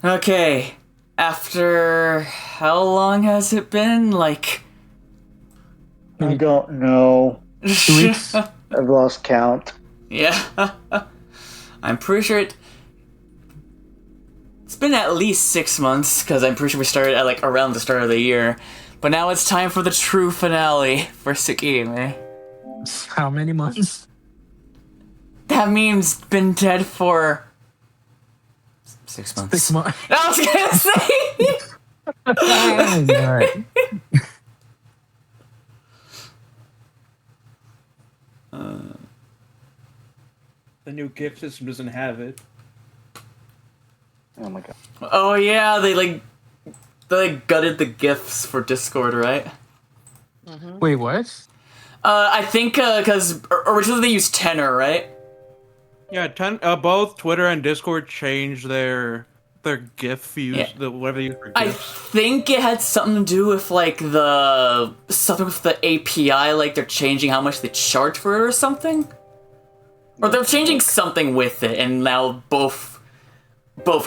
Okay, after how long has it been? Like... I don't know. 2 weeks? I've lost count. Yeah. I'm pretty sure it's been at least 6 months, because I'm pretty sure we started at like around the start of the year. But now it's time for the true finale for Tsukihime. How many months? That meme's been dead for 6 months. 6 months. I was gonna say. Alright. The new gift system doesn't have it. Oh my god. Oh yeah, they gutted the gifts for Discord, right? Wait, what? I think because originally they used Tenor, right? Yeah, both Twitter and Discord changed their GIF use, Yeah. whatever they use for I GIFs. think it had something to do with like something with the API, like they're changing how much they charge for it or something. Or they're changing something with it, and now both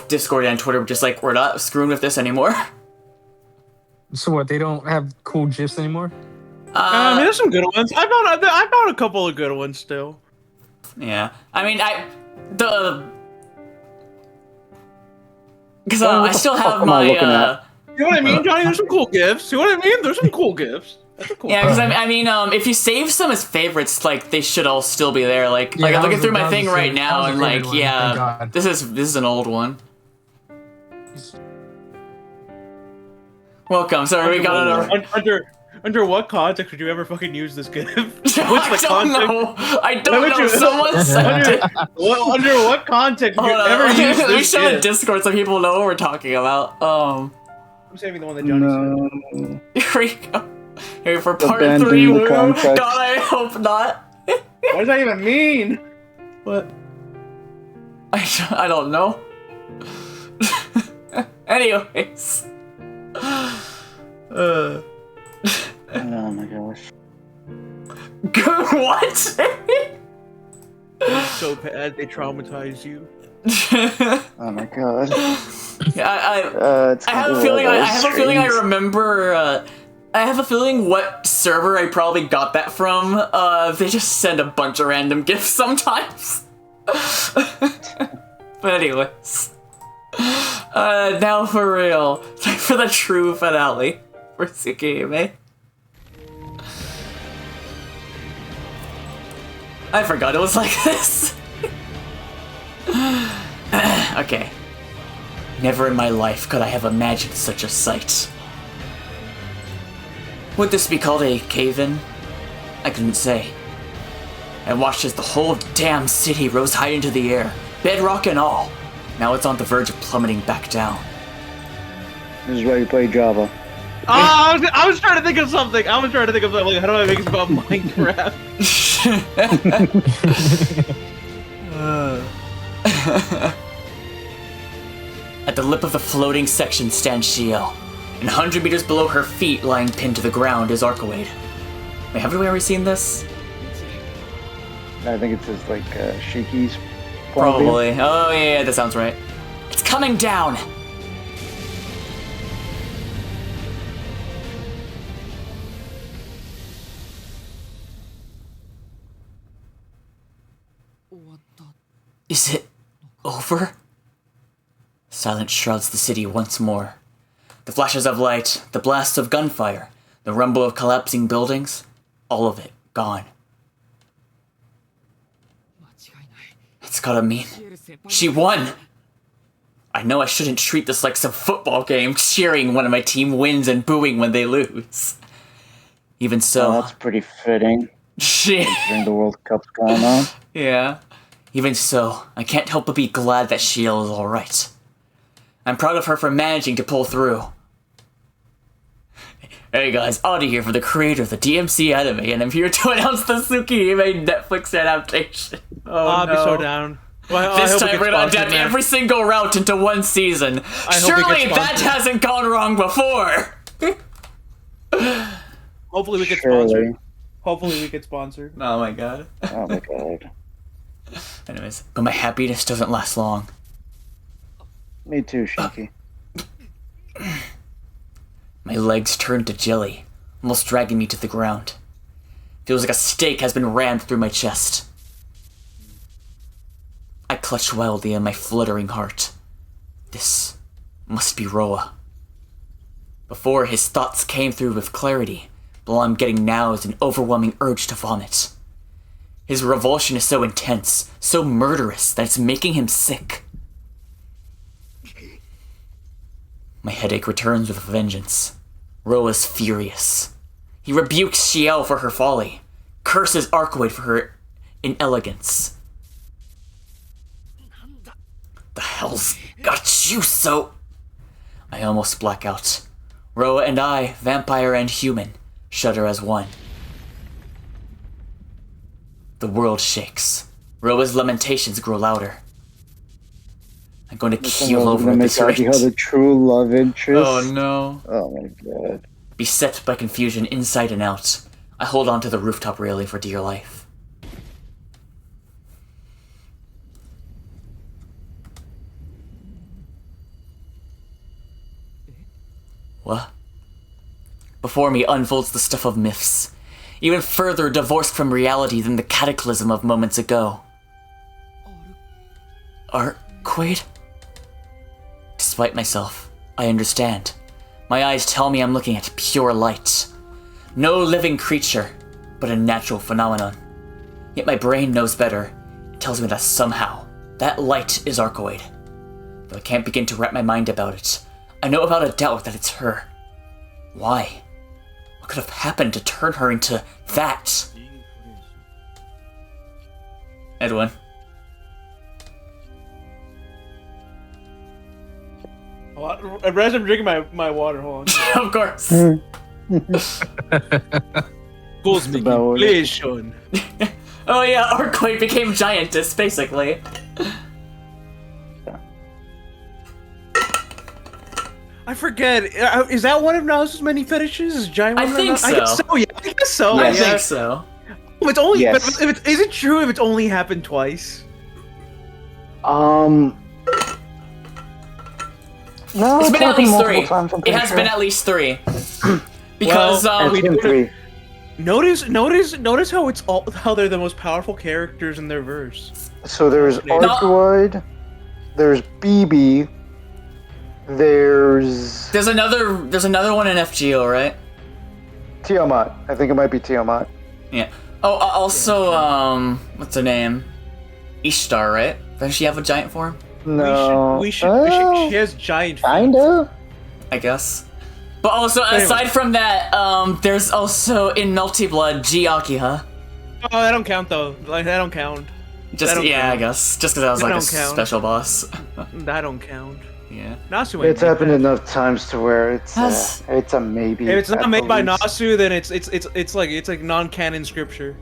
Discord and Twitter were just like, we're not screwing with this anymore. So what, they don't have cool GIFs anymore? I mean, there's some good ones. I found a couple of good ones still. Yeah, I mean, because I still have my You know what I mean, Johnny? There's some cool GIFs. You know what I mean? There's some cool GIFs. That's a cool. yeah, because I mean, if you save some as favorites, like they should all still be there. Like, Yeah, I'm looking that through was my thing right that now, was a and favorite like, one, yeah, thank God. this is an old one. Welcome. Sorry, we got it. Under what context would you ever fucking use this GIF? I don't know. I don't know. Someone sent it. Under what context would you Hold on. ever use Let me this show the GIF? Discord so people know what we're talking about. I'm saving the one that Johnny said. No. Here we go. Here for part Abandon 3. the Woo. God, context. I hope not. What does that even mean? What? I don't know. Anyways. Oh my gosh. What? So bad they traumatize you. Oh my god. Yeah, It's I have gonna a be feeling. one I of those have a feeling. I streams. remember. I have a feeling what server I probably got that from. They just send a bunch of random gifts sometimes. But anyways, now for real, time for the true finale for Tsukihime. I forgot it was like this. Okay. Never in my life could I have imagined such a sight. Would this be called a cave-in? I couldn't say. I watched as the whole damn city rose high into the air, bedrock and all. Now it's on the verge of plummeting back down. This is why you play Java. I was trying to think of something. How do I make it about Minecraft? At the lip of the floating section stands Ciel, and 100 meters below her feet, lying pinned to the ground, is Archwade. Wait, haven't we already seen this? I think it's just like Sheiky's point of view. Probably. Oh yeah, that sounds right. It's coming down! Is it over? Silence shrouds the city once more. The flashes of light, the blasts of gunfire, the rumble of collapsing buildings, all of it gone. It's gotta mean she won! I know I shouldn't treat this like some football game, cheering when my team wins and booing when they lose. Even so... Oh, that's pretty fitting. Shit. During the World Cup's going on. Yeah. Even so, I can't help but be glad that Ciel is alright. I'm proud of her for managing to pull through. Hey guys, Audie here for the creator of the DMC anime, and I'm here to announce the Tsukihime Netflix adaptation. Oh, I'll no. be so down. Well, This time we're gonna adapt every single route into one season. hope it Surely gets that sponsored. hasn't gone wrong before! Hopefully we get Surely. sponsored. Hopefully we get sponsored. Oh my god. Oh my god. Anyways, but my happiness doesn't last long. Me too, Shinky. My legs turn to jelly, almost dragging me to the ground. Feels like a stake has been rammed through my chest. I clutch wildly in my fluttering heart. This must be Roa. Before, his thoughts came through with clarity, but all I'm getting now is an overwhelming urge to vomit. His revulsion is so intense, so murderous, that it's making him sick. My headache returns with a vengeance. Roa's furious. He rebukes Ciel for her folly, curses Arcoid for her inelegance. The hell's got you so... I almost black out. Roa and I, vampire and human, shudder as one. The world shakes. Roa's lamentations grow louder. I'm going to keel over at this rate. The true love interest. Oh no. Oh my god. Beset by confusion inside and out, I hold on to the rooftop railing for dear life. What? Before me unfolds the stuff of myths, even further divorced from reality than the cataclysm of moments ago. Arcoid? Despite myself, I understand. My eyes tell me I'm looking at pure light. No living creature, but a natural phenomenon. Yet my brain knows better. It tells me that somehow, that light is Arcoid. Though I can't begin to wrap my mind about it, I know without a doubt that it's her. Why? What could have happened to turn her into that? Edwin. As I'm drinking my water, hold on. Of course. Cool speaking, please, Sean. Oh yeah, Arcoid became giantess, basically. I forget. Is that one of Nasu's many fetishes? Is giant? I think so. I guess so. Yeah, I guess so. Yes. I guess so. It's only. Yes. But is it true if it's only happened twice? No, It's been at least three. Times, It has been at least three. Because It's been three. Notice how it's all how they're the most powerful characters in their verse. So there's Arcoid, there's BB, there's another one in FGO, right? Tiamat. I think it might be Tiamat. Yeah. Oh, also, what's her name? Ishtar, right? Doesn't she have a giant form? No. We should. She has giant feet. Kinda. I guess. But also, aside from that, there's also in Melty Blood, Giakiha. Oh, that don't count though. Like that don't count. Just don't yeah, count. I guess. Just because I was That like a don't count. special boss. That don't count. Yeah. Nasu ain't It's made happened that. enough times to where it's a maybe. If it's not at made the by least. Nasu, then it's like non-canon scripture.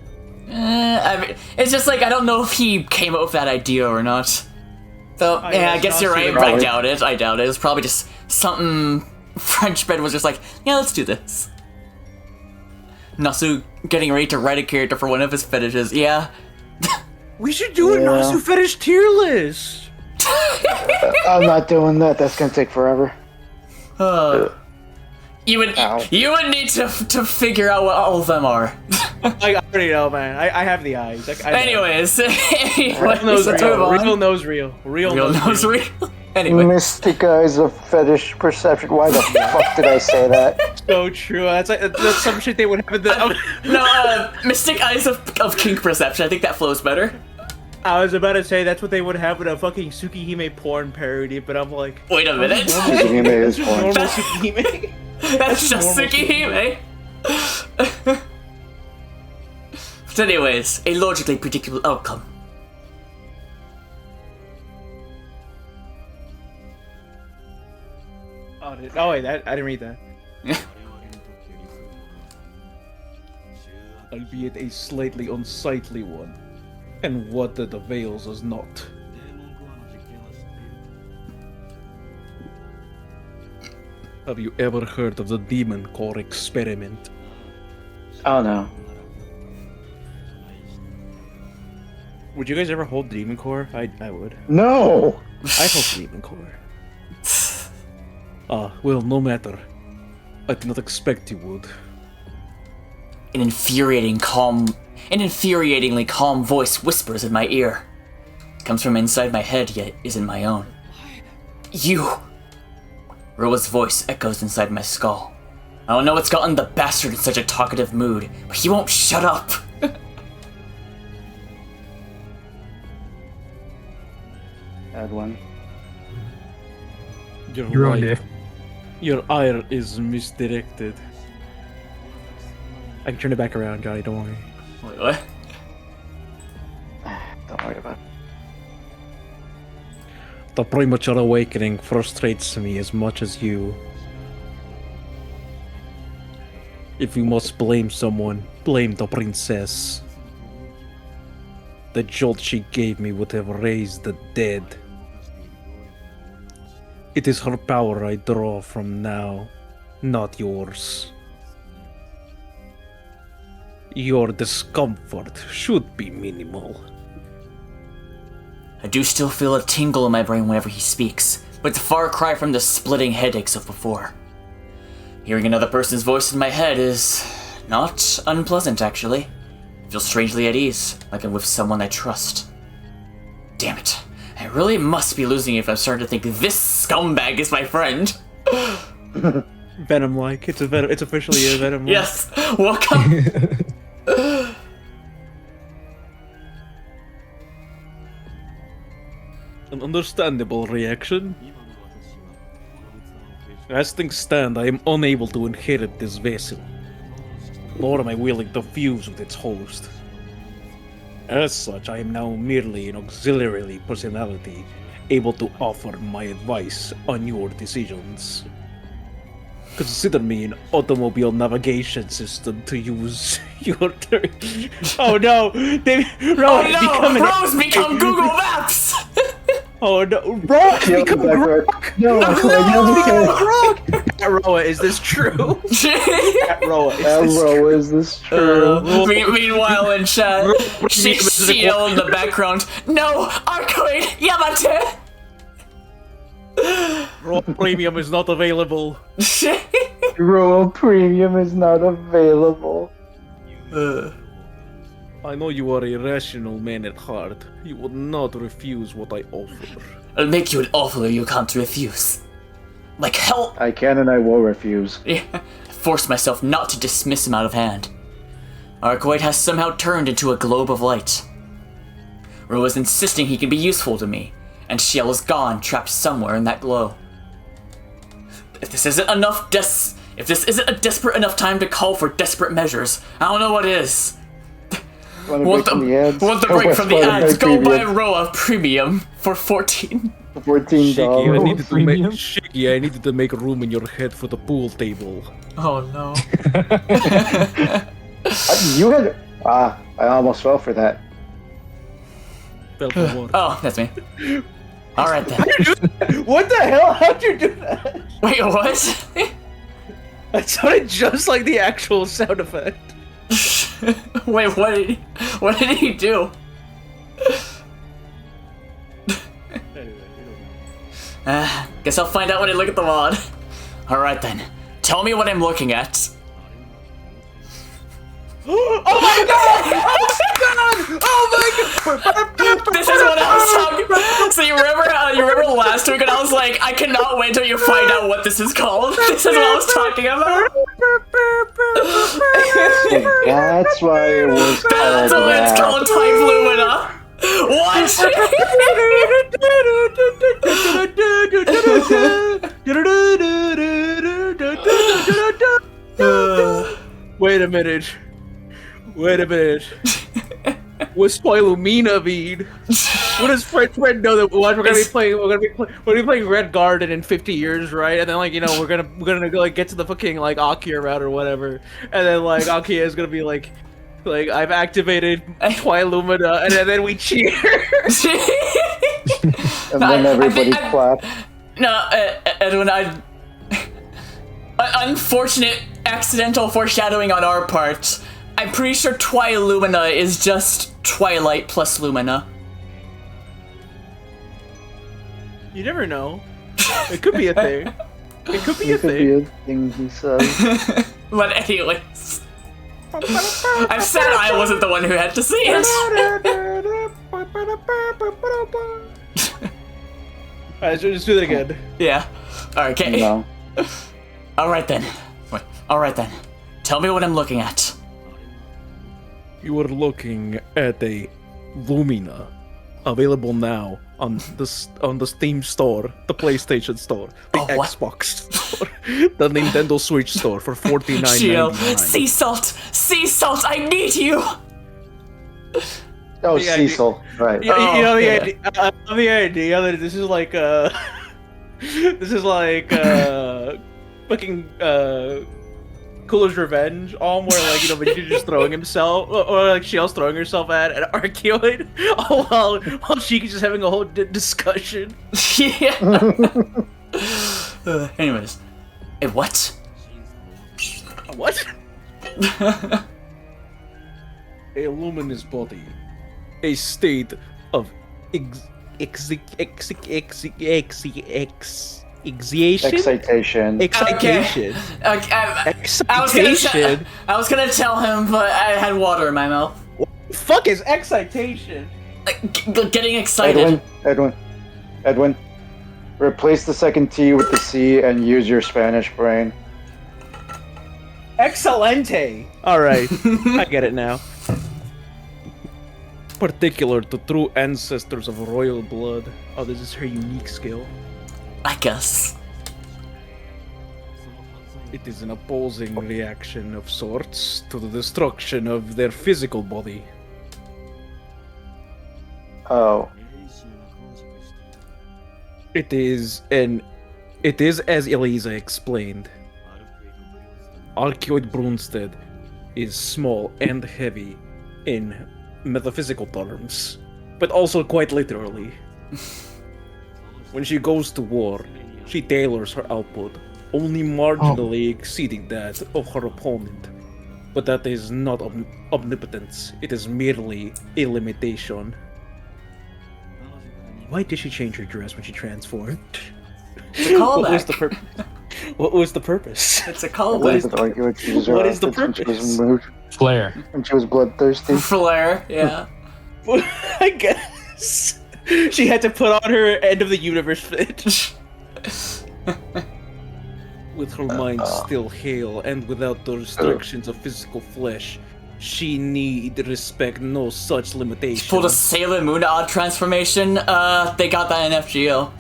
I mean, it's just like I don't know if he came up with that idea or not. So Oh, yeah, yeah, I guess you're right. Nasu But I probably- doubt it. I doubt it. It's probably just something Frenchman was just like, yeah, let's do this. Nasu getting ready to write a character for one of his fetishes. Yeah. We should do a Yeah. Nasu fetish tier list. I'm not doing that. That's gonna take forever. You would Ow. need to figure out what all of them are. I already know, man. I have the eyes. I know. Anyways, Real knows let's move real. on. Real knows real. Real Real knows knows real. real. Anyway, Mystic eyes of fetish perception. Why the fuck did I say that? So true. That's some shit they would have in the. no, Mystic Eyes of Kink Perception. I think that flows better. I was about to say that's what they would have with a fucking Tsukihime porn parody, but I'm like, Wait a minute. Tsukihime is porn. normal Tsukihime. That's just normal Tsukihime. But anyways, a logically predictable outcome. Oh wait, I didn't read that. Albeit a slightly unsightly one, and what that avails us not. Have you ever heard of the demon core experiment? Oh no. Would you guys ever hold demon core? I would. No. I hold demon core. Well, no matter. I did not expect you would. An infuriatingly calm voice whispers in my ear. It comes from inside my head, yet isn't my own. You! Roa's voice echoes inside my skull. I don't know what's gotten the bastard in such a talkative mood, but he won't shut up! Add one. You're on there. Your ire is misdirected. I can turn it back around, Johnny, don't worry. Wait, what? Don't worry about it. The premature awakening frustrates me as much as you. If you must blame someone, blame the princess. The jolt she gave me would have raised the dead. It is her power I draw from now, not yours. Your discomfort should be minimal. I do still feel a tingle in my brain whenever he speaks, but it's a far cry from the splitting headaches of before. Hearing another person's voice in my head is not unpleasant, actually. I feel strangely at ease, like I'm with someone I trust. Damn it. I really must be losing it if I'm starting to think this scumbag is my friend. Venom-like. It's officially a Venom-like. Yes, welcome. An understandable reaction. As things stand, I am unable to inherit this vessel, nor am I willing to fuse with its host. As such, I am now merely an auxiliary personality, able to offer my advice on your decisions. Consider me an automobile navigation system to use your turn. Oh no! Rose become Google Maps! Oh no, Roa has become Grok! No, Roa, is this true? Roa, is this true? Meanwhile in chat, Ciel in the background. No, Arcoid Yamate! Roa Premium is not available. Royal Premium is not available. I know you are a rational man at heart. You would not refuse what I offer. I'll make you an offer you can't refuse. Like hell. I can and I will refuse. Yeah, I forced myself not to dismiss him out of hand. Arcoid has somehow turned into a globe of light. Ro is insisting he can be useful to me, and Ciel is gone, trapped somewhere in that glow. If this isn't a desperate enough time to call for desperate measures, I don't know what is. Want the break from the ads? Go buy Roa Premium for $14. Shiggy, I needed to make room in your head for the pool table. Oh no. You had... I almost fell for that. Fell for what? Oh, that's me. Alright then. What the hell? How'd you do that? Wait, what? That sounded just like the actual sound effect. Wait, what did he do? Guess I'll find out when I look at the VOD. Alright then. Tell me what I'm looking at. Oh my god! Oh my god! This is what I was talking about. So you remember last week when I was like, I cannot wait till you find out what this is called? This is what I was talking about. That's why it was called That's why it's called Type Lumina. What? Wait a minute. What's Lumina mean? What does Fred know that we're gonna be playing Red Garden in 50 years, right? And then we're gonna like get to the fucking like Akia route or whatever, and then like Akia is gonna be like I've activated Lumina, and then we cheer. And then everybody clapped. No, Edwin, unfortunate accidental foreshadowing on our part. I'm pretty sure Lumina is just Twilight plus Lumina. You never know. It could be a thing. It could be a It could thing. be a thing he says. But anyways, I'm sad I wasn't the one who had to see it. Alright, so just do that again. Yeah. Okay. No. All right then. Wait. All right then. Tell me what I'm looking at. You are looking at a Lumina, available now on the Steam store, the PlayStation store, the Oh, what? Xbox store, the Nintendo Switch store for Ciel, $49.99. sea salt, I need you. Oh, Yeah, Cecil. Right. You know the yeah. idea. I love the idea that this is like fucking Cooler's Revenge, where like Vegeta's just throwing himself, or like Ciel's throwing herself at an Archeoid, while Shika's just having a whole discussion. Yeah. Anyways, what? What? A luminous body, a state of excitation. Excitation. Excitation. I was gonna tell him, but I had water in my mouth. Fuck is excitation? Getting excited. Edwin. Replace the second T with the C and use your Spanish brain. Excelente. All right, I get it now. Particular to true ancestors of royal blood. Oh, this is her unique skill. I guess. It is an opposing reaction of sorts to the destruction of their physical body. Oh. It is, as Elisa explained. Archeoid Brunstead is small and heavy in metaphysical terms, but also quite literally. When she goes to war, she tailors her output, only marginally exceeding that of her opponent. But that is not omnipotence, it is merely a limitation. Why did she change her dress when she transformed? It's a callback. What was the purpose? What was the purpose? It's a What is callback. What is the When she was purpose? moved, Flare. when she was bloodthirsty. Flare, yeah. I guess she had to put on her end of the universe fit. With her mind still hale and without the restrictions of physical flesh, she need respect no such limitation. Pulled a Sailor Moon odd transformation. They got that in FGO.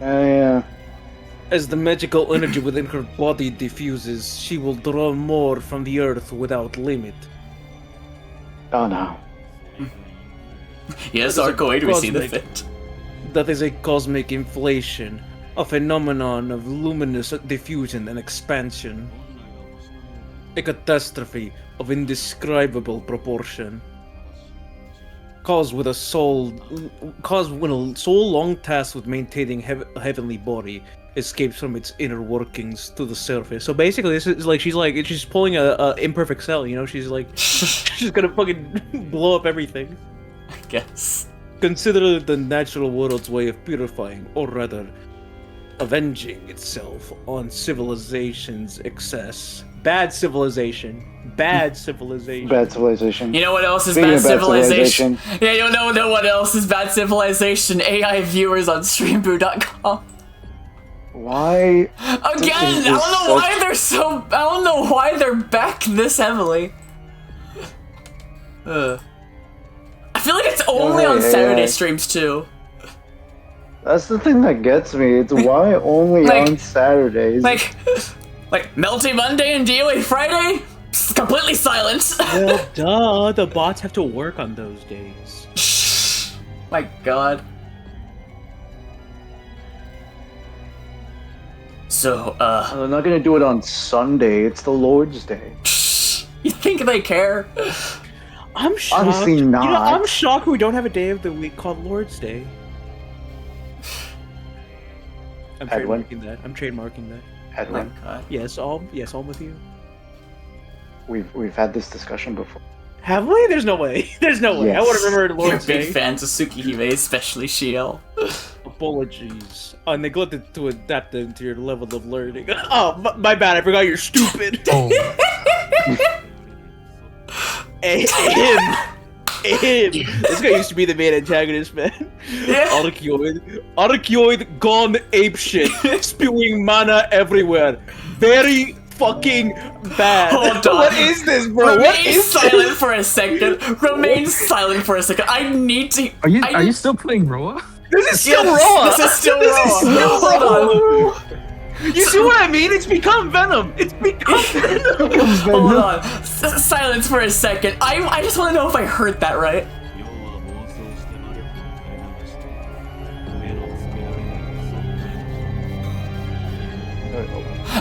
Yeah. As the magical energy within her body diffuses, she will draw more from the earth without limit. Oh no. Yes, That is a Arcoid, we see the cosmic- fit. That is a cosmic inflation, a phenomenon of luminous diffusion and expansion. A catastrophe of indescribable proportion. Caused when a soul long tasked with maintaining a heavenly body escapes from its inner workings to the surface. So basically, this is like she's pulling a imperfect cell. She's like she's gonna fucking blow up everything. I guess. Consider the natural world's way of purifying, or rather, avenging itself on civilization's excess. Bad civilization. Bad civilization. Bad civilization. You know what else is Speaking bad of bad civilization? civilization. Yeah, you know what else is bad civilization? AI viewers on streamboo.com. Why? Again, This I is don't know such- why they're so. I don't know why they're back this heavily. I feel like it's only on hey, Saturday hey. streams too. That's the thing that gets me. It's why only Like- on Saturdays. Like Melty Monday and DOA Friday, psst, completely silent. Well, duh. The bots have to work on those days. My God. So, They're not gonna do it on Sunday. It's the Lord's Day. you think they care? I'm shocked. Honestly, not. I'm shocked we don't have a day of the week called Lord's Day. I'm Edwin? trademarking that. I'm trademarking that. My Edwin, God. Yes, all with you. we've had this discussion before. Have we? There's no way. There's no way. I Yes. would have remembered You're Lord's big Day. fans of Tsukihime, especially Ciel. Apologies. I neglected to adapt them to your level of learning. Oh, my bad. I forgot you're stupid. Oh, Him. This guy used to be the main antagonist, man. Yeah. Archeoid gone apeshit, spewing mana everywhere. Very fucking bad. Hold on. What is this, bro? Remain silent for a second. Remain silent for a second. I need to. are you still playing Roa? This is still Yes, raw. This is still raw. Hold on. You see what I mean? It's become Venom. It's become Venom. Hold on. Silence for a second. I just want to know if I heard that right.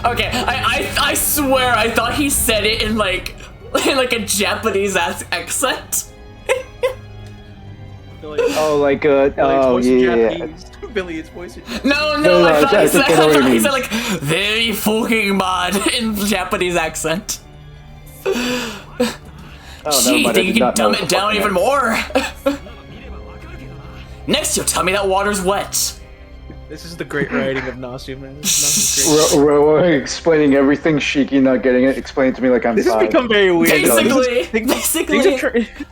Okay, I swear I thought he said it in like a Japanese accent. Oh, like oh yeah. Billy is voicing. No, No, I thought I he said, think I know what he he said means. like very fucking mad in Japanese accent. Oh, Gee, never mind, I think you did can not know dumb what it the down fuck even that more? Next, you'll tell me that water's wet. This is the great writing of Nasu, man. Nasu's great. Roa explaining everything, Shiki not getting it, explain to me like I'm This has five. become very weird. Basically.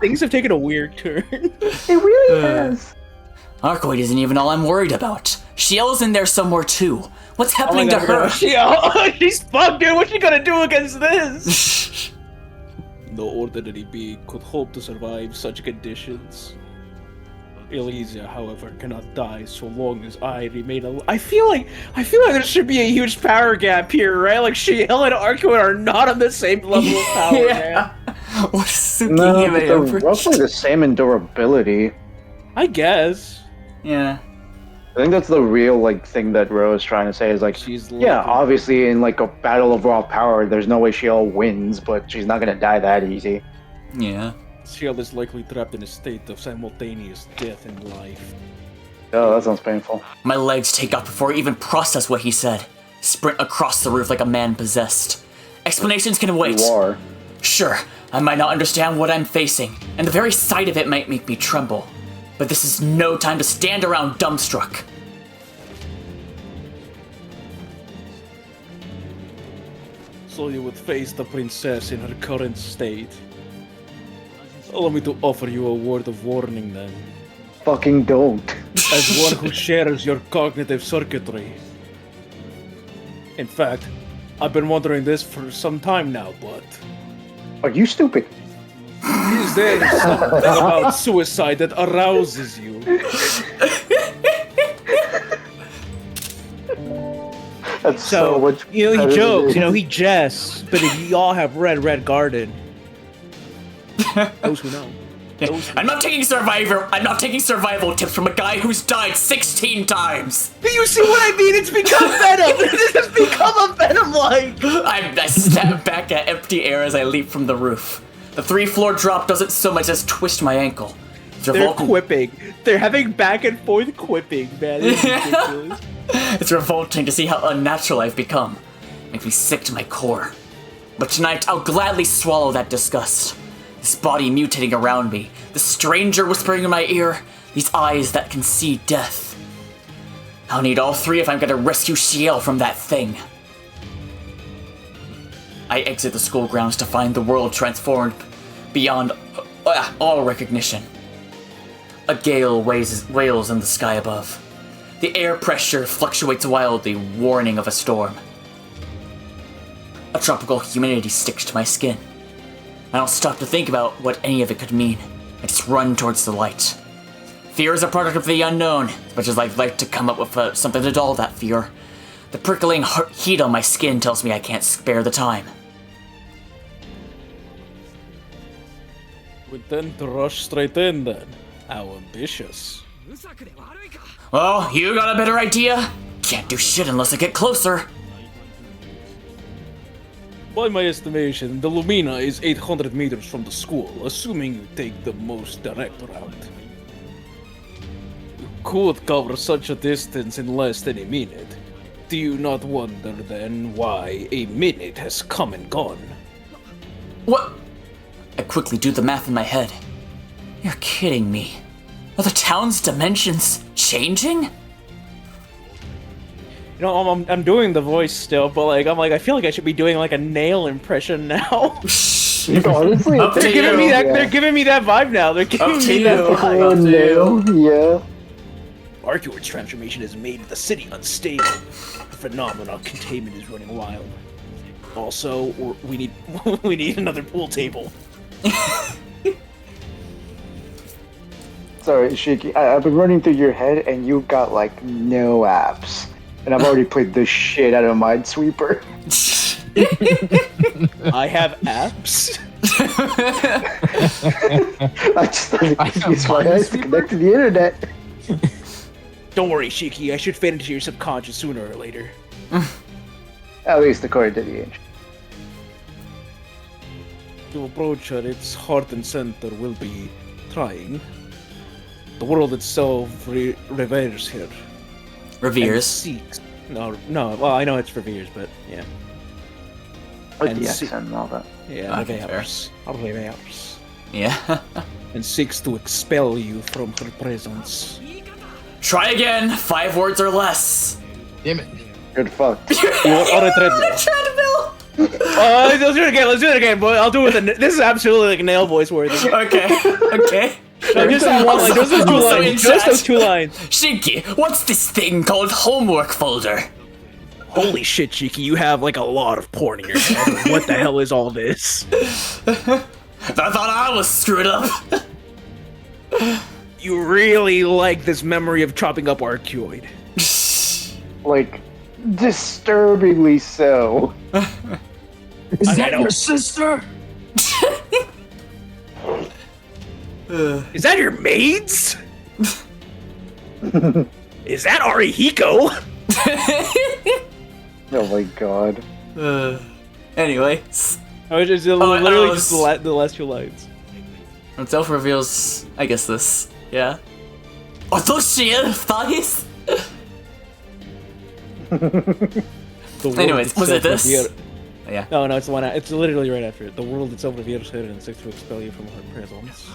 Things have taken a weird turn. It really has. Arcoid isn't even all I'm worried about. Ciel's in there somewhere too. What's happening to her? She's fucked, dude. What's she gonna do against this? No ordinary being could hope to survive such conditions. Elysia, however, cannot die so long as I remain alive. I feel like there should be a huge power gap here, right? Like Ciel and Arcoid are not on the same level of power, man. What's No, Tsukihime but they're average? roughly the same in durability. I guess. Yeah. I think that's the real like thing that Roa is trying to say is like, She's yeah, lucky. obviously in like a battle of raw power, there's no way Ciel wins, but she's not gonna die that easy. Yeah. Ciel is likely trapped in a state of simultaneous death and life. Oh, that sounds painful. My legs take off before I even process what he said. Sprint across the roof like a man possessed. Explanations can wait. You are. Sure, I might not understand what I'm facing, and the very sight of it might make me tremble. But this is no time to stand around dumbstruck. So you would face the princess in her current state. Allow me to offer you a word of warning then. Fucking don't. As one who shares your cognitive circuitry. In fact, I've been wondering this for some time now, but Are you stupid? is there something about suicide that arouses you? That's so much. he better than jokes, it is. he jests, but if you all have red garden. Those who know. I'm not taking survival tips from a guy who's died 16 times. Do you see what I mean? It's become Venom! This has become a Venom-like! I snap back at empty air as I leap from the roof. The 3-floor drop doesn't so much as twist my ankle. It's They're revolting. quipping. They're having back and forth quipping, man. It's ridiculous. It's revolting to see how unnatural I've become. Makes me sick to my core. But tonight, I'll gladly swallow that disgust. This body mutating around me, the stranger whispering in my ear, these eyes that can see death. I'll need all three if I'm gonna rescue Ciel from that thing. I exit the school grounds to find the world transformed beyond all recognition. A gale wails in the sky above. The air pressure fluctuates wildly, warning of a storm. A tropical humidity sticks to my skin. I don't stop to think about what any of it could mean. I just run towards the light. Fear is a product of the unknown, as much as I'd like to come up with something to dull that fear. The prickling heat on my skin tells me I can't spare the time. We tend to rush straight in then. How ambitious. Well, you got a better idea? Can't do shit unless I get closer. By my estimation, the Lumina is 800 meters from the school, assuming you take the most direct route. You could cover such a distance in less than a minute. Do you not wonder then why a minute has come and gone? What? I quickly do the math in my head. You're kidding me. Are the town's dimensions changing? You know, I'm doing the voice still, but like I feel like I should be doing like a nail impression now. Honestly, Up to They're giving me you. that. They're giving me that vibe now. They're giving Up to me you. that vibe. Up to you. Yeah. Arcuord's transformation has made the city unstable. The phenomenon containment is running wild. Also, we need we need another pool table. Sorry, Shiki. I've been running through your head, and you got like no apps. And I've already played the shit out of Minesweeper. I have apps. I just thought it have was my eyes to Minesweeper? connect to the internet. Don't worry, Shiki. I should fit into your subconscious sooner or later. At least according to the ancient. To approach her, its heart and center will be trying. The world itself reveres her. And Reveres. seeks. No. Well, I know it's reveres, but yeah. Like And the see- accent and all that. Yeah, Okay, fair. reveres. Yeah. And seeks to expel you from her presence. Try again. 5 words or less. Damn it. Good fuck. You are on a treadmill. Treadmill. Let's do it again. Let's do it again, boy. I'll do it with this is absolutely like nail voice worthy. Okay. Okay. No, just that one line. Just those two Also in lines. Just chat. those 2 lines. Shinky, what's this thing called homework folder? Holy shit, Shiki, you have like a lot of porn in your head. What the hell is all this? I thought I was screwed up. You really like this memory of chopping up Arcuoid. Like, disturbingly so. Is I that know. your sister? Is that your maids? Is that Arihiko? Oh my god. Anyways, I was just literally just the last 2 lines. itself reveals, I guess this. Yeah. Are those Ciel thighs? The world Anyways, was it itself this? revere- Yeah. No, it's the one. It's literally right after it. The world itself reveres her and seeks to expel you from her presence.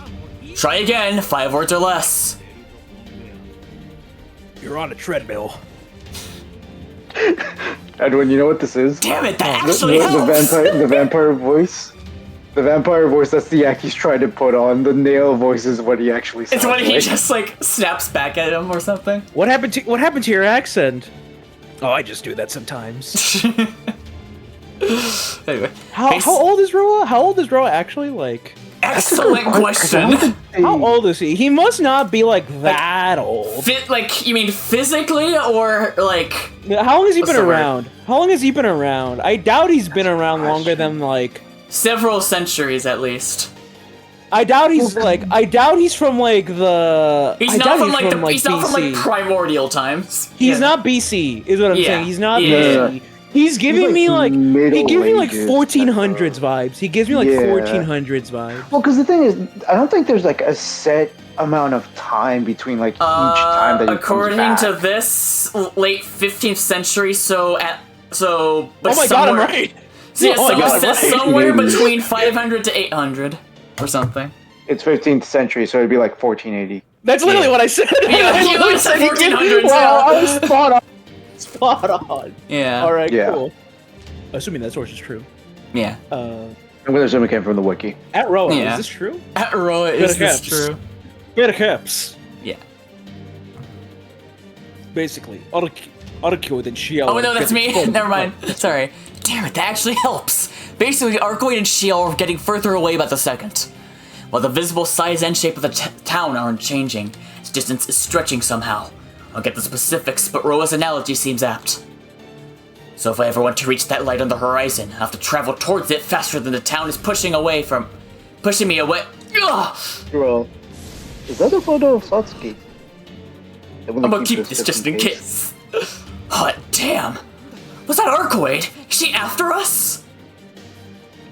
Try again. 5 words or less. You're on a treadmill. Edwin, you know what this is? Damn it, that The, actually the helps. vampire voice. The vampire voice, that's the act he's trying to put on. The nail voice is what he actually sounds It's when he like. just like snaps back at him or something. What happened to your accent? Oh, I just do that sometimes. Anyway, How old is Roa? How old is Roa actually? Like, excellent question. how old is he? He must not be like that old. Like, you mean physically or like? How long has he What's been the word? around? How long has he been around? I doubt he's been around longer than like. Several centuries at least. I doubt he's like. I doubt he's from like the. He's I not doubt from like the. like He's not from like BC. primordial times. He's Yeah. not BC, is what I'm Yeah. saying. He's not Yeah. BC. He's giving like me like. He Middle gives me like Ages, 1400s vibes. He gives me like Yeah. 1400s vibes. Well, because the thing is, I don't think there's like a set amount of time between like each time that he According comes to back. this, late 15th century. But Oh my god, I'm somewhere- right. So yeah, Oh my someone God, says right. somewhere between 500 to 800 or something. It's 15th century, so it'd be like 1480. That's literally what I said. Yeah, I you literally said he did- 1400s, Wow, yeah. I was spot on. Spot on. Yeah. All right, Yeah. cool. Assuming that source is true. Yeah. I'm gonna assume it came from the wiki. At Roa, Yeah. is this true? At Roa, is this true? Get caps. Yeah. Basically, Arcuoid and Ciel. Oh no, that's are me. getting full- Never mind. Sorry. Damn it, that actually helps. Basically, Arcoid and Ciel are getting further away by the second. While the visible size and shape of the town aren't changing, its distance is stretching somehow. I'll get the specifics, but Roa's analogy seems apt. So if I ever want to reach that light on the horizon, I'll have to travel towards it faster than the town is pushing me away. Ugh! Well, is that a photo of Satsuki? I'm gonna keep this just in case. Hot damn! Was that Arcoid? Is she after us?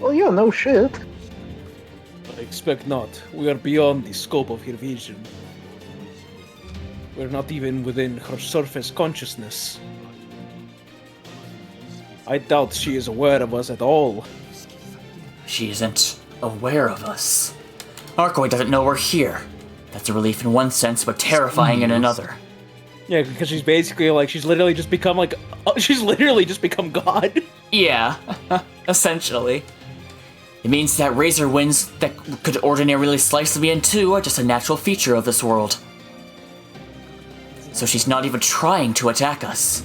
Well, yeah, no shit. I expect not. We are beyond the scope of her vision. We're not even within her surface consciousness. I doubt she is aware of us at all. She isn't aware of us. Arcoid doesn't know we're here. That's a relief in one sense, but terrifying in another. Yeah, because she's basically like she's literally just become God. Yeah, essentially. It means that razor winds that could ordinarily slice me in two are just a natural feature of this world. So she's not even trying to attack us.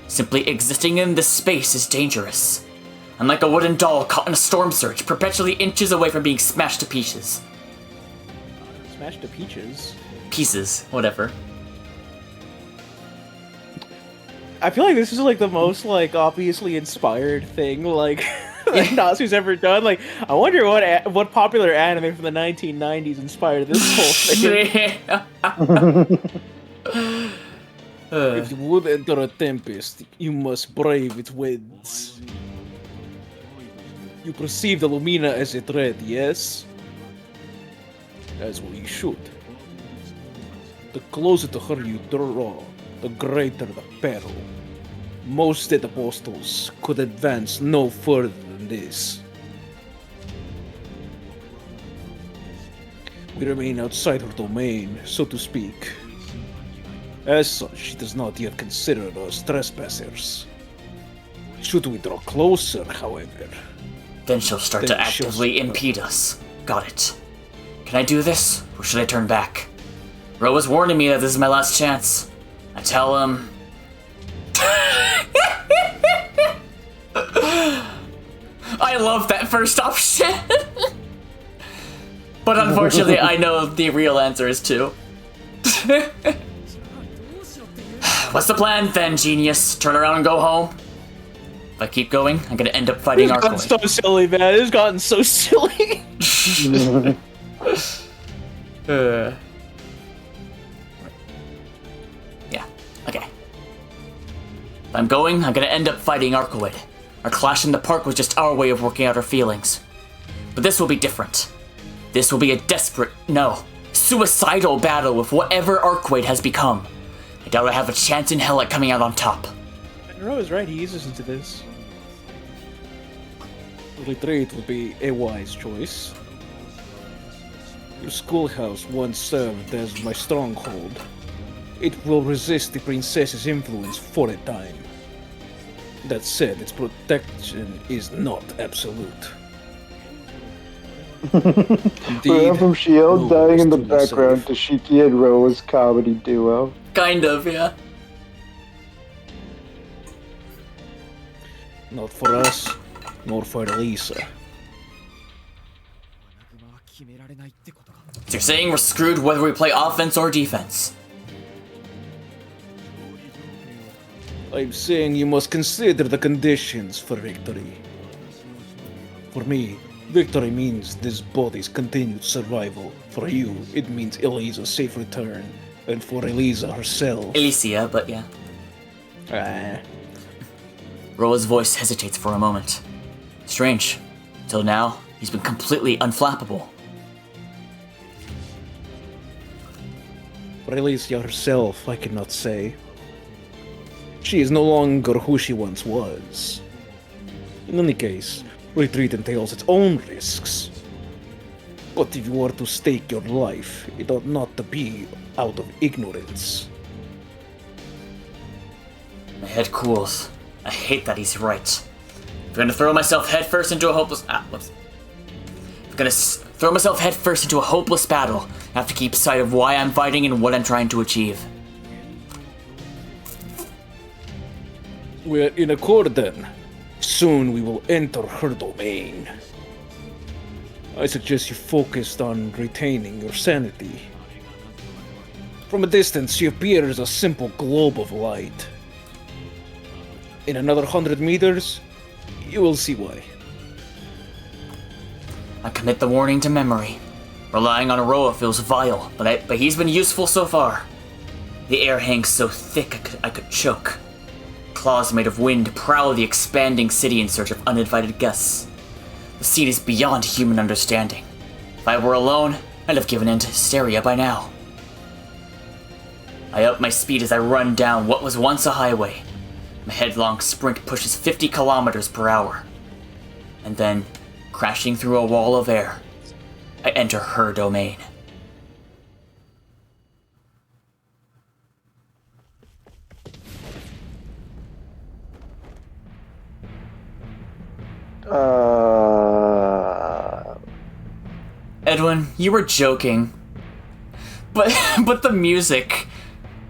Simply existing in this space is dangerous. I'm like a wooden doll caught in a storm surge, perpetually inches away from being smashed to pieces. Smashed to peaches? Pieces, whatever. I feel like this is like the most like obviously inspired thing like that Nasu's ever done. Like, I wonder what popular anime from the 1990s inspired this whole thing. If you would enter a tempest, you must brave its winds. You perceive the Lumina as a threat, yes? As well you should. The closer to her you draw, the greater the peril. Most Dead Apostles could advance no further than this. We remain outside her domain, so to speak. As such, she does not yet consider us trespassers. Should we draw closer, however... Then she'll start to actively impede us. Got it. Can I do this, or should I turn back? Ro was warning me that this is my last chance. I tell him... I love that first option. But unfortunately, I know the real answer is 2. What's the plan then, genius? Turn around and go home? If I keep going, I'm gonna end up fighting It's gotten so silly, man. It's gotten so silly. Yeah, okay. If I'm going, I'm gonna end up fighting Arcoid. Our clash in the park was just our way of working out our feelings. But this will be different. This will be a desperate, no, suicidal battle with whatever Arcoid has become. I doubt I have a chance in hell at coming out on top. Ro is right, he eases into this. Retreat would be a wise choice. Your schoolhouse once served as my stronghold. It will resist the princess's influence for a time. That said, its protection is not absolute. We have from Shield dying in the background to Shiki and Ro's comedy duo. Kind of, yeah. Not for us, nor for Elisa. So you're saying we're screwed whether we play offense or defense? I'm saying you must consider the conditions for victory. For me, victory means this body's continued survival. For you, it means Elisa's safe return. And for Elisa herself... Alicia, but yeah. Roa's voice hesitates for a moment. Strange. Till now, he's been completely unflappable. For Elisa herself, I cannot say. She is no longer who she once was. In any case, retreat entails its own risks. But if you were to stake your life, it ought not to be out of ignorance. My head cools. I hate that he's right. I'm gonna throw myself headfirst into a hopeless... whoops. I'm gonna throw myself headfirst into a hopeless battle. I have to keep sight of why I'm fighting and what I'm trying to achieve. We're in accord then. Soon we will enter her domain. I suggest you focused on retaining your sanity. From a distance, she appears a simple globe of light. In another 100 meters, you will see why. I commit the warning to memory. Relying on Aroa feels vile, but he's been useful so far. The air hangs so thick I could choke. Claws made of wind prowl the expanding city in search of uninvited guests. The scene is beyond human understanding. If I were alone, I'd have given in to hysteria by now. I up my speed as I run down what was once a highway. My headlong sprint pushes 50 kilometers per hour. And then, crashing through a wall of air, I enter her domain. Edwin, you were joking. But the music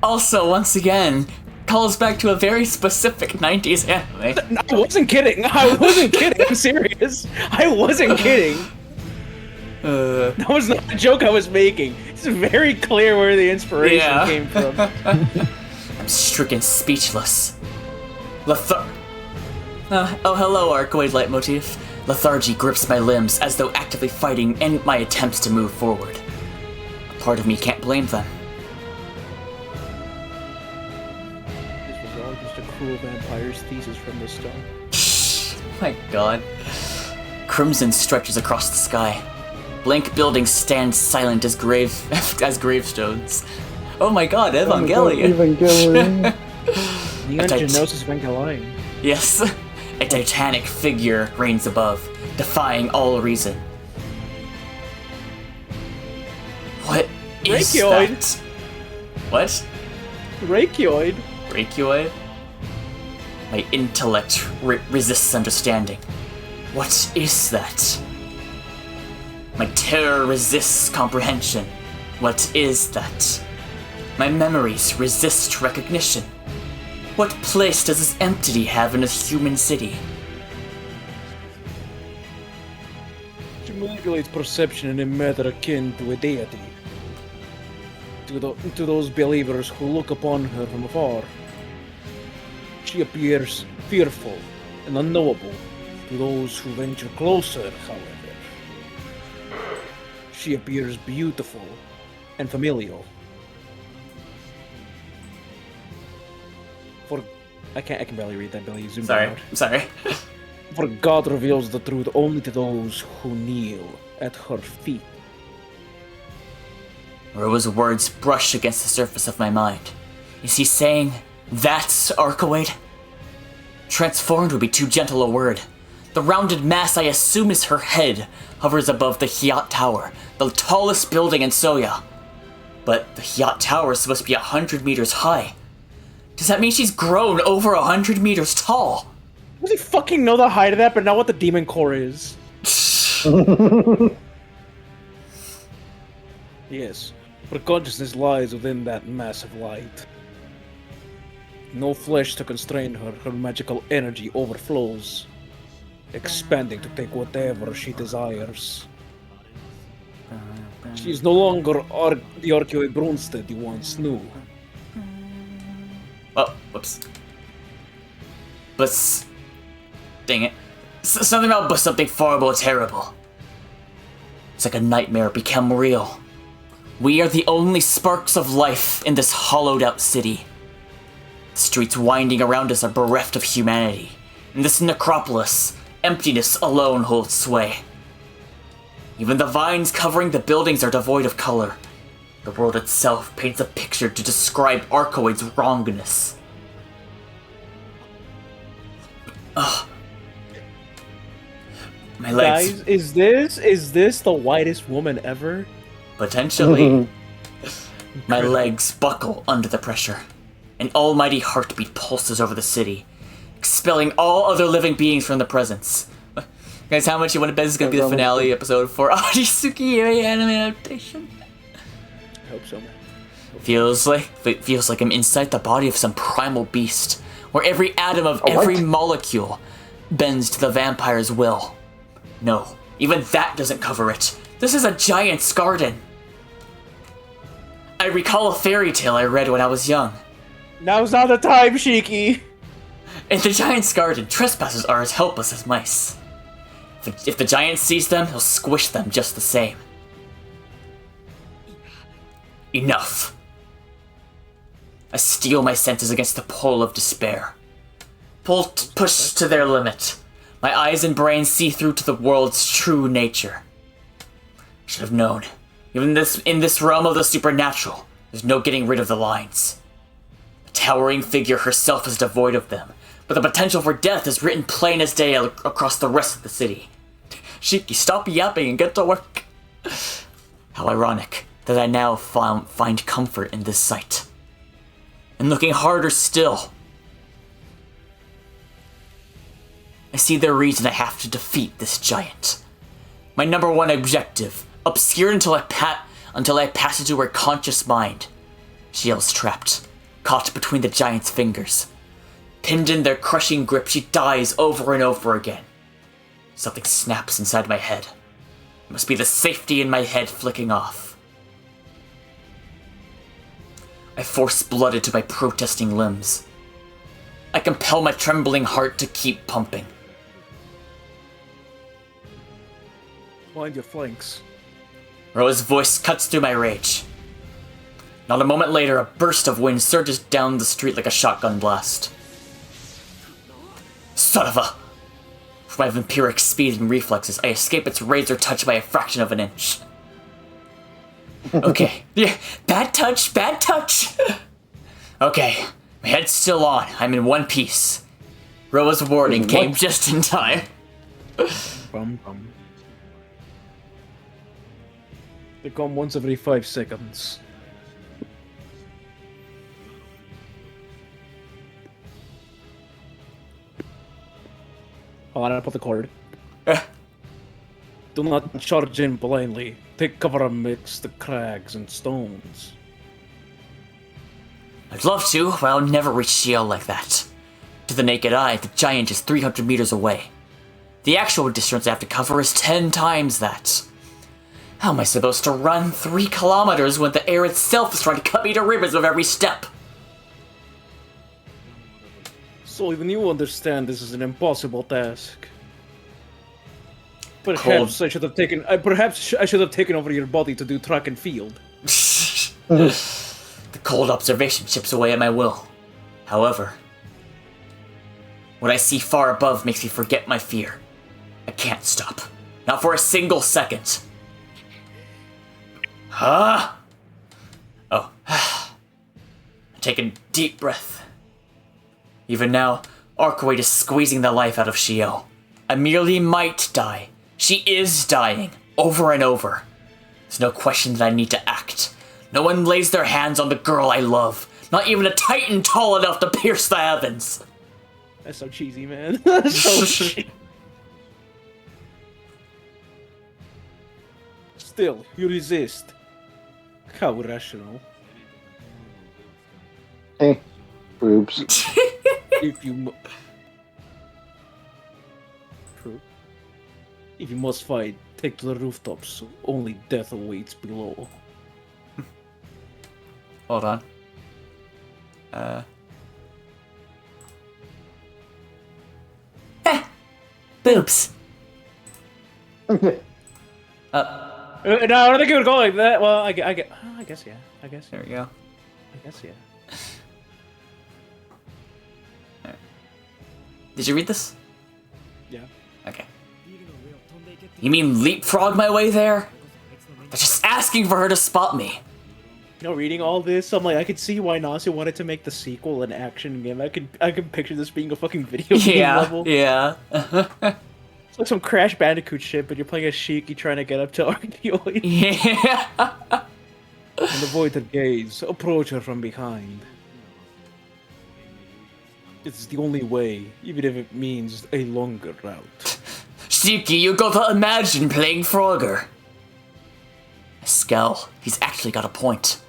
also, once again, calls back to a very specific 90s anime. I wasn't kidding. I'm serious. I wasn't kidding. That was not a joke I was making. It's very clear where the inspiration came from. I'm stricken speechless. Oh, hello, Arcoid leitmotif. Lethargy grips my limbs as though actively fighting in my attempts to move forward. A part of me can't blame them. This was all just a cruel vampire's thesis from the start. My god. Crimson stretches across the sky. Blank buildings stand silent as gravestones. Oh my god, Evangelion! Evangelion. Neon Genosis Evangelion. Yes, a titanic figure reigns above, defying all reason. What is Brachioid. that? What? Brachioid. Brachioid? My intellect resists understanding. What is that? My terror resists comprehension. What is that? My memories resist recognition. What place does this entity have in a human city? She manipulates perception in a matter akin to a deity. To those believers who look upon her from afar, she appears fearful and unknowable. To those who venture closer, however, she appears beautiful and familial. I can barely read that, Billy. Zoom out. Sorry. For God reveals the truth only to those who kneel at her feet. Roa's words brush against the surface of my mind. Is he saying, that's Arcoid? Transformed would be too gentle a word. The rounded mass I assume is her head hovers above the Hiat Tower, the tallest building in Soya. But the Hiat Tower is supposed to be 100 meters high. Does that mean she's grown over 100 meters tall? Does he fucking know the height of that, but not what the demon core is? Yes, but consciousness lies within that mass of light. No flesh to constrain her, her magical energy overflows, expanding to take whatever she desires. She is no longer the Archeoid Brunstead you once knew. Oh, whoops. But, dang it. Something about but something far more terrible. It's like a nightmare become real. We are the only sparks of life in this hollowed out city. The streets winding around us are bereft of humanity. In this necropolis, emptiness alone holds sway. Even the vines covering the buildings are devoid of color. The world itself paints a picture to describe Arcoid's wrongness. Ugh. My legs. Guys, is this the whitest woman ever? Potentially. My legs buckle under the pressure. An almighty heartbeat pulses over the city, expelling all other living beings from the presence. Guys, how much you want to bet this is going to be the finale episode for Tsukihime anime adaptation? I hope so, man. Feels like I'm inside the body of some primal beast, where every atom of every molecule bends to the vampire's will. No, even that doesn't cover it. This is a giant's garden. I recall a fairy tale I read when I was young. Now's not the time, Shiki! In the giant's garden, trespassers are as helpless as mice. If the giant sees them, he'll squish them just the same. Enough. I steel my senses against the pull of despair. Pushed to their limit. My eyes and brain see through to the world's true nature. I should have known. Even in this realm of the supernatural, there's no getting rid of the lines. The towering figure herself is devoid of them, but the potential for death is written plain as day across the rest of the city. Shiki, stop yapping and get to work. How ironic that I now find comfort in this sight. And looking harder still, I see the reason I have to defeat this giant. My number one objective, obscured until I pass into her conscious mind. Ciel's trapped, caught between the giant's fingers. Pinned in their crushing grip, she dies over and over again. Something snaps inside my head. It must be the safety in my head flicking off. I force blood into my protesting limbs. I compel my trembling heart to keep pumping. Mind your flanks. Roa's voice cuts through my rage. Not a moment later, a burst of wind surges down the street like a shotgun blast. Son of a... With my vampiric speed and reflexes, I escape its razor touch by a fraction of an inch. Okay. Yeah, bad touch, bad touch! Okay, my head's still on. I'm in one piece. Roa's warning came just in time. Bum, bum. They come once every 5 seconds. Hold on, I put the cord. Do not charge in blindly. Take cover amidst the crags and stones. I'd love to, but I'll never reach Ciel like that. To the naked eye, the giant is 300 meters away. The actual distance I have to cover is 10 times that. How am I supposed to run 3 kilometers when the air itself is trying to cut me to ribbons with every step? So even you understand this is an impossible task. Perhaps I should have taken. Perhaps I should have taken over your body to do track and field. The cold observation chips away at my will. However, what I see far above makes me forget my fear. I can't stop. Not for a single second. Huh? Oh. I take a deep breath. Even now, Arkwright is squeezing the life out of Ciel. I merely might die. She is dying, over and over. There's no question that I need to act. No one lays their hands on the girl I love. Not even a titan tall enough to pierce the heavens. That's so cheesy, man. That's so cheesy. Still, you resist. How irrational. Hey, boobs. If you... True. If you must fight, take to the rooftops. Only death awaits below. Hold on. Boobs. No, I don't think it would go like that. Well, I guess, yeah. I guess. There we go. I guess, yeah. Right. Did you read this? Yeah. Okay. You mean leapfrog my way there? They're just asking for her to spot me. You know, reading all this, I'm like, I could see why Nasu wanted to make the sequel an action game. I can picture this being a fucking video game level. Yeah. It's like some Crash Bandicoot shit, but you're playing a Shiki trying to get up to Archeoid. Yeah. And avoid her gaze. Approach her from behind. It's the only way, even if it means a longer route. Shiki, you gotta imagine playing Frogger. I scowl. He's actually got a point.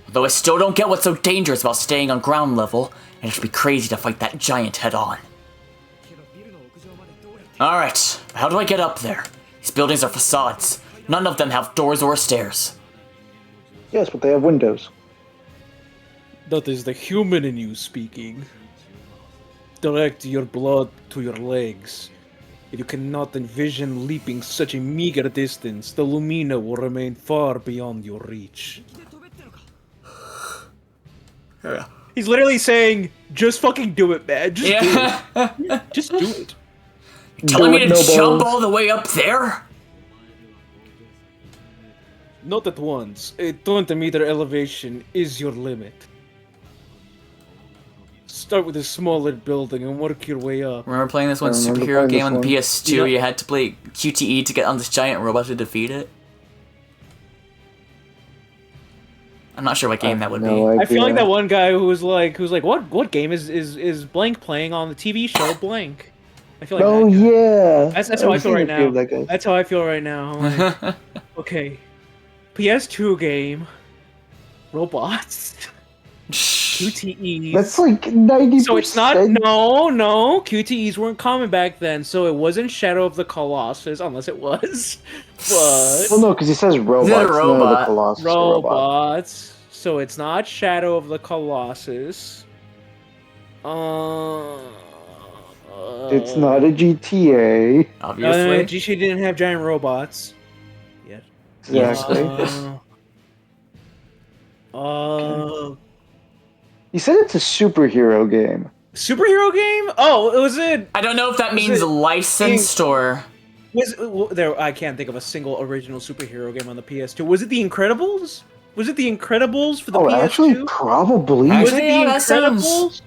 Although I still don't get what's so dangerous about staying on ground level, and it'd be crazy to fight that giant head on. Alright, how do I get up there? These buildings are facades. None of them have doors or stairs. Yes, but they have windows. That is the human in you speaking. Direct your blood to your legs. If you cannot envision leaping such a meager distance, the Lumina will remain far beyond your reach. Yeah. He's literally saying, just fucking do it, man. Just do it. Just do it. You're telling me to No jump balls. all the way up there? Not at once. A 20-meter elevation is your limit. Start with a smaller building and work your way up. Remember playing this one I remember superhero playing game this on the one. PS2 where you had to play QTE to get on this giant robot to defeat it? I'm not sure what game that would No be. I feel like idea. that one guy who's like, what game is blank playing on the TV show blank? I feel like Oh that guy. yeah. That's how I I've feel seen right a few now. of that guy. That's how I feel right now. Like, okay, PS2 game, robots, QTEs. That's like 90%. So it's not no QTEs weren't common back then, so it wasn't Shadow of the Colossus unless it was. But Well, no, because he says robots. None of the robot. Colossus are robots. robots. So it's not Shadow of the Colossus. It's not a GTA. Obviously. GT didn't have giant robots. Yet. Exactly. You said it's a superhero game. Superhero game? Oh, was it? I don't know if that Was means it licensed or... There? I can't think of a single original superhero game on the PS2. Was it The Incredibles? Was it The Incredibles for the PS2? Actually, probably. Was it Actually, yeah, The that sounds- Incredibles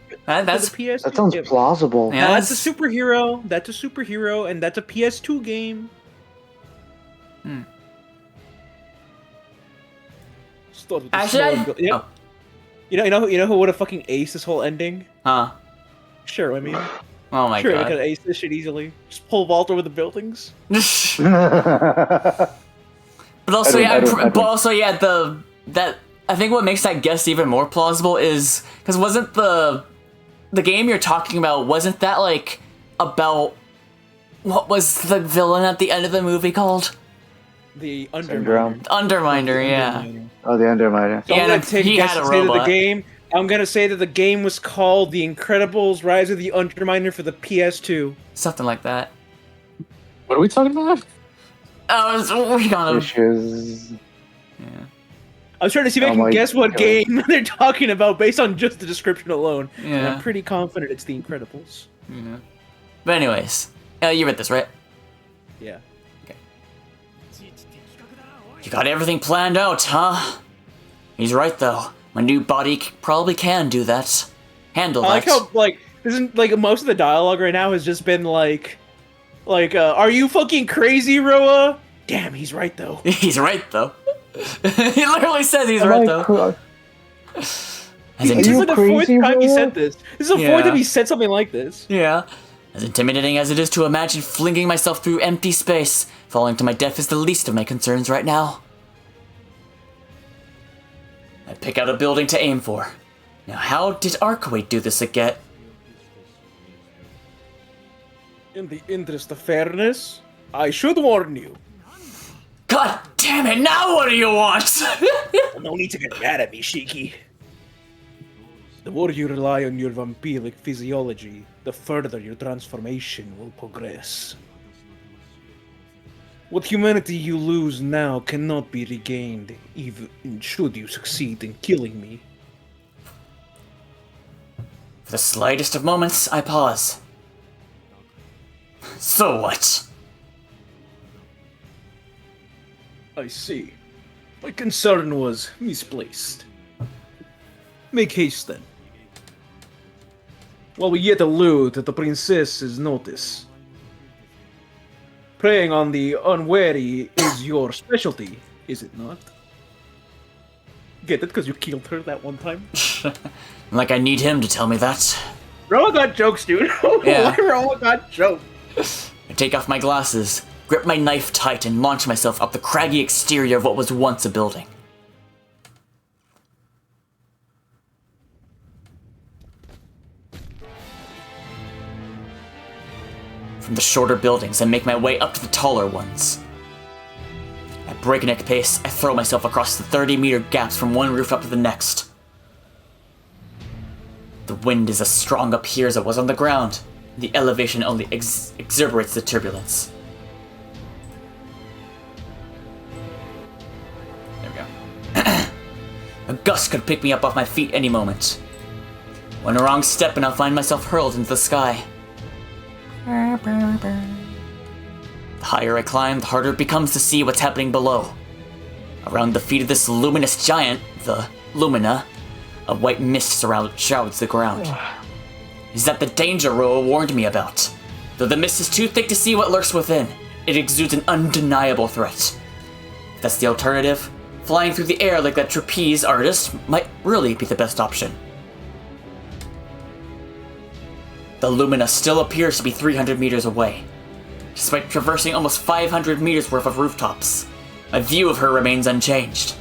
That's... for the PS2? That sounds plausible. Yeah. That's a superhero. That's a superhero, and that's a PS2 game. Start with the Actually, small yep. oh. You know who would have fucking aced this whole ending? Huh. Sure, I mean, Oh my sure, I could god. have aced this shit easily. Just pull vault over the buildings. But also, I don't- that I think what makes that guess even more plausible is because wasn't the game you're talking about, wasn't that like about what was the villain at the end of the movie called? The Syndrome. Underminer, yeah. Oh, the Underminer. So Yeah, I'm gonna and take he a guess had a and say that the robot. game. I'm gonna say that the game was called The Incredibles: Rise of the Underminer for the PS2. Something like that. What are we talking about? We got him. Issues. I was trying to see if I Oh can my guess what God. game they're talking about based on just the description alone. And Yeah. I'm pretty confident it's The Incredibles. Yeah. But anyways, you read this, right? Yeah. You got everything planned out, huh? He's right, though. My new body probably can do that. Handle I like that. how isn't most of the dialogue right now has just been are you fucking crazy, Roa? Damn, he's right though. He's right, though. He literally says he's Am right, I though. cr- As Are This you is the fourth crazy, time he Roa? said this. This is the Yeah. fourth time he said something like this. Yeah. As intimidating as it is to imagine flinging myself through empty space, falling to my death is the least of my concerns right now. I pick out a building to aim for. Now, how did Arkway do this again? In the interest of fairness, I should warn you. God damn it, now what do you want? No need to get mad at me, Shiki. The more you rely on your vampiric physiology, the further your transformation will progress. What humanity you lose now cannot be regained, even should you succeed in killing me. For the slightest of moments, I pause. So what? I see. My concern was misplaced. Make haste then. While we yet elude the princess's notice. Preying on the unwary is your specialty, is it not? Get it? Because you killed her that one time? Like I need him to tell me that. Roa got jokes, dude. Yeah. Roa got jokes. I take off my glasses, grip my knife tight, and launch myself up the craggy exterior of what was once a building. From the shorter buildings, I make my way up to the taller ones. At breakneck pace, I throw myself across the 30-meter gaps from one roof up to the next. The wind is as strong up here as it was on the ground. The elevation only exacerbates the turbulence. There we go. A gust could pick me up off my feet any moment. One wrong step and I'll find myself hurled into the sky. The higher I climb, the harder it becomes to see what's happening below. Around the feet of this luminous giant, the Lumina, a white mist shrouds the ground. Is that the danger Roa warned me about? Though the mist is too thick to see what lurks within, it exudes an undeniable threat. If that's the alternative, flying through the air like that trapeze artist might really be the best option. the Lumina still appears to be 300 meters away. Despite traversing almost 500 meters worth of rooftops, my view of her remains unchanged.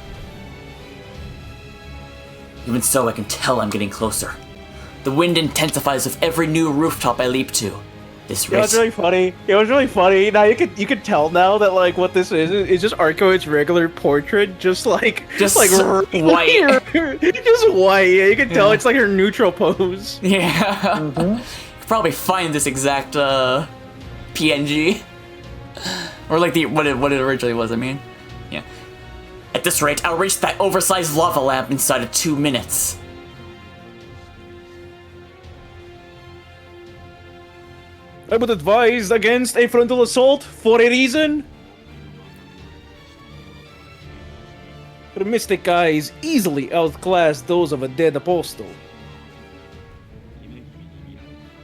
Even so, I can tell I'm getting closer. The wind intensifies with every new rooftop I leap to. This It was really funny. It was really funny. Now you could tell now that like what this is just Arcoid's regular portrait, just like white. just white. Yeah, you can tell it's like her neutral pose. Yeah. You could probably find this exact PNG. Or like what it originally was, I mean. Yeah. At this rate, I'll reach that oversized lava lamp inside of 2 minutes. I would advise against a frontal assault for a reason. Her mystic eyes easily outclass those of a dead apostle.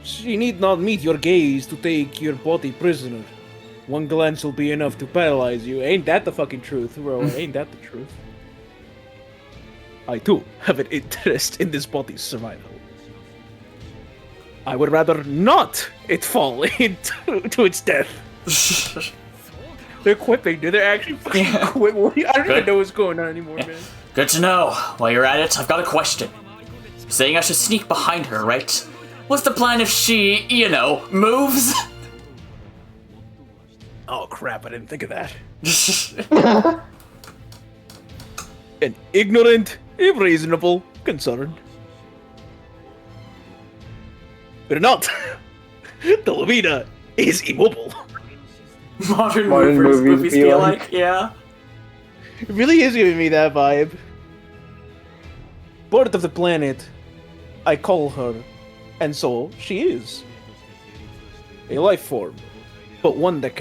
She need not meet your gaze to take your body prisoner. One glance will be enough to paralyze you. Ain't that the fucking truth, bro? Ain't that the truth? I too have an interest in this body's survival. I would rather not it fall to its death. They're quipping, dude. They're actually fucking quipping. I don't even know what's going on anymore, man. Good to know. While you're at it, I've got a question. Saying I should sneak behind her, right? What's the plan if she, moves? Oh crap, I didn't think of that. An ignorant, if reasonable concern. But not. The Lumina is immobile. Modern movies feel like, yeah. It really is giving me that vibe. Part of the planet, I call her, and so she is. A life form, but one that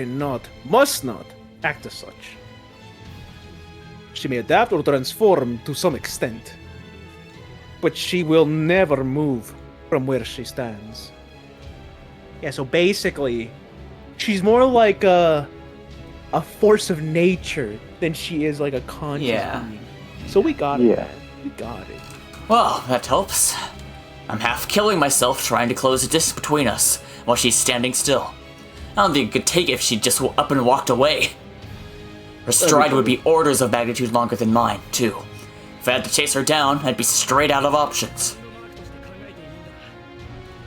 must not act as such. She may adapt or transform to some extent, but she will never move from where she stands. Yeah, so basically, she's more like a force of nature than she is like a conscious being. So we got it, man. We got it. Well, that helps. I'm half killing myself trying to close the distance between us while she's standing still. I don't think it could take it if she just up and walked away. Her stride would be orders of magnitude longer than mine, too. If I had to chase her down, I'd be straight out of options.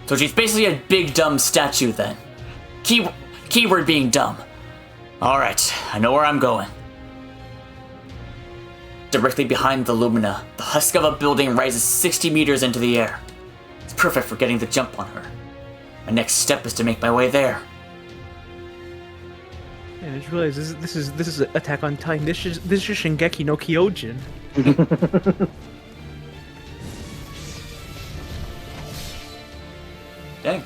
So she's basically a big dumb statue then. Keyword being dumb. Alright, I know where I'm going. Directly behind the Lumina, the husk of a building rises 60 meters into the air. It's perfect for getting the jump on her. My next step is to make my way there. Yeah, I just realized this is Attack on Titan. This is Shingeki no Kyojin. Dang.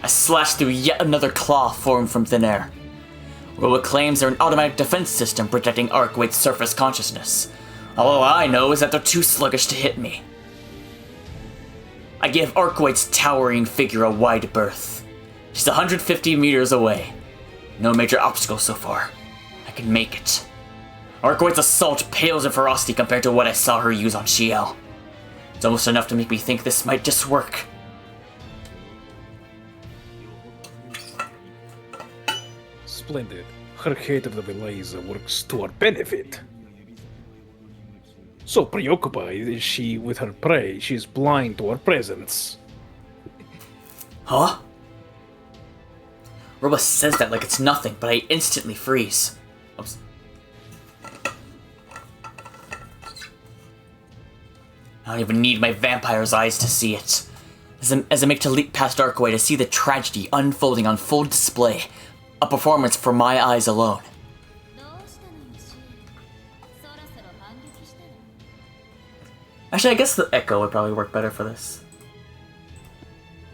I slash through yet another claw formed from thin air. Roa claims they're an automatic defense system protecting Arcwade's surface consciousness. All I know is that they're too sluggish to hit me. I give Arcwade's towering figure a wide berth. She's 150 meters away. No major obstacle so far. I can make it. Arcwade's assault pales in ferocity compared to what I saw her use on Ciel. It's almost enough to make me think this might just work. Splendid. Her hate of the Belaza works to our benefit. So preoccupied is she with her prey, she is blind to our presence. Huh? Roba says that like it's nothing, but I instantly freeze. Oops. I don't even need my vampire's eyes to see it. As I make to leap past Arcway to see the tragedy unfolding on full display. A performance for my eyes alone. Actually, I guess the echo would probably work better for this.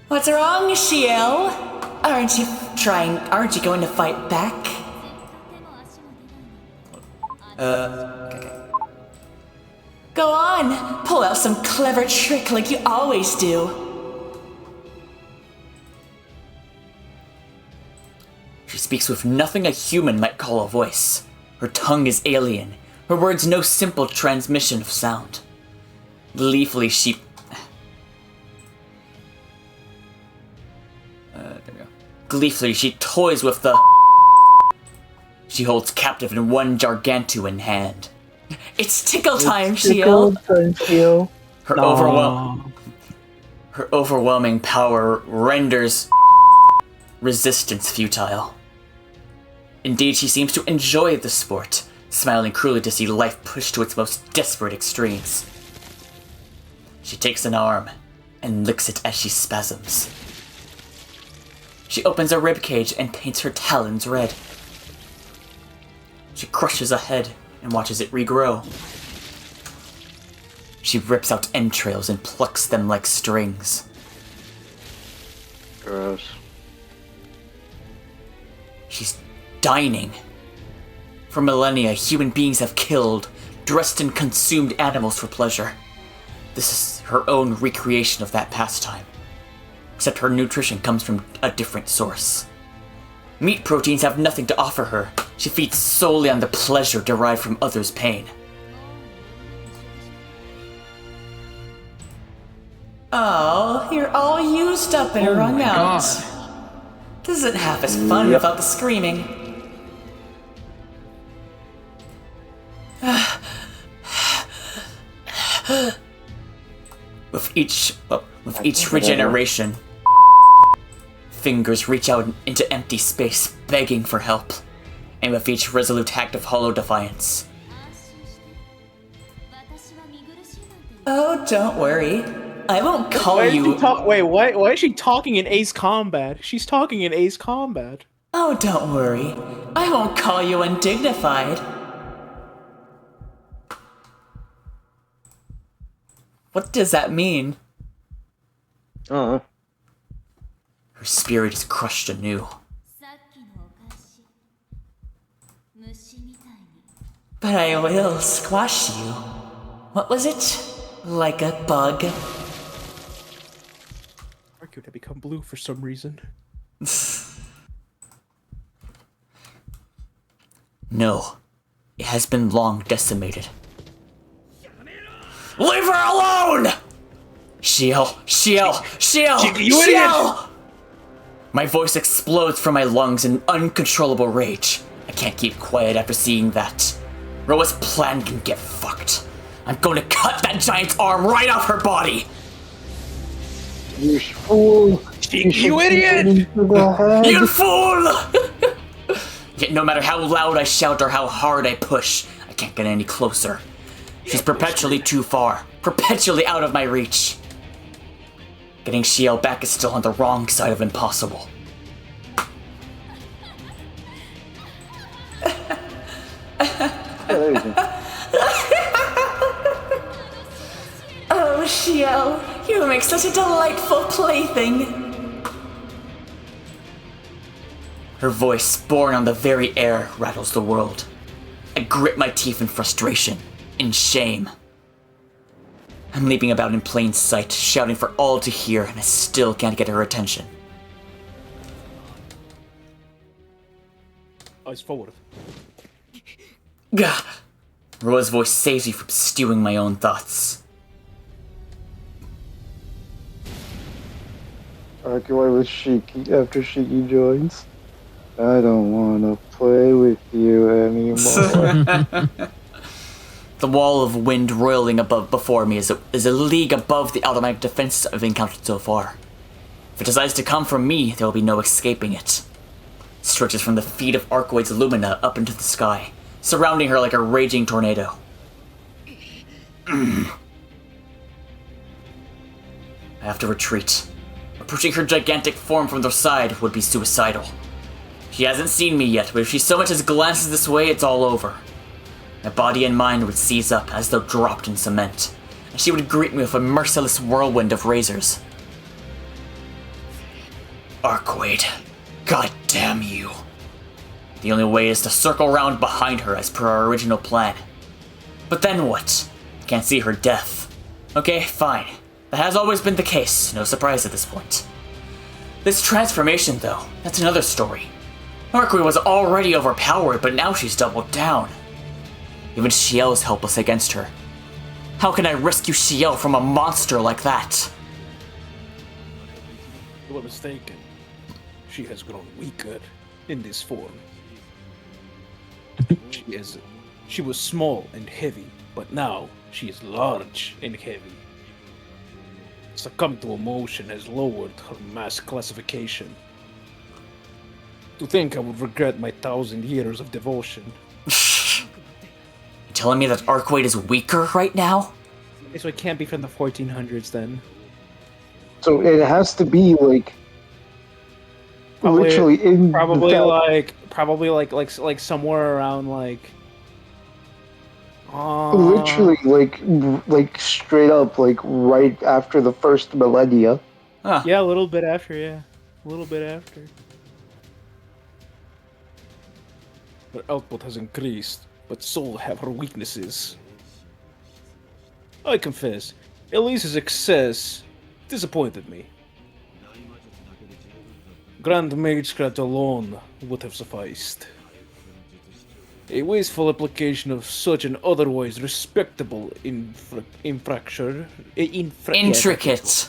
What's wrong, Ciel? Aren't you going to fight back? Okay. Go on, pull out some clever trick like you always do. She speaks with nothing a human might call a voice. Her tongue is alien, her words no simple transmission of sound. Gleefully she There we go. Gleefully, she toys with the... She holds captive in one gargantuan hand. It's tickle time, Ciel! Her overwhelming power renders resistance futile. Indeed, she seems to enjoy the sport, smiling cruelly to see life pushed to its most desperate extremes. She takes an arm and licks it as she spasms. She opens a ribcage and paints her talons red. She crushes a head and watches it regrow. She rips out entrails and plucks them like strings. Gross. She's dining. For millennia, human beings have killed, dressed and consumed animals for pleasure. This is her own recreation of that pastime. Except her nutrition comes from a different source. Meat proteins have nothing to offer her. She feeds solely on the pleasure derived from others' pain. Oh, you're all used up and wrung out. This isn't half as fun without the screaming. With each regeneration, fingers reach out into empty space, begging for help, and with each resolute act of hollow defiance. Oh, don't worry. I won't call you... Why is she talking in Ace Combat? She's talking in Ace Combat. Oh, don't worry. I won't call you undignified. What does that mean? Her spirit is crushed anew. But I will squash you. What was it? Like a bug? Why could I become blue for some reason? No. It has been long decimated. Leave her alone! Ciel! You idiot! My voice explodes from my lungs in uncontrollable rage. I can't keep quiet after seeing that. Roa's plan can get fucked. I'm going to cut that giant's arm right off her body! You fool! You idiot! You fool! Yet no matter how loud I shout or how hard I push, I can't get any closer. She's perpetually too far, perpetually out of my reach. Getting Ciel back is still on the wrong side of impossible. Oh, Ciel, you make such a delightful plaything. Her voice, born on the very air, rattles the world. I grit my teeth in frustration, in shame. I'm leaping about in plain sight, shouting for all to hear, and I still can't get her attention. Eyes forward. Gah! Roa's voice saves me from stewing my own thoughts. Argue with Shiki after Shiki joins. I don't want to play with you anymore. The wall of wind roiling before me is a league above the automatic defenses I've encountered so far. If it decides to come from me, there will be no escaping it. It stretches from the feet of Arcoid's Lumina up into the sky, surrounding her like a raging tornado. I have to retreat. Approaching her gigantic form from the side would be suicidal. She hasn't seen me yet, but if she so much as glances this way, it's all over. My body and mind would seize up as though dropped in cement, and she would greet me with a merciless whirlwind of razors. Arcoid, god damn you. The only way is to circle round behind her as per our original plan. But then what? Can't see her death. Okay, fine. That has always been the case, no surprise at this point. This transformation, though, that's another story. Arcoid was already overpowered, but now she's doubled down. Even Ciel is helpless against her. How can I rescue Ciel from a monster like that? You were mistaken. she has grown weaker in this form. She was small and heavy, but now she is large and heavy. Succumb to emotion has lowered her mass classification. To think I would regret my 1,000 years of devotion. You telling me that Arkwade is weaker right now? So it can't be from the 1400s then. So it has to be like literally in Probably that, like somewhere around like. literally like straight up like right after the first millennia. Huh. Yeah, a little bit after. Yeah, a little bit after. Her output has increased, but so have her weaknesses. I confess, Elise's excess disappointed me. Grand Magecraft alone would have sufficed. A wasteful application of such an otherwise respectable infraction. Intricate.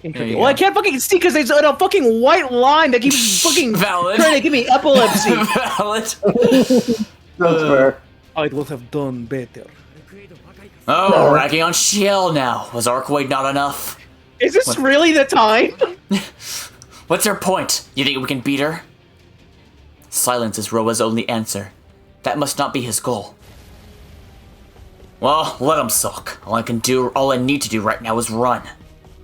There you Well, I go. can't fucking see because it's on a fucking white line that keeps fucking Valid. trying to give me epilepsy. Valid. That's fair. I would have done better. Oh, ragging on Ciel now. Was Arkwade not enough? Is this really the time? What's her point? You think we can beat her? Silence is Roa's only answer. That must not be his goal. Well, let him sulk. All I need to do right now is run.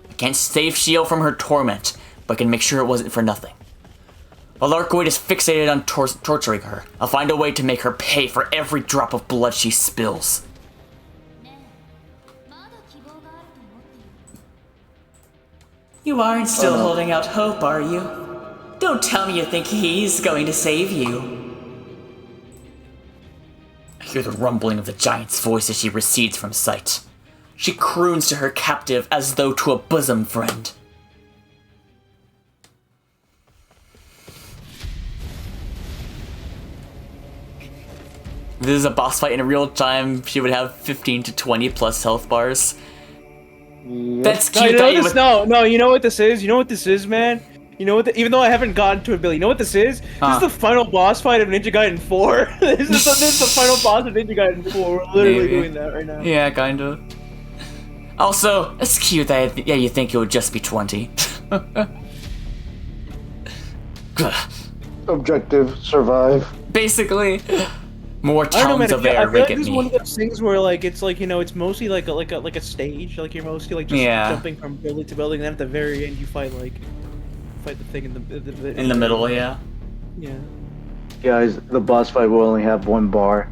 I can't save Ciel from her torment, but I can make sure it wasn't for nothing. While Arkwade is fixated on torturing her, I'll find a way to make her pay for every drop of blood she spills. You aren't still holding out hope, are you? Don't tell me you think he's going to save you. I hear the rumbling of the giant's voice as she recedes from sight. She croons to her captive as though to a bosom friend. If this is a boss fight in real time, she would have 15 to 20 plus health bars. Yep. That's No, cute. you know that what you this, would- no, you know what this is? You know what this is, man? You know what? Even though I haven't gotten to it, Billy, you know what this is? This is the final boss fight of Ninja Gaiden 4. this is the final boss of Ninja Gaiden 4. We're literally Maybe. doing that right now. Yeah, kinda. Also, it's cute that you think it would just be 20. Objective, survive. Basically, more I don't know, towns man. of I air feel like get this is one me. of those things where, like, it's like, you know, it's mostly like a stage. Like, you're mostly like just Yeah. jumping from building to building. And then at the very end, you fight the thing in In the middle, yeah. Yeah. Guys, the boss fight will only have one bar.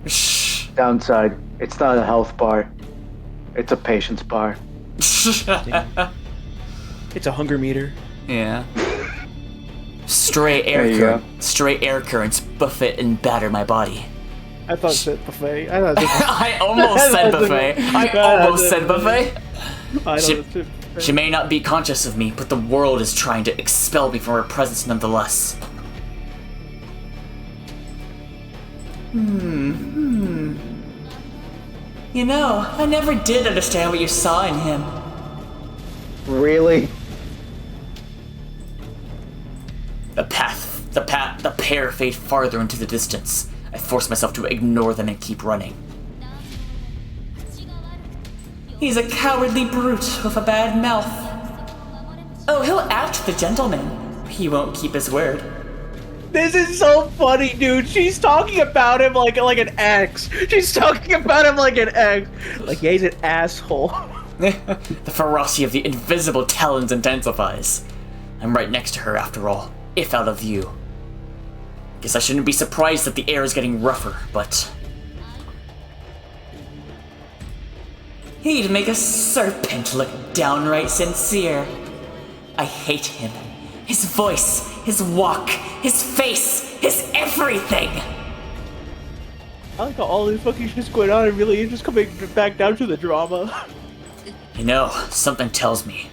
Shh. Downside, it's not a health bar. It's a patience bar. It's a hunger meter. Yeah. Stray There you air currents buffet and batter my body. I thought it said buffet. I thought it said I almost said buffet. I almost said buffet. I She, thought it said buffet. she may not be conscious of me, but the world is trying to expel me from her presence nonetheless. You know, I never did understand what you saw in him. Really? The pair fade farther into the distance. I force myself to ignore them and keep running. He's a cowardly brute with a bad mouth. Oh, he'll act the gentleman. He won't keep his word. This is so funny, dude. She's talking about him like an ex. She's talking about him like an ex. Like, yeah, he's an asshole. The ferocity of the invisible talons intensifies. I'm right next to her after all, if out of view. Guess I shouldn't be surprised that the air is getting rougher, but... He'd make a serpent look downright sincere. I hate him. His voice, his walk, his face, his everything! I like how all this fucking shit's going on and really is just coming back down to the drama. You know, something tells me.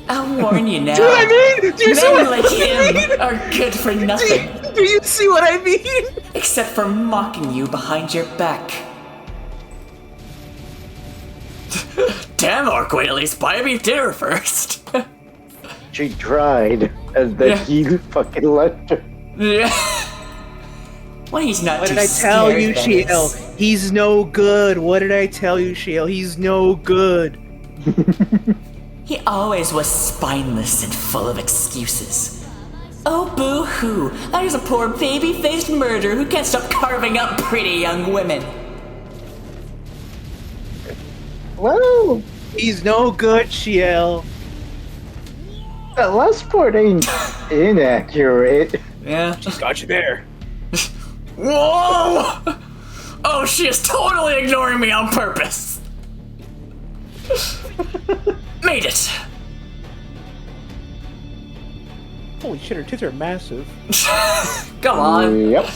I'll warn you now. Do you know what I mean? Do you see Men what like I mean? him are good for nothing, Do you see what I mean? except for mocking you behind your back. Damn, Arkwade, at least buy me dinner first. She tried, and then he fucking left her. Yeah. Well, he's not What too did I tell scared, you, that Ciel? is. He's no good. What did I tell you, Ciel? He's no good. He always was spineless and full of excuses. Oh, boo-hoo. There's a poor baby-faced murderer who can't stop carving up pretty young women. Well, He's no good, Ciel. that last part ain't inaccurate. Yeah. Got you there. Whoa! Oh, she is totally ignoring me on purpose. Made it. Holy shit, her tits are massive. Come on. Yep.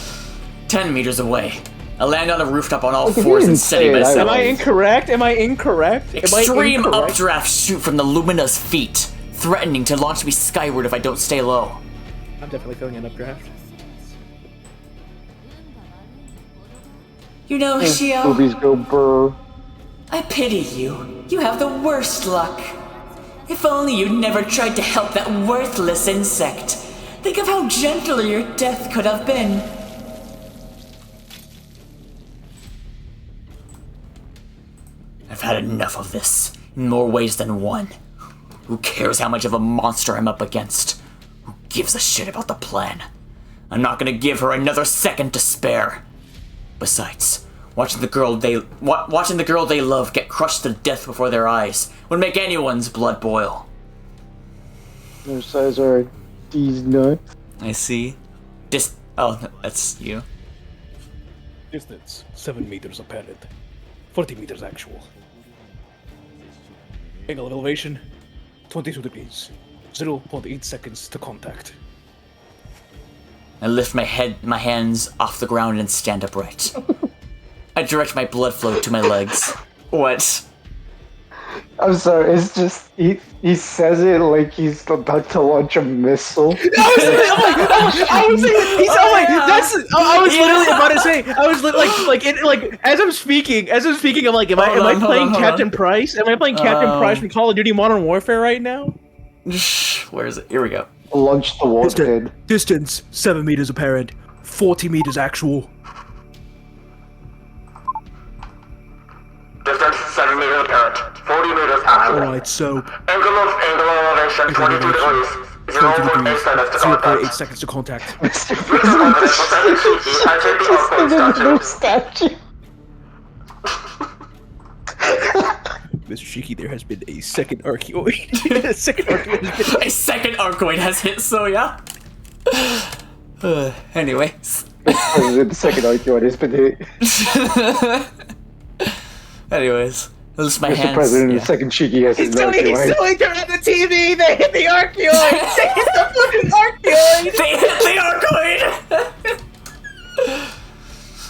10 meters away. I land on a rooftop on all Look, if you fours and didn't steady say it, I myself. Am I incorrect? Am I incorrect? Extreme Am I incorrect? updraft shoot from the Lumina's feet, threatening to launch me skyward if I don't stay low. I'm definitely feeling an updraft. You know, Ciel, Movies go burr. I pity you. You have the worst luck. If only you'd never tried to help that worthless insect. Think of how gentle your death could have been. I've had enough of this, in more ways than one. Who cares how much of a monster I'm up against? Who gives a shit about the plan? I'm not gonna give her another second to spare. Besides, watching the girl they love get crushed to death before their eyes would make anyone's blood boil. Their size are these nuts. I see. Oh, that's you. Distance 7 meters apparent. 40 meters actual. Angle of elevation 22 degrees. 0.8 seconds to contact. I lift my hands off the ground and stand upright. I direct my blood flow to my legs. What? I'm sorry, it's just he says it like he's about to launch a missile. I was literally about to say. I was as I'm speaking. I'm like, am I playing Captain Price? Am I playing Captain Price from Call of Duty Modern Warfare right now? Where is it? Here we go. Launch the warhead. Distance 7 meters apparent. 40 meters actual. Distance 7 meters apparent, 40 meters actual. Alright, so Angle elevation 22 degrees, 0.8 seconds to 0.8 contact. seconds to contact. No statue. Mr. Shiki, there has been a second archaeoid. A second arcoid has hit, so yeah. Anyways. The second archaeoid has been hit. Anyways. I lift my Mr. hands. President, Yeah. the second cheeky has his He's still turning on the TV. They hit the archaeoid. They hit the fucking archaeoid. They hit the arcoid!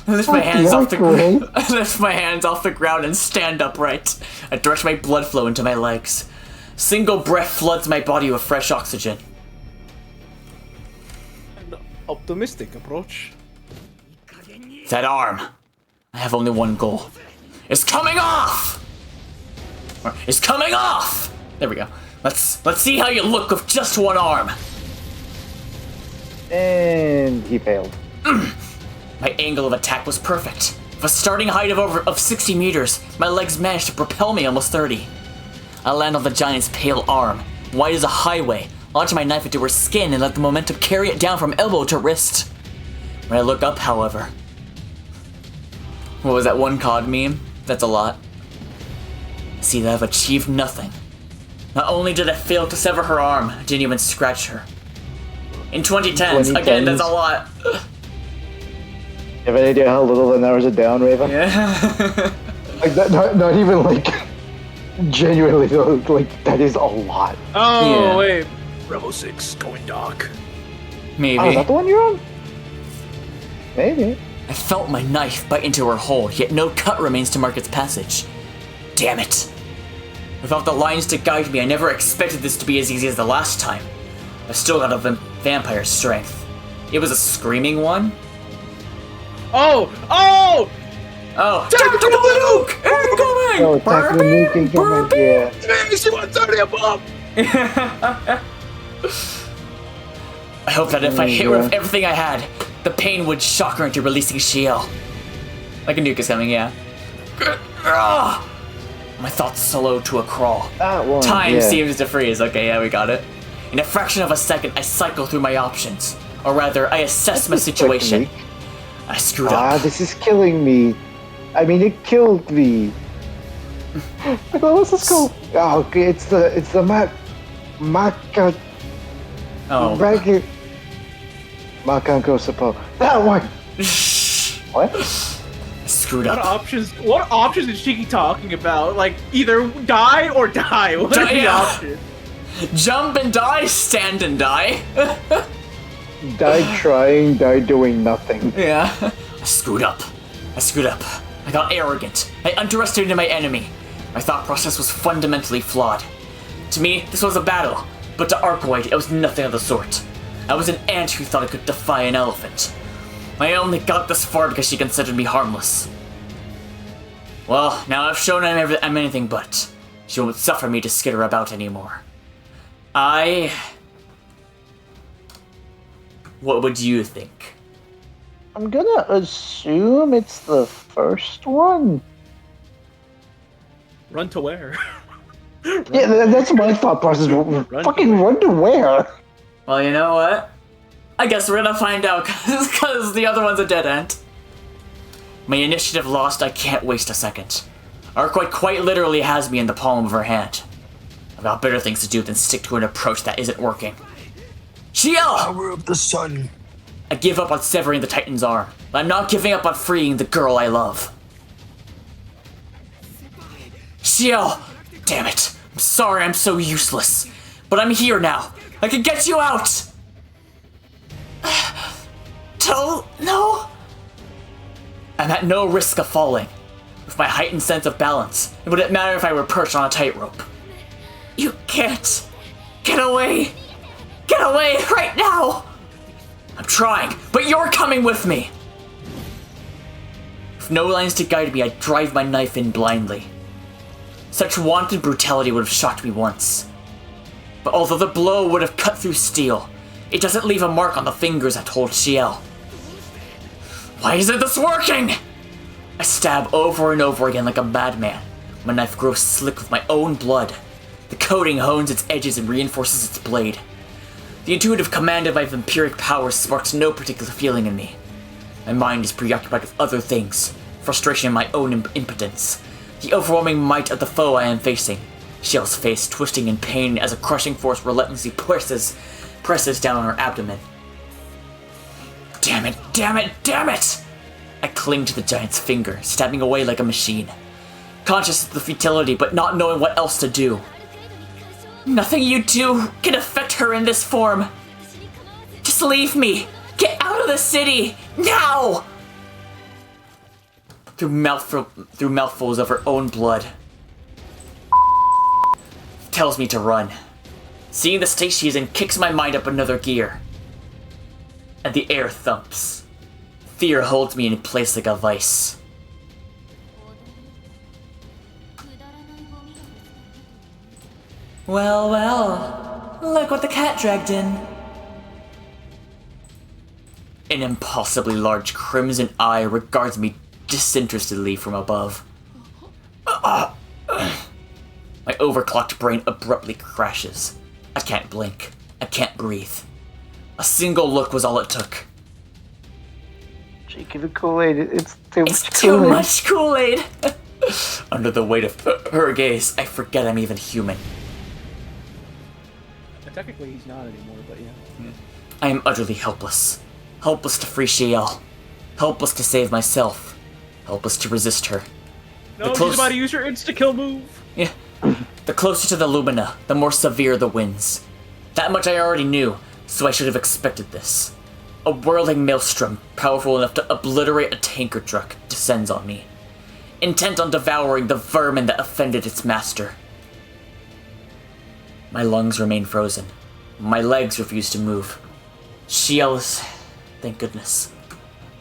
I lift my hands off the ground. I lift my hands off the ground and stand upright. I direct my blood flow into my legs. Single breath floods my body with fresh oxygen. An optimistic approach. That arm. I have only one goal. It's coming off! It's coming off! There we go. Let's see how you look with just one arm. And he failed. My angle of attack was perfect. With a starting height of 60 meters, my legs managed to propel me almost 30. I land on the giant's pale arm, wide as a highway, launch my knife into her skin and let the momentum carry it down from elbow to wrist. When I look up, however... What was that one COD meme? That's a lot. See that I've achieved nothing. Not only did I fail to sever her arm, I didn't even scratch her. In 2010s, again, that's a lot. You have any idea how little the numbers are down, Raven? Yeah. Like, not even like genuinely though, like that is a lot. Oh Yeah. wait. Rebel 6 going dark. Maybe. Oh, is that the one you're on? Maybe. I felt my knife bite into her hull, yet no cut remains to mark its passage. Damn it. Without the lines to guide me, I never expected this to be as easy as the last time. I still got a vampire's strength. It was a screaming one? Oh! Oh! Tactical nuke! Incoming! Oh, tactical nuke incoming, yeah. She wants to above. I hope that if I hit her with everything I had, the pain would shock her into releasing Ciel. Like a nuke is coming, yeah. My thoughts slowed to a crawl. That one. Time seems to freeze. Okay, yeah, we got it. In a fraction of a second, I cycle through my options. Or rather, I assess my situation. I screwed up. This is killing me. I mean, it killed me. Like, what's this called? Oh, okay, it's the Makanko Suppo. That one. What? Screwed up. What options is Shiki talking about? Like, either die or die. What are the options? Jump and die, stand and die. Die trying, die doing nothing. Yeah. I screwed up. I got arrogant. I underestimated my enemy. My thought process was fundamentally flawed. To me, this was a battle, but to Arcoid, it was nothing of the sort. I was an ant who thought I could defy an elephant. I only got this far because she considered me harmless. Well, now I've shown I'm anything but. She won't suffer me to skitter about anymore. What would you think? I'm gonna assume it's the first one. Run to where? Yeah, that's my thought process. Fucking run to where? Well, you know what? I guess we're gonna find out, because the other one's a dead end. My initiative lost, I can't waste a second. Arcoid quite literally has me in the palm of her hand. I've got better things to do than stick to an approach that isn't working. Ciel! Power of the sun. I give up on severing the Titan's arm, but I'm not giving up on freeing the girl I love. Ciel! Damn it. I'm sorry I'm so useless. But I'm here now. I can get you out! No. I'm at no risk of falling. With my heightened sense of balance, it wouldn't matter if I were perched on a tightrope. You can't. Get away! Get away right now! I'm trying, but you're coming with me! With no lines to guide me, I drive my knife in blindly. Such wanton brutality would have shocked me once. But although the blow would have cut through steel, it doesn't leave a mark on the fingers that hold Ciel. Why isn't this working? I stab over and over again like a madman. My knife grows slick with my own blood. The coating hones its edges and reinforces its blade. The intuitive command of my vampiric powers sparks no particular feeling in me. My mind is preoccupied with other things, frustration and my own impotence, the overwhelming might of the foe I am facing, Ciel's face twisting in pain as a crushing force relentlessly presses down on her abdomen. Damn it! I cling to the giant's finger, stabbing away like a machine, conscious of the futility but not knowing what else to do. Nothing you do can affect her in this form. Just leave me. Get out of the city now. Through mouthfuls of her own blood, tells me to run. Seeing the state she is in kicks my mind up another gear, and the air thumps. Fear holds me in place like a vice. Well, look what the cat dragged in. An impossibly large crimson eye regards me disinterestedly from above. My overclocked brain abruptly crashes. I can't blink. I can't breathe. A single look was all it took. Shaking the Kool-Aid, it's too much It's too much Kool-Aid! Under the weight of her gaze, I forget I'm even human. Technically, he's not anymore, but yeah. I am utterly helpless. Helpless to free Ciel. Helpless to save myself. Helpless to resist her. No, she's about to use her insta-kill move! Yeah. The closer to the Lumina, the more severe the winds. That much I already knew, so I should have expected this. A whirling maelstrom, powerful enough to obliterate a tanker truck, descends on me, intent on devouring the vermin that offended its master. My lungs remain frozen. My legs refuse to move. Ciel is... thank goodness.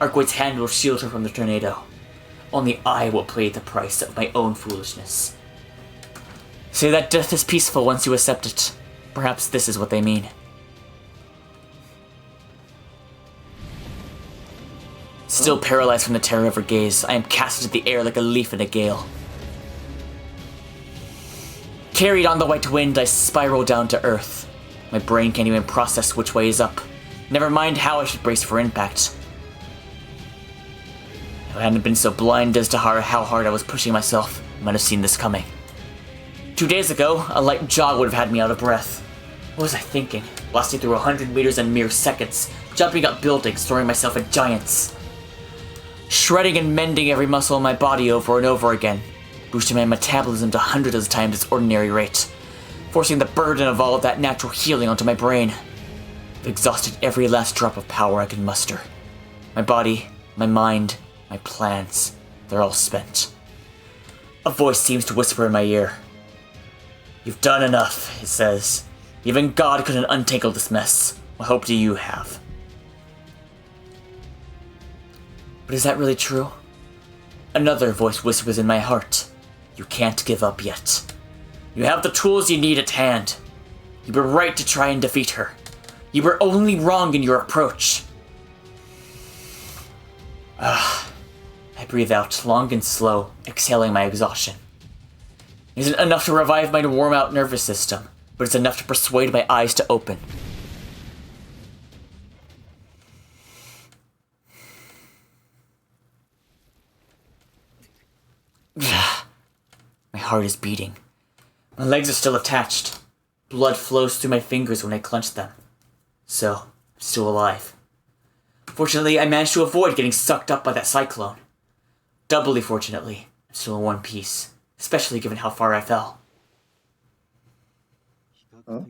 Arcoid's hand will shield her from the tornado. Only I will pay the price of my own foolishness. Say that death is peaceful once you accept it. Perhaps this is what they mean. Still paralyzed from the terror of her gaze, I am cast into the air like a leaf in a gale. Carried on the white wind, I spiral down to earth. My brain can't even process which way is up. Never mind how I should brace for impact. If I hadn't been so blind as to how hard I was pushing myself, I might have seen this coming. 2 days ago, a light jog would have had me out of breath. What was I thinking? Blasting through 100 meters in mere seconds, jumping up buildings, throwing myself at giants. Shredding and mending every muscle in my body over and over again, boosting my metabolism to hundreds of times its ordinary rate, forcing the burden of all of that natural healing onto my brain. I've exhausted every last drop of power I can muster. My body, my mind, my plans, they're all spent. A voice seems to whisper in my ear. You've done enough, it says. Even God couldn't untangle this mess. What hope do you have? But is that really true? Another voice whispers in my heart. You can't give up yet. You have the tools you need at hand. You were right to try and defeat her. You were only wrong in your approach. I breathe out, long and slow, exhaling my exhaustion. It isn't enough to revive my worn-out nervous system, but it's enough to persuade my eyes to open. My heart is beating. My legs are still attached. Blood flows through my fingers when I clench them. So, I'm still alive. Fortunately, I managed to avoid getting sucked up by that cyclone. Doubly fortunately, I'm still in one piece, especially given how far I fell. Huh?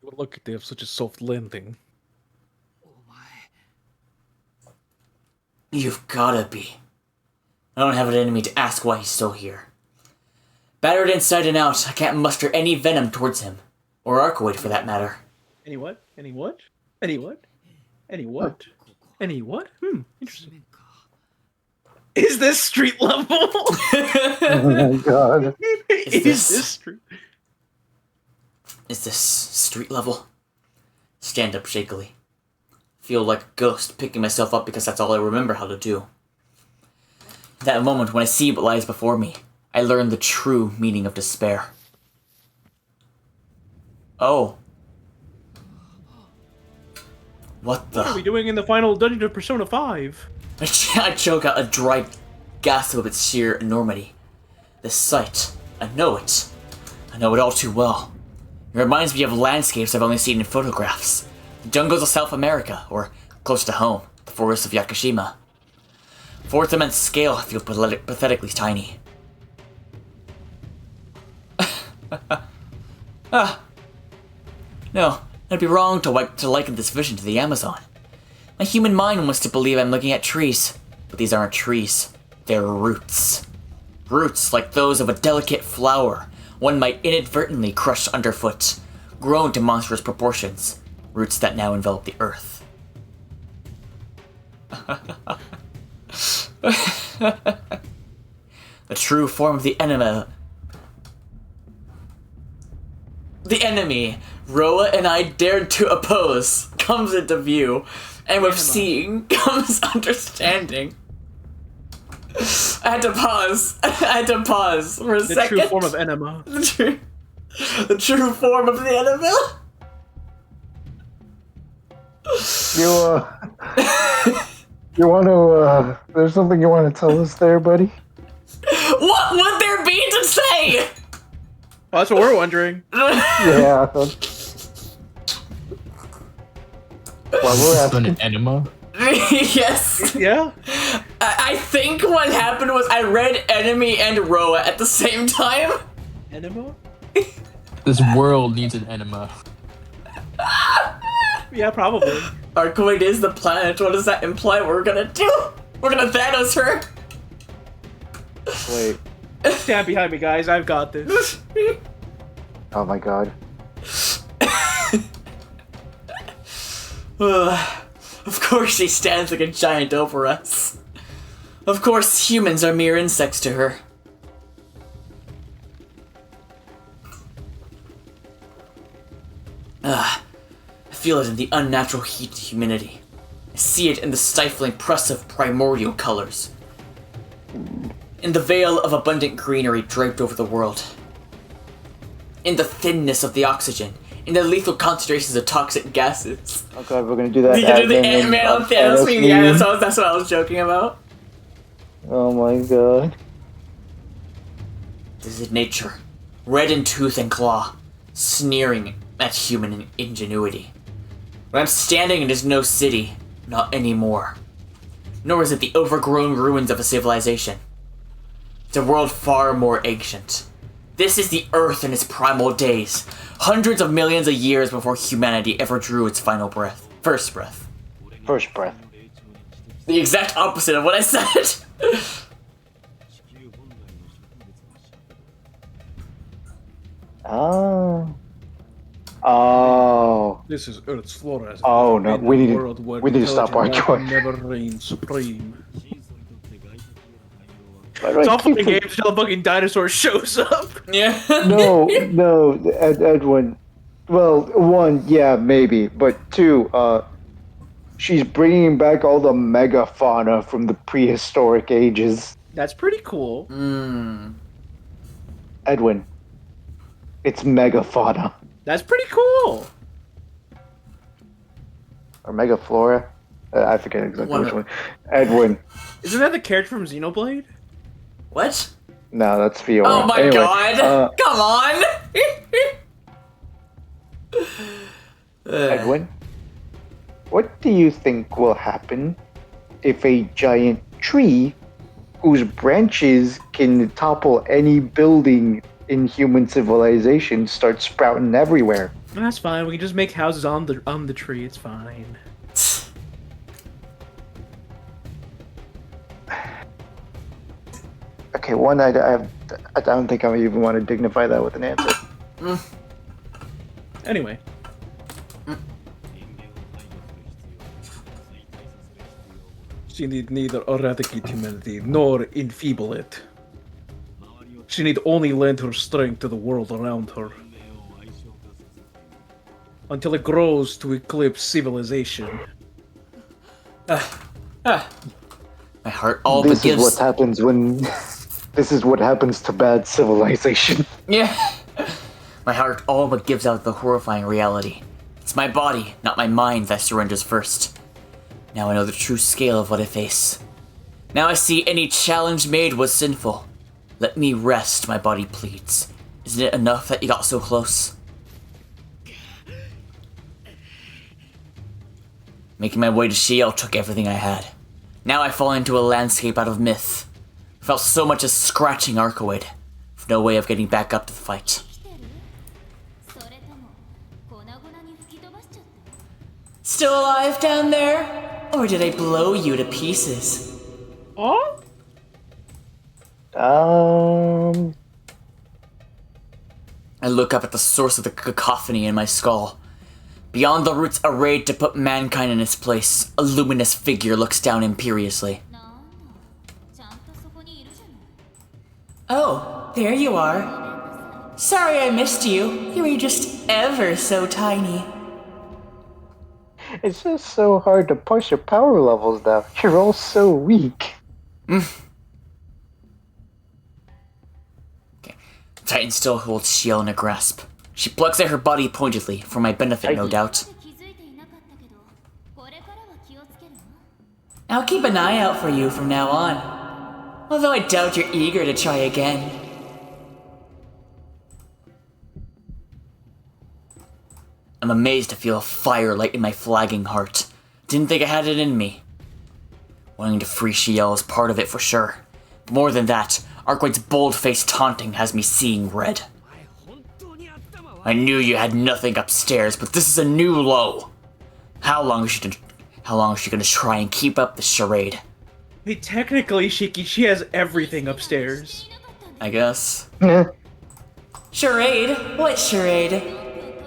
Look, they have such a soft landing. You've gotta be. I don't have it in me to ask why he's still here. Battered inside and out, I can't muster any venom towards him. Or Arcoid, for that matter. Any what? Any what? Any what? Any what? Any what? Interesting. Is this street level? Oh my god. Is this street? Is this street level? Stand up shakily. Feel like a ghost, picking myself up because that's all I remember how to do. In that moment, when I see what lies before me, I learn the true meaning of despair. Oh. What the? What are we doing in the final dungeon of Persona 5? I choke out a dry gasp of its sheer enormity. This sight, I know it. I know it all too well. It reminds me of landscapes I've only seen in photographs. The jungles of South America, or close to home, the forests of Yakushima. For its immense scale, I feel pathetically tiny. No, I'd be wrong to liken this vision to the Amazon. My human mind wants to believe I'm looking at trees, but these aren't trees. They're roots. Roots like those of a delicate flower one might inadvertently crush underfoot, grown to monstrous proportions. Roots that now envelop the earth. The true form of the enemy. The enemy Roa and I dared to oppose comes into view, and with seeing comes understanding. I had to pause for a second. The true form of enema. The true form of the enema. You want to, there's something you want to tell us there, buddy? What would there be to say? Well, that's what we're wondering. Yeah. Well, we're asking. An enema? Yes. Yeah? I think what happened was I read enemy and Roa at the same time. Enema? This world needs an enema. Yeah, probably. Arcoid is the planet. What does that imply we're gonna do? We're gonna Thanos her. Wait. Stand behind me, guys. I've got this. Oh my god. Of course she stands like a giant over us. Of course humans are mere insects to her. I feel it in the unnatural heat and humidity. I see it in the stifling press of primordial colors. In the veil of abundant greenery draped over the world. In the thinness of the oxygen. In the lethal concentrations of toxic gases. Oh god, we're gonna do that. You can do the Ant-Man on Thanos meme. Yeah, that's what I was joking about. Oh my god. This is nature. Red in tooth and claw. Sneering at human ingenuity. When I'm standing, it is no city. Not anymore. Nor is it the overgrown ruins of a civilization. It's a world far more ancient. This is the Earth in its primal days. Hundreds of millions of years before humanity ever drew its final breath. First breath. First breath. The exact opposite of what I said. Oh. Oh. This is Earth's flora. Oh no, we need to stop our joy. joy. Never reigns supreme. It's all fucking games until a fucking dinosaur shows up. Yeah. No, Edwin. Well, one, yeah, maybe, but two, she's bringing back all the megafauna from the prehistoric ages. That's pretty cool. Edwin, it's megafauna. That's pretty cool. Or megaflora? I forget exactly which one. Edwin. Isn't that the character from Xenoblade? What? No, that's Fiora. Oh my god! Come on! Edwin, what do you think will happen if a giant tree whose branches can topple any building in human civilization starts sprouting everywhere? That's fine. We can just make houses on the tree. It's fine. Okay, one, I don't think I even want to dignify that with an answer. Anyway. She need neither eradicate humanity nor enfeeble it. She need only lend her strength to the world around her. Until it grows to eclipse civilization. My heart all but This gives... is what happens when... This is what happens to bad civilization. Yeah. My heart all but gives out the horrifying reality. It's my body, not my mind, that surrenders first. Now I know the true scale of what I face. Now I see any challenge made was sinful. Let me rest, my body pleads. Isn't it enough that you got so close? Making my way to Ciel took everything I had. Now I fall into a landscape out of myth. I felt so much as scratching Arcoid, with no way of getting back up to the fight. Still alive down there? Or did I blow you to pieces? Oh? I look up at the source of the cacophony in my skull. Beyond the roots arrayed to put mankind in its place, a luminous figure looks down imperiously. Oh, there you are. Sorry I missed you. You were just ever so tiny. It's just so hard to push your power levels now. You're all so weak. Okay. Titan still holds Ciel in a grasp. She plucks at her body pointedly, for my benefit, no doubt. I'll keep an eye out for you from now on. Although I doubt you're eager to try again. I'm amazed to feel a fire light in my flagging heart. Didn't think I had it in me. Wanting to free Ciel is part of it for sure. But more than that, Arcoid's bold-faced taunting has me seeing red. I knew you had nothing upstairs, but this is a new low. How long is she gonna try and keep up the charade? Hey, technically, Shiki, she has everything upstairs. I guess. Charade? What charade?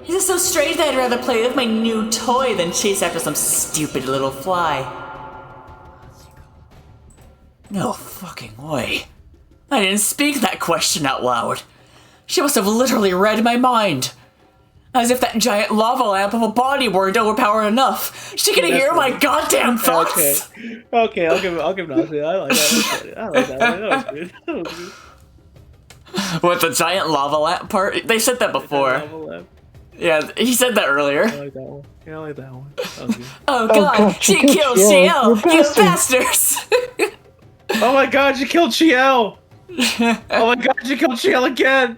Is it so strange that I'd rather play with my new toy than chase after some stupid little fly? No fucking way. I didn't speak that question out loud. She must have literally read my mind. As if that giant lava lamp of a body weren't overpowered enough. She can hear my goddamn thoughts! Okay, I'll give Nasu. I like that. I like that. That was good. That was good. What, the giant lava lamp part? They said that before. Yeah, he said that earlier. I like that one. Yeah, I like that one. That was good. Oh god, she killed Ciel! You bastards! Oh my god, she killed Ciel! Oh my god, she killed Ciel again!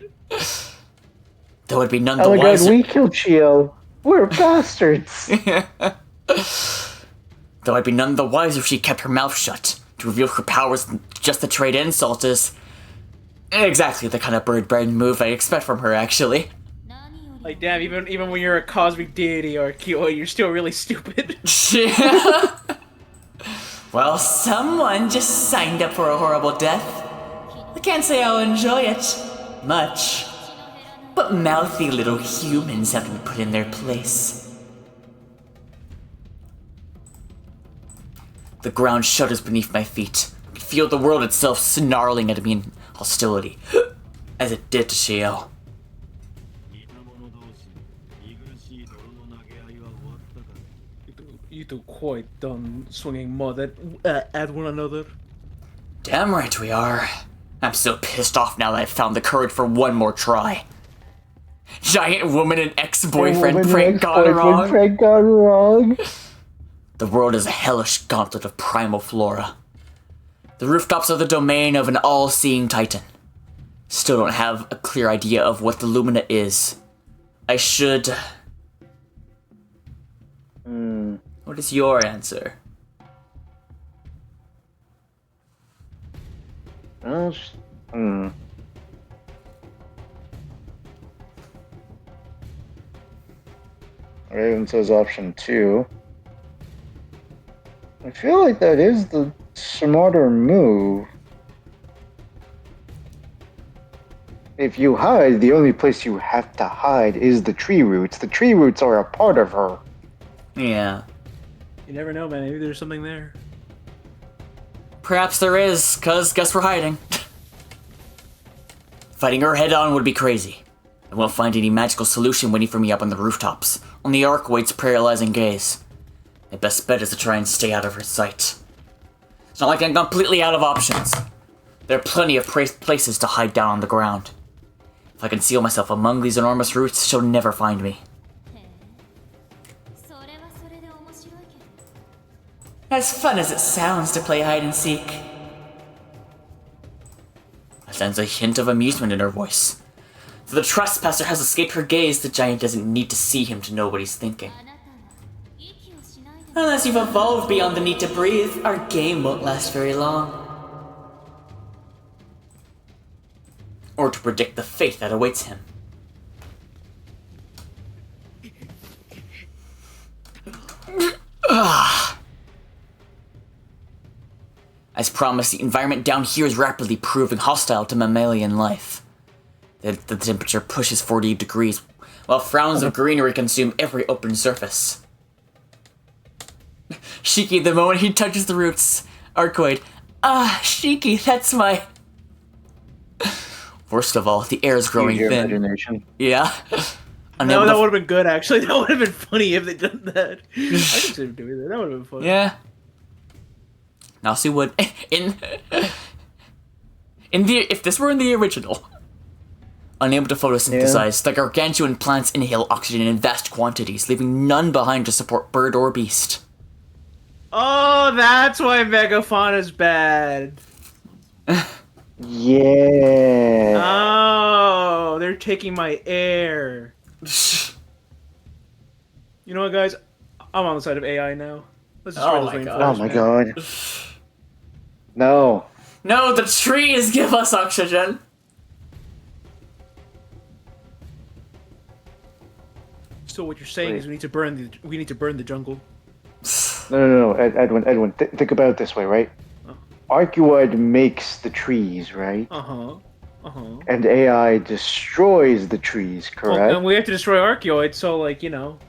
There would be none the Oh my god, wiser. we killed Ciel. We're bastards. Though I'd be none the wiser if she kept her mouth shut. To reveal her powers just to trade insult is exactly the kind of bird brain move I expect from her, actually. Like, damn, even when you're a cosmic deity or a Kyo, you're still really stupid. Well, someone just signed up for a horrible death. I can't say I'll enjoy it much. But mouthy little humans have to be put in their place. The ground shudders beneath my feet. I can feel the world itself snarling at me in hostility, as it did to Ciel. You two quite done swinging mud at one another. Damn right we are. I'm so pissed off now that I've found the courage for one more try. Giant woman and ex-boyfriend prank gone wrong. The world is a hellish gauntlet of primal flora. The rooftops are the domain of an all-seeing titan. Still don't have a clear idea of what the Lumina is. I should... What is your answer? Raven says option 2. I feel like that is the smarter move. If you hide, the only place you have to hide is the tree roots. The tree roots are a part of her. Yeah. You never know, man. Maybe there's something there. Perhaps there is, cause guess we're hiding. Fighting her head on would be crazy. I won't find any magical solution waiting for me up on the rooftops. Only Archwaite's paralyzing gaze. My best bet is to try and stay out of her sight. It's not like I'm completely out of options. There are plenty of places to hide down on the ground. If I conceal myself among these enormous roots, she'll never find me. As fun as it sounds to play hide and seek. I sense a hint of amusement in her voice. If the trespasser has escaped her gaze, the giant doesn't need to see him to know what he's thinking. Unless you've evolved beyond the need to breathe, our game won't last very long. Or to predict the fate that awaits him. As promised, the environment down here is rapidly proving hostile to mammalian life. The temperature pushes 40 degrees, while frowns of greenery consume every open surface. Shiki, the moment he touches the roots, Archwaite. Shiki, that's my... Worst of all, the air is growing thin. Imagination. Yeah. No, that would have been good, actually. That would have been funny if they done that. I can see him doing that. That would have been funny. Yeah. Nasu would... If this were in the original... Unable to photosynthesize, the gargantuan plants inhale oxygen in vast quantities, leaving none behind to support bird or beast. Oh, that's why Megafauna's bad. Yeah. Oh, they're taking my air. You know what, guys? I'm on the side of AI now. Let's destroy this rainforest. Oh my god. No. No, the trees give us oxygen. So what you're saying is we need to burn the jungle. No, Edwin, think about it this way, right? Arcuoid makes the trees, right? And AI destroys the trees, correct? Well, and we have to destroy Archeoid, so, like, you know.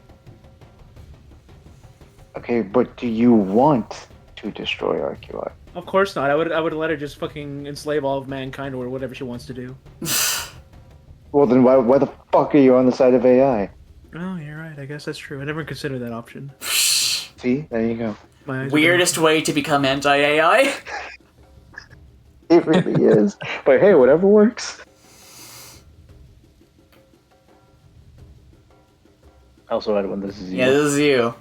Okay, but do you want to destroy Arcuoid? Of course not. I would let her just fucking enslave all of mankind or whatever she wants to do. Well, then why the fuck are you on the side of AI? Oh, you're right. I guess that's true. I never considered that option. See, there you go. My eyes are Weirdest way to become anti-AI? It really is. But hey, whatever works. Also, Edwin, this is you. Yeah, this is you.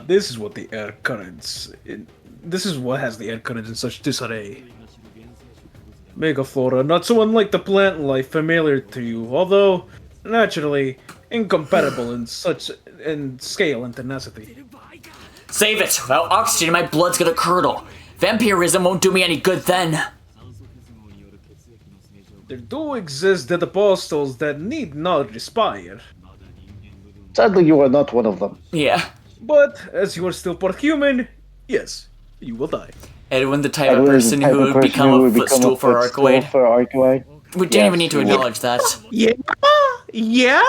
This is what the air currents. This is what has the air currents in such disarray. Megaflora, not so unlike the plant life familiar to you, although naturally incompatible in scale and tenacity. Save it! Without oxygen, my blood's gonna curdle. Vampirism won't do me any good then. There do exist dead apostles that need not respire. Sadly, you are not one of them. Yeah. But, as you are still part human, yes, you will die. Edwin, the type of person who would become a footstool for Arcoid. We didn't even need to acknowledge that. Yeah? Yeah?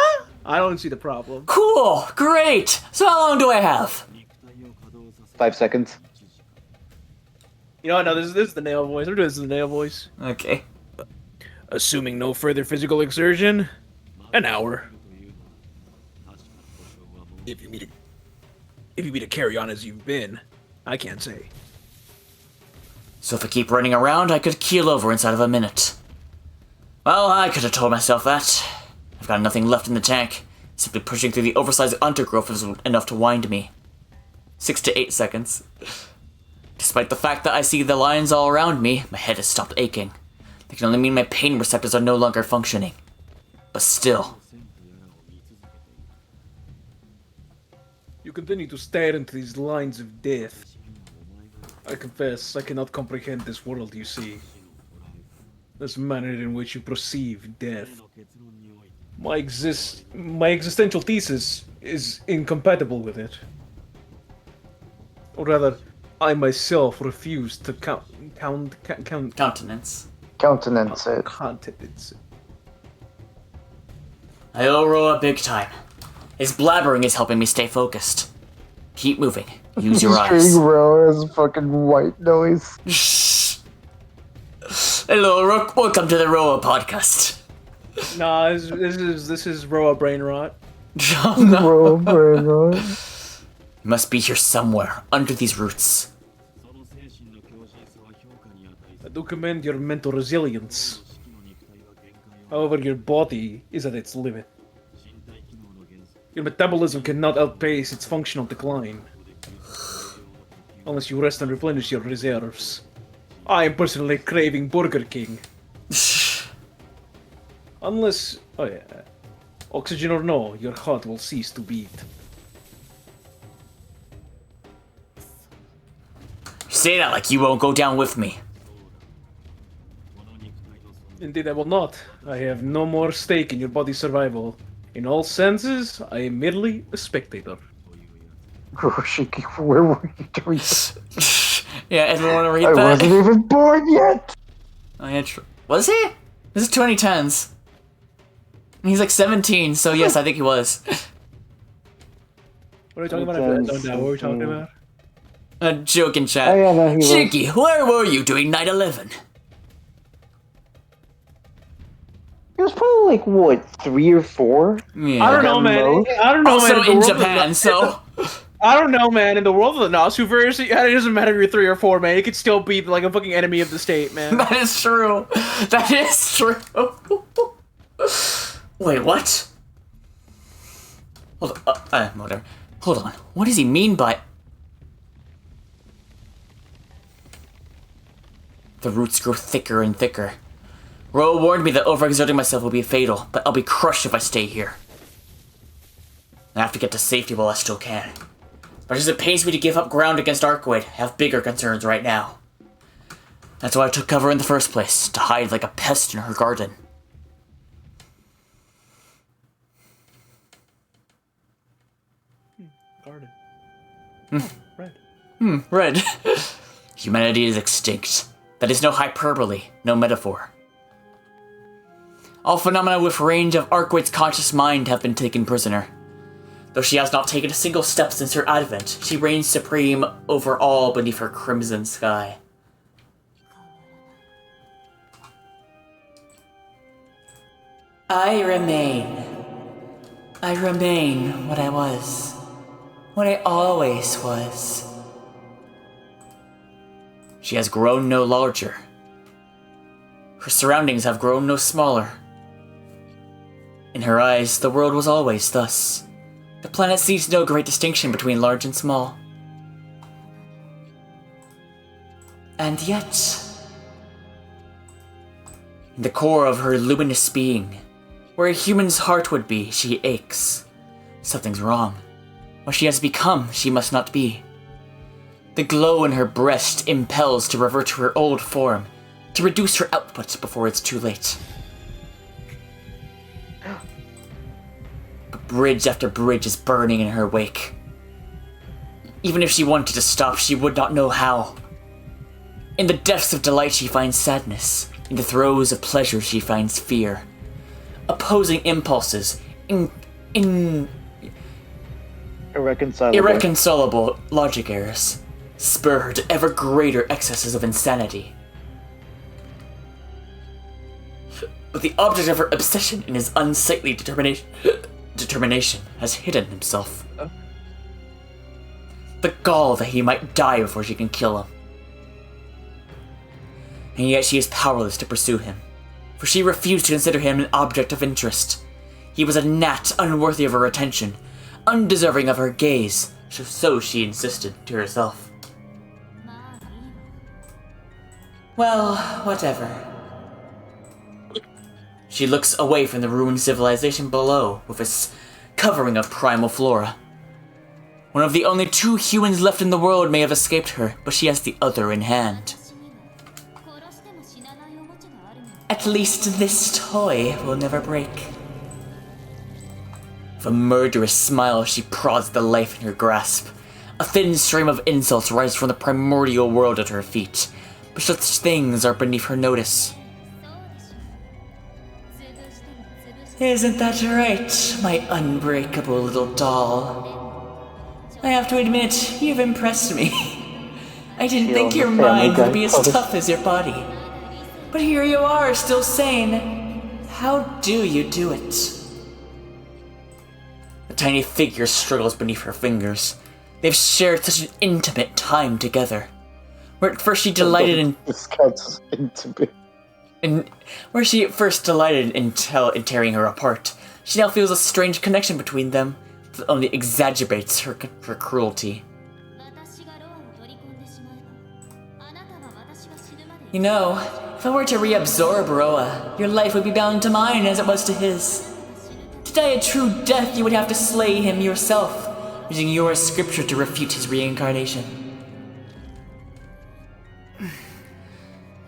I don't see the problem. Cool! Great! So how long do I have? 5 seconds. You know what? No, this is the nail voice. We're doing this in the nail voice. Okay. Assuming no further physical exertion, an hour. If you mean to carry on as you've been, I can't say. So if I keep running around, I could keel over inside of a minute. Well, I could have told myself that. I've got nothing left in the tank. Simply pushing through the oversized undergrowth is enough to wind me. 6 to 8 seconds. Despite the fact that I see the lines all around me, my head has stopped aching. That can only mean my pain receptors are no longer functioning. But still. You continue to stare into these lines of death. I confess, I cannot comprehend this world you see. This manner in which you perceive death. My existential thesis is incompatible with it. Or rather, I myself refuse to Countenance. Countenance it. Countenance. I owe Roa big time. His blabbering is helping me stay focused. Keep moving. Use your eyes. Row is fucking white noise. Hello, Rook. Welcome to the Roa podcast. Nah, this is Roa brain rot. Oh, no. Row brain rot. You must be here somewhere, under these roots. I do commend your mental resilience. However, your body is at its limit. Your metabolism cannot outpace its functional decline. Unless you rest and replenish your reserves. I am personally craving Burger King. Unless... oh yeah. Oxygen or no, your heart will cease to beat. You say that like you won't go down with me. Indeed, I will not. I have no more stake in your body's survival. In all senses, I am merely a spectator. Shiki, where were you doing? Yeah, everyone want to read I that? wasn't even born yet! Oh, yeah, was he? This is 2010s. He's like 17, so yes, I think he was. What are we talking about? I don't know. What were we talking about? A joke in chat. Oh, yeah, no, he was. Shiki, where were you during 9/11? It was probably like, what, 3 or 4? Yeah. I don't know, man. I don't know, Also man. in Japan, so... I don't know, man. In the world of the Nasu verse, it doesn't matter if you're 3 or 4, man. You could still be like a fucking enemy of the state, man. That is true. That is true. Wait, what? Hold on. Whatever. Hold on. What does he mean by... The roots grow thicker and thicker. Ro warned me that overexerting myself will be fatal, but I'll be crushed if I stay here. I have to get to safety while I still can. But as it pains me to give up ground against Arcoid, I have bigger concerns right now. That's why I took cover in the first place, to hide like a pest in her garden. Garden. Red. Red. Humanity is extinct. That is no hyperbole, no metaphor. All phenomena with range of Arcoid's conscious mind have been taken prisoner. Though she has not taken a single step since her advent, she reigns supreme over all beneath her crimson sky. I remain. I remain what I was. What I always was. She has grown no larger. Her surroundings have grown no smaller. In her eyes, the world was always thus. The planet sees no great distinction between large and small. And yet, in the core of her luminous being, where a human's heart would be, she aches. Something's wrong. What she has become, she must not be. The glow in her breast impels to revert to her old form, to reduce her output before it's too late. But bridge after bridge is burning in her wake. Even if she wanted to stop, she would not know how. In the depths of delight she finds sadness. In the throes of pleasure she finds fear. Opposing impulses, irreconcilable logic errors, spur her to ever greater excesses of insanity. But the object of her obsession in his unsightly determination has hidden himself. The gall that he might die before she can kill him. And yet she is powerless to pursue him, for she refused to consider him an object of interest. He was a gnat unworthy of her attention, undeserving of her gaze, so she insisted to herself. Well, whatever. She looks away from the ruined civilization below with its covering of primal flora. One of the only two humans left in the world may have escaped her, but she has the other in hand. At least this toy will never break. With a murderous smile, she prods the life in her grasp. A thin stream of insults rises from the primordial world at her feet, but such things are beneath her notice. Isn't that right, my unbreakable little doll? I have to admit, you've impressed me. I didn't think your mind would be as tough as your body. But here you are, still sane. How do you do it? The tiny figure struggles beneath her fingers. They've shared such an intimate time together. Where at first she delighted in... This cat's intimate. Where she at first delighted in tearing her apart, she now feels a strange connection between them that only exaggerates her cruelty. You know, if I were to reabsorb Roa, your life would be bound to mine as it was to his. To die a true death, you would have to slay him yourself, using your scripture to refute his reincarnation.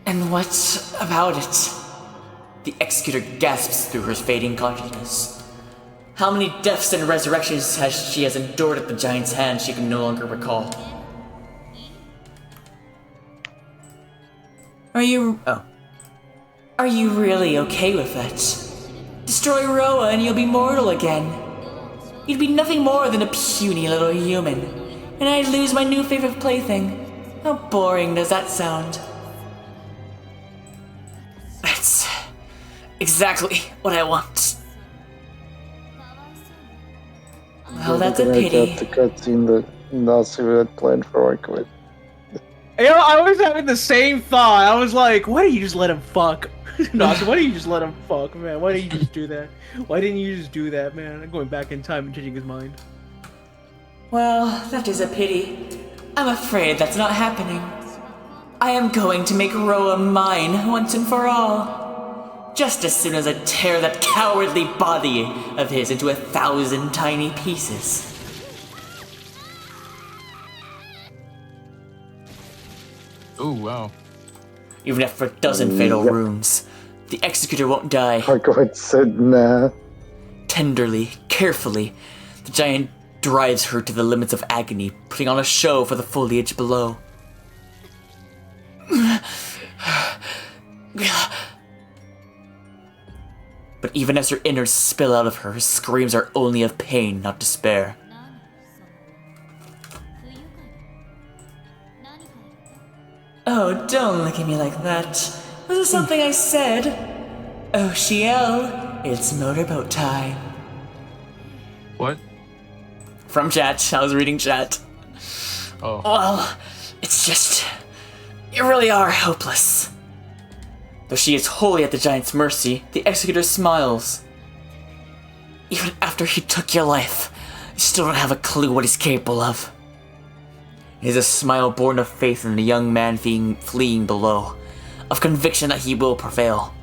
And what about it? The executor gasps through her fading consciousness. How many deaths and resurrections she has endured at the giant's hand she can no longer recall. Are you really okay with that? Destroy Roa and you'll be mortal again. You'd be nothing more than a puny little human, and I'd lose my new favorite plaything. How boring does that sound? That's exactly what I want. Well, that's a pity. The cutscene that Nasu had planned for Orchid. You know, I was having the same thought. I was like, why don't you just let him fuck? Nasu, why don't you just let him fuck, man? Why didn't you just do that? Why didn't you just do that, man? I'm going back in time and changing his mind. Well, that is a pity. I'm afraid that's not happening. I am going to make Roa mine once and for all. Just as soon as I tear that cowardly body of his into 1,000 tiny pieces. Oh, wow. Even after a dozen fatal wounds, the executor won't die. Orchid said nah. Tenderly, carefully, the giant drives her to the limits of agony, putting on a show for the foliage below. But even as her innards spill out of her, her screams are only of pain, not despair. Oh, don't look at me like that. Was it something I said? Oh, Ciel, it's motorboat time. What? From chat. I was reading chat. Oh. Well, it's just... You really are hopeless. Though she is wholly at the giant's mercy, the executor smiles. Even after he took your life, you still don't have a clue what he's capable of. It is a smile born of faith in the young man fleeing below, of conviction that he will prevail.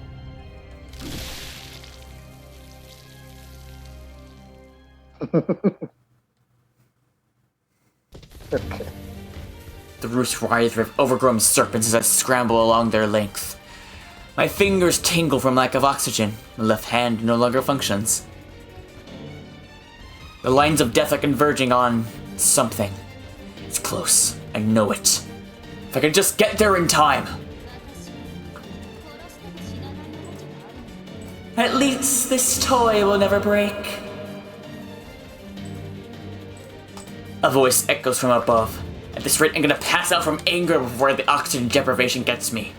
Okay. The roots writhe with overgrown serpents as I scramble along their length. My fingers tingle from lack of oxygen. My left hand no longer functions. The lines of death are converging on something. It's close. I know it. If I could just get there in time. At least this toy will never break. A voice echoes from above. At this rate, I'm gonna pass out from anger before the oxygen deprivation gets me.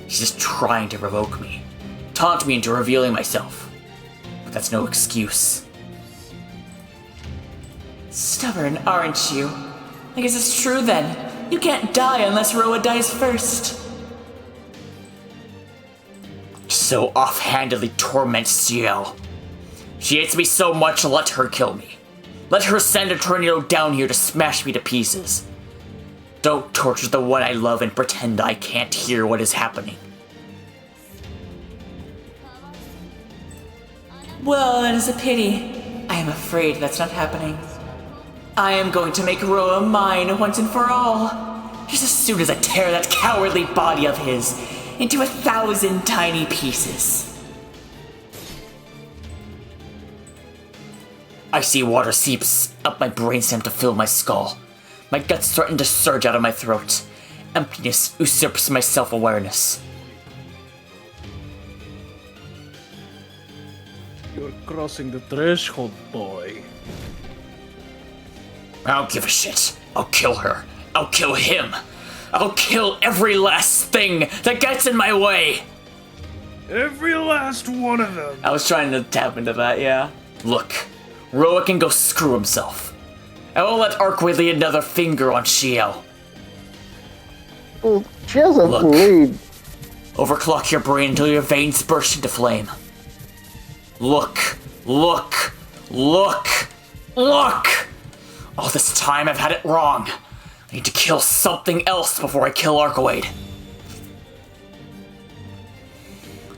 She's just trying to provoke me. Taunt me into revealing myself. But that's no excuse. Stubborn, aren't you? I guess it's true then. You can't die unless Roa dies first. So offhandedly torments Ciel. She hates me so much, let her kill me. Let her send a tornado down here to smash me to pieces. Don't torture the one I love and pretend I can't hear what is happening. Well, that is a pity. I am afraid that's not happening. I am going to make Roa mine once and for all. Just as soon as I tear that cowardly body of his into 1,000 tiny pieces. Icy water seeps up my brainstem to fill my skull. My guts threaten to surge out of my throat. Emptiness usurps my self-awareness. You're crossing the threshold, boy. I don't give a shit. I'll kill her. I'll kill him. I'll kill every last thing that gets in my way. Every last one of them. I was trying to tap into that, yeah. Look, Roa can go screw himself. I won't let Arkway lay another finger on Ciel. Well, she has a Look. blade. Overclock your brain until your veins burst into flame. Look, look, look, look! All this time I've had it wrong. I need to kill something else before I kill Arkwade.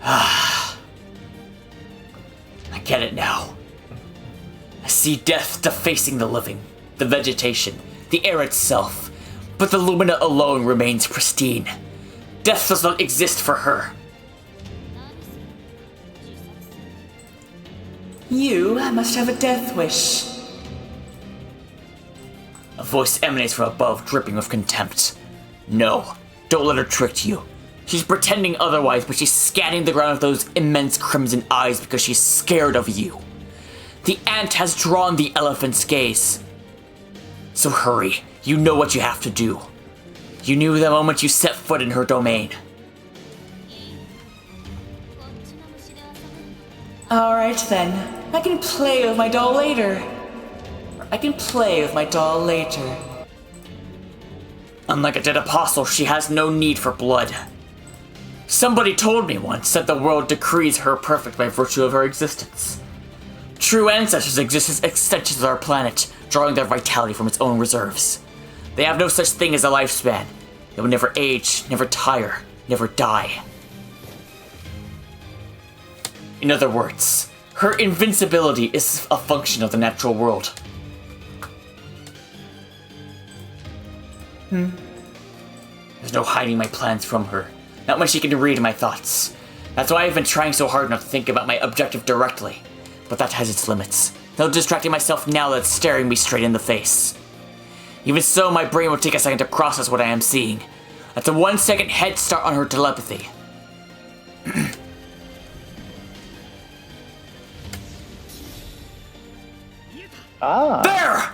I get it now. I see death defacing the living, the vegetation, the air itself, but the Lumina alone remains pristine. Death does not exist for her. You must have a death wish. A voice emanates from above, dripping with contempt. No, don't let her trick you. She's pretending otherwise, but she's scanning the ground with those immense crimson eyes because she's scared of you. The ant has drawn the elephant's gaze. So hurry, you know what you have to do. You knew the moment you set foot in her domain. Alright then, I can play with my doll later. Unlike a dead apostle, she has no need for blood. Somebody told me once that the world decrees her perfect by virtue of her existence. True ancestors exist as extensions of our planet, drawing their vitality from its own reserves. They have no such thing as a lifespan. They will never age, never tire, never die. In other words, her invincibility is a function of the natural world. There's no hiding my plans from her. Not when she can read my thoughts. That's why I've been trying so hard not to think about my objective directly. But that has its limits. No distracting myself now that it's staring me straight in the face. Even so, my brain will take a second to process what I am seeing. That's a 1 second head start on her telepathy. There!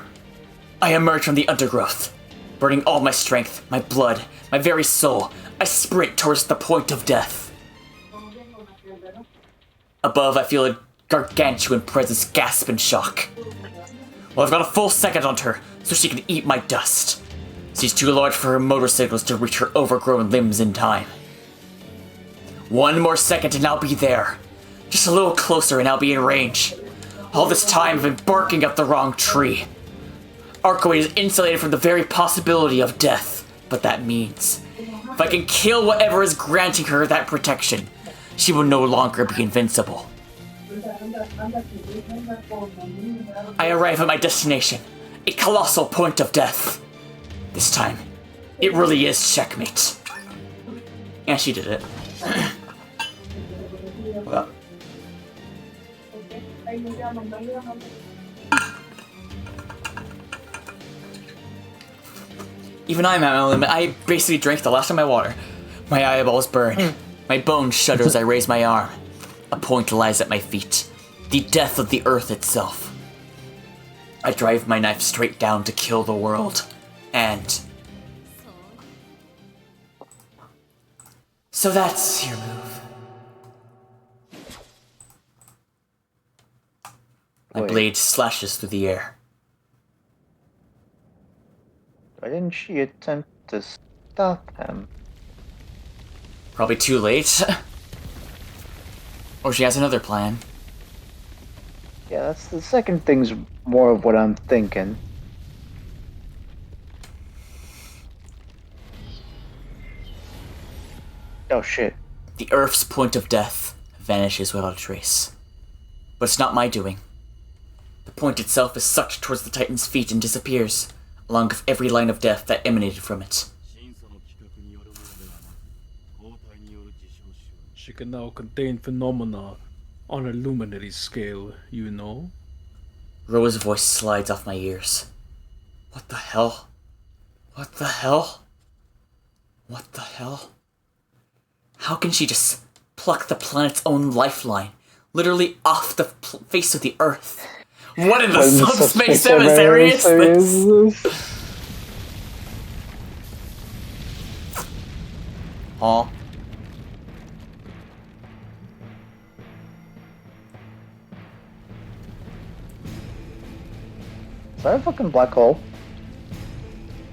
I emerge from the undergrowth. Burning all my strength, my blood, my very soul, I sprint towards the point of death. Above, I feel a gargantuan presence gasp in shock. Well, I've got a full second on her, so she can eat my dust. She's too large for her motor signals to reach her overgrown limbs in time. One more second and I'll be there. Just a little closer and I'll be in range. All this time I've been barking up the wrong tree. Archway is insulated from the very possibility of death, but that means if I can kill whatever is granting her that protection, she will no longer be invincible. I arrive at my destination, a colossal point of death. This time, it really is checkmate. And she did it. Well. Even I'm at my limit. I basically drank the last of my water. My eyeballs burn. My bones shudder as I raise my arm. A point lies at my feet. The death of the earth itself. I drive my knife straight down to kill the world. And... so that's your move. My blade slashes through the air. Why didn't she attempt to stop him? Probably too late. Or she has another plan. Yeah, that's the second thing's more of what I'm thinking. Oh shit. The Earth's point of death vanishes without a trace. But it's not my doing. The point itself is sucked towards the Titan's feet and disappears, along with every line of death that emanated from it. She can now contain phenomena on a luminary scale, you know? Roa's voice slides off my ears. What the hell? What the hell? What the hell? How can she just pluck the planet's own lifeline, literally off the face of the Earth? What in the subspace emissary is this? Huh? Is that a fucking black hole?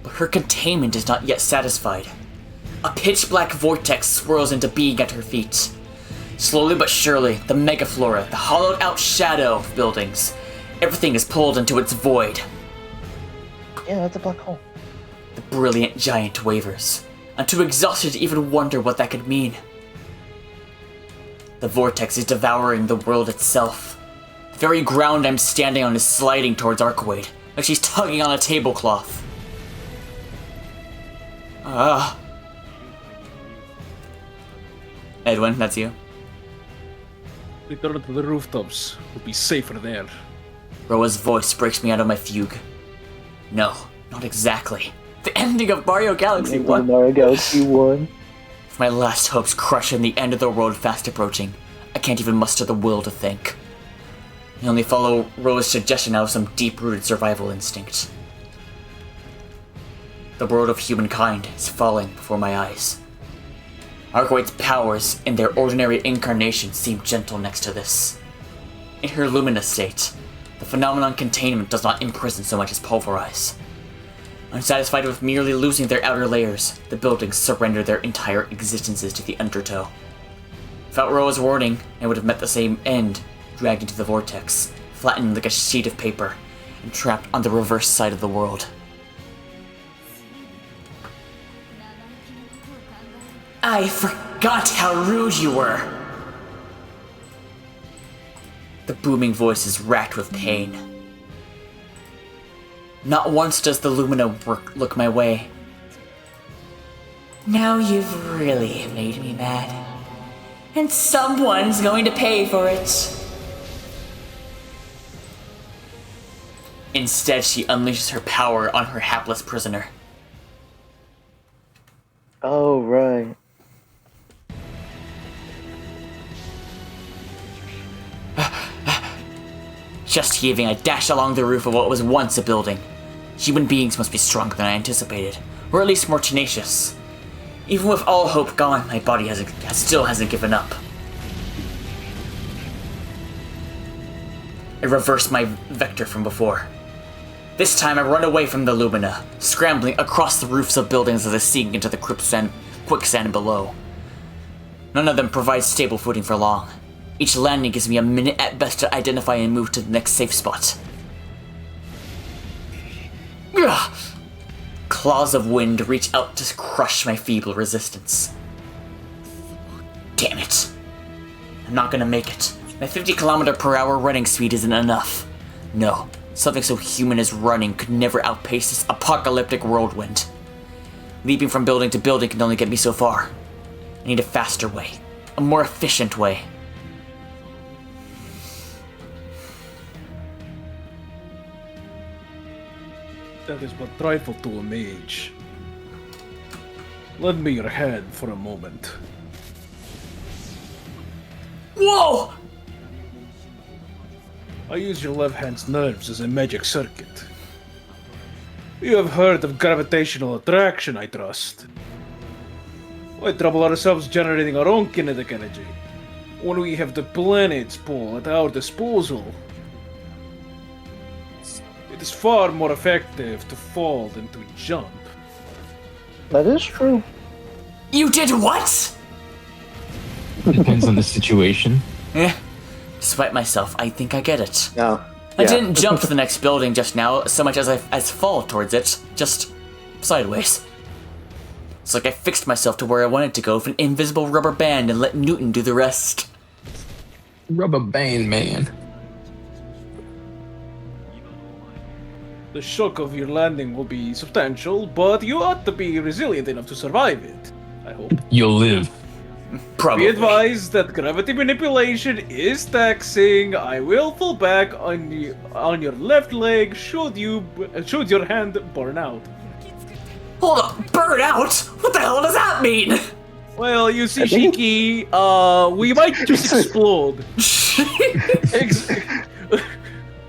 But her containment is not yet satisfied. A pitch-black vortex swirls into being at her feet. Slowly but surely, the megaflora, the hollowed-out shadow of buildings, everything is pulled into its void. Yeah, that's a black hole. The brilliant giant wavers. I'm too exhausted to even wonder what that could mean. The vortex is devouring the world itself. The very ground I'm standing on is sliding towards Archwade, like she's tugging on a tablecloth. Edwin, that's you. Return to the rooftops. We'll be safer there. Roa's voice breaks me out of my fugue. No, not exactly. The ending of Mario Galaxy 1. Mario Galaxy 1. With my last hopes crushed and the end of the world fast approaching, I can't even muster the will to think. I only follow Roa's suggestion out of some deep-rooted survival instinct. The world of humankind is falling before my eyes. Archwade's powers, in their ordinary incarnation, seem gentle next to this. In her Lumina state, the phenomenon containment does not imprison so much as pulverize. Unsatisfied with merely losing their outer layers, the buildings surrender their entire existences to the undertow. Without Roa's warning, I would have met the same end, dragged into the vortex, flattened like a sheet of paper, and trapped on the reverse side of the world. I forgot how rude you were! The booming voice is racked with pain. Not once does the Lumina look my way. Now you've really made me mad. And someone's going to pay for it. Instead, she unleashes her power on her hapless prisoner. Oh, right. Chest heaving, I dash along the roof of what was once a building. Human beings must be stronger than I anticipated, or at least more tenacious. Even with all hope gone, my body still hasn't given up. I reverse my vector from before. This time I run away from the Lumina, scrambling across the roofs of buildings as I sink into the quicksand below. None of them provide stable footing for long. Each landing gives me a minute at best to identify and move to the next safe spot. Ugh. Claws of wind reach out to crush my feeble resistance. Damn it. I'm not gonna make it. My 50km/h running speed isn't enough. No, something so human as running could never outpace this apocalyptic whirlwind. Leaping from building to building can only get me so far. I need a faster way. A more efficient way. That is but trifle to a mage. Lend me your hand for a moment. Whoa! I use your left hand's nerves as a magic circuit. You have heard of gravitational attraction, I trust. Why trouble ourselves generating our own kinetic energy when we have the planet's pull at our disposal? It is far more effective to fall than to jump. That is true. You did what? Depends on the situation. Eh. Despite myself, I think I get it. No. I didn't jump to the next building just now so much as fall towards it, just sideways. It's like I fixed myself to where I wanted to go with an invisible rubber band and let Newton do the rest. Rubber band man. The shock of your landing will be substantial, but you ought to be resilient enough to survive it, I hope. You'll live. Probably. Be advised that gravity manipulation is taxing. I will fall back on your left leg should your hand burn out. Hold up, burn out? What the hell does that mean? Well, you see, Shiki, we might just explode.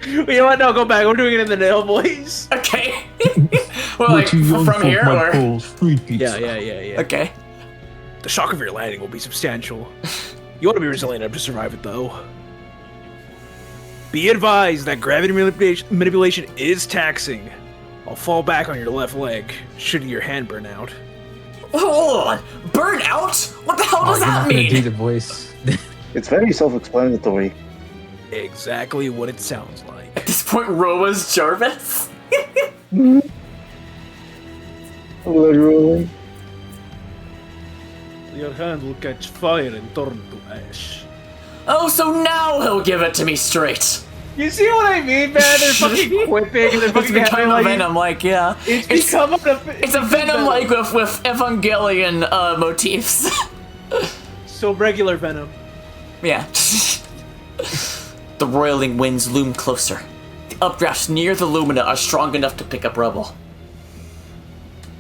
You know what? No, go back. We're doing it in the nail voice. Okay. Well, like, from here, or? Yeah. Okay. The shock of your landing will be substantial. You ought to be resilient enough to survive it, though. Be advised that gravity manipulation is taxing. I'll fall back on your left leg, should your hand burn out. Hold on. Burn out? What the hell does that Do mean? the voice. It's very self-explanatory. Exactly what it sounds like. At this point, Roa's Jarvis? Literally. Your hand will catch fire and turn to ash. Oh, so now he'll give it to me straight. You see what I mean, man? They're fucking quipping and they're It's fucking become having a like... Venom, like, yeah. It's a Venom, like, with Evangelion motifs. So regular Venom. Yeah. The roiling winds loom closer. The updrafts near the Lumina are strong enough to pick up rubble.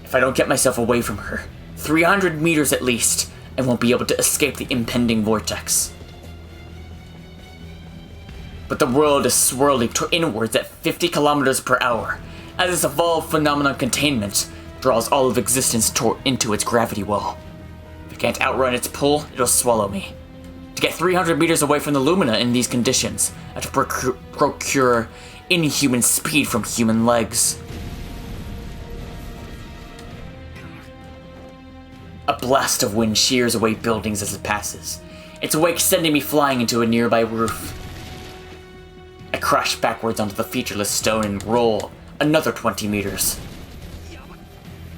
If I don't get myself away from her, 300 meters at least, I won't be able to escape the impending vortex. But the world is swirling inwards at 50 km/h, as this evolved phenomenon containment draws all of existence into its gravity well. If I can't outrun its pull, it'll swallow me. To get 300 meters away from the Lumina in these conditions, I have to procure inhuman speed from human legs. A blast of wind shears away buildings as it passes, its wake sending me flying into a nearby roof. I crash backwards onto the featureless stone and roll another 20 meters.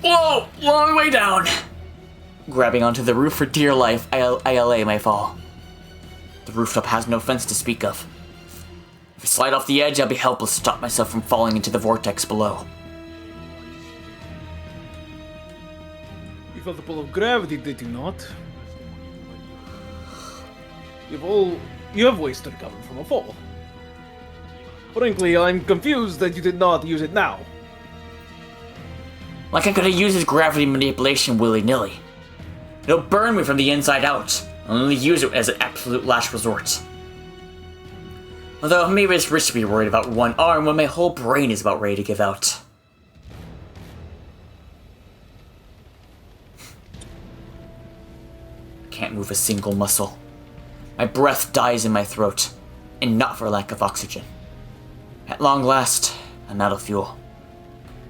Whoa! Long way down! Grabbing onto the roof for dear life, I allay my fall. The rooftop has no fence to speak of. If I slide off the edge, I'll be helpless to stop myself from falling into the vortex below. You felt the pull of gravity, did you not? You have ways to recover from a fall. Frankly, I'm confused that you did not use it now. Like I'm gonna use his gravity manipulation willy-nilly. It'll burn me from the inside out. I'll only use it as an absolute last resort. Although maybe it's risky to be worried about one arm when my whole brain is about ready to give out. I can't move a single muscle. My breath dies in my throat, and not for lack of oxygen. At long last, I'm out of fuel.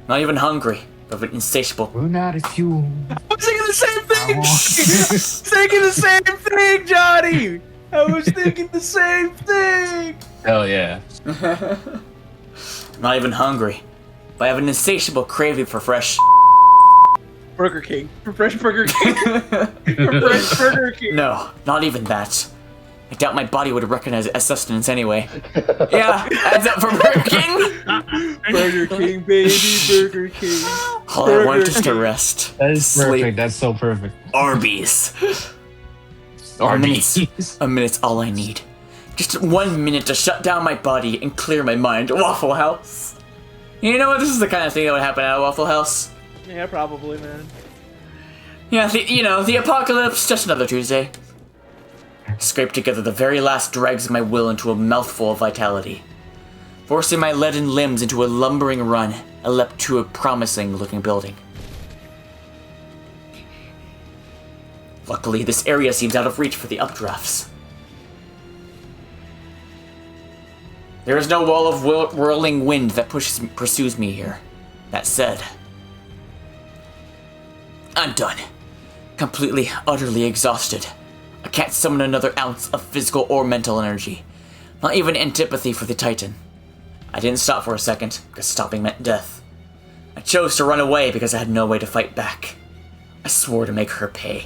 Not even hungry, but an insatiable. We're not a few. I'm thinking the same thing! Thinking the same thing, Johnny! I was thinking the same thing! Hell yeah. Not even hungry, but I have an insatiable craving for fresh. Burger King. For fresh Burger King. For fresh Burger King. No, not even that. I doubt my body would recognize it as sustenance anyway. Yeah, adds up for Burger King. Burger King, baby, Burger King. All I want is just to rest. That is Sleep. perfect. That's so perfect. Arby's. Arby's. A minute's all I need. Just 1 minute to shut down my body and clear my mind. Waffle House. You know what? This is the kind of thing that would happen at a Waffle House. Yeah, probably, man. Yeah, the apocalypse, just another Tuesday. Scrape together the very last dregs of my will into a mouthful of vitality. Forcing my leaden limbs into a lumbering run, I leapt to a promising-looking building. Luckily, this area seems out of reach for the updrafts. There is no wall of whirling wind that pursues me here. That said, I'm done. Completely, utterly exhausted. I can't summon another ounce of physical or mental energy. Not even antipathy for the Titan. I didn't stop for a second, because stopping meant death. I chose to run away because I had no way to fight back. I swore to make her pay,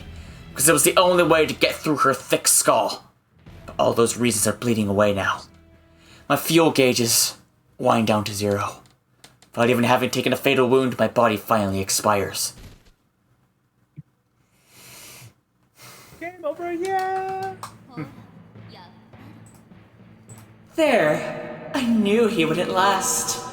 because it was the only way to get through her thick skull. But all those reasons are bleeding away now. My fuel gauges wind down to 0. Without even having taken a fatal wound, my body finally expires. Game over, yeah! There. I knew he wouldn't last.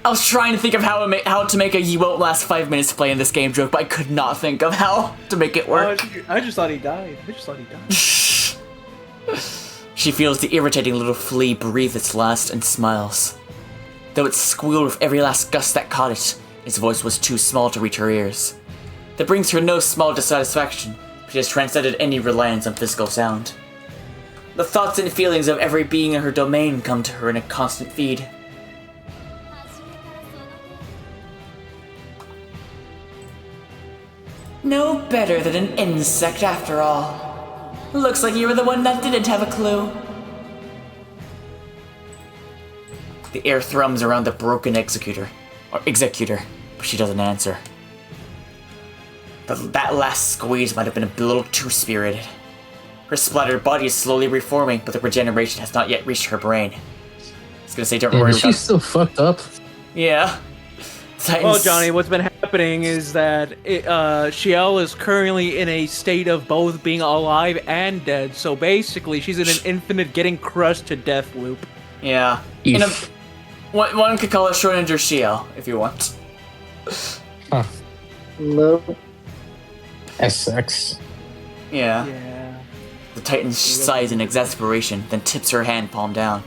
I was trying to think of how to make a "you won't last 5 minutes playing this game" joke, but I could not think of how to make it work. I just thought he died. She feels the irritating little flea breathe its last and smiles. Though it squealed with every last gust that caught it, its voice was too small to reach her ears. That brings her no small dissatisfaction, but she has transcended any reliance on physical sound. The thoughts and feelings of every being in her domain come to her in a constant feed. No better than an insect after all. Looks like you were the one that didn't have a clue. The air thrums around the broken executor, but she doesn't answer. That last squeeze might have been a little too spirited. Her splattered body is slowly reforming, but the regeneration has not yet reached her brain. I was gonna say, don't worry about it. She's still fucked up. Yeah. Titans... Well, Johnny, what's been happening is that Ciel is currently in a state of both being alive and dead. So basically, she's in an infinite getting crushed to death loop. Yeah. One could call it Schrödinger Ciel, if you want. Huh. No. SX. Yeah. Yeah. The Titan sighs in exasperation, then tips her hand palm down,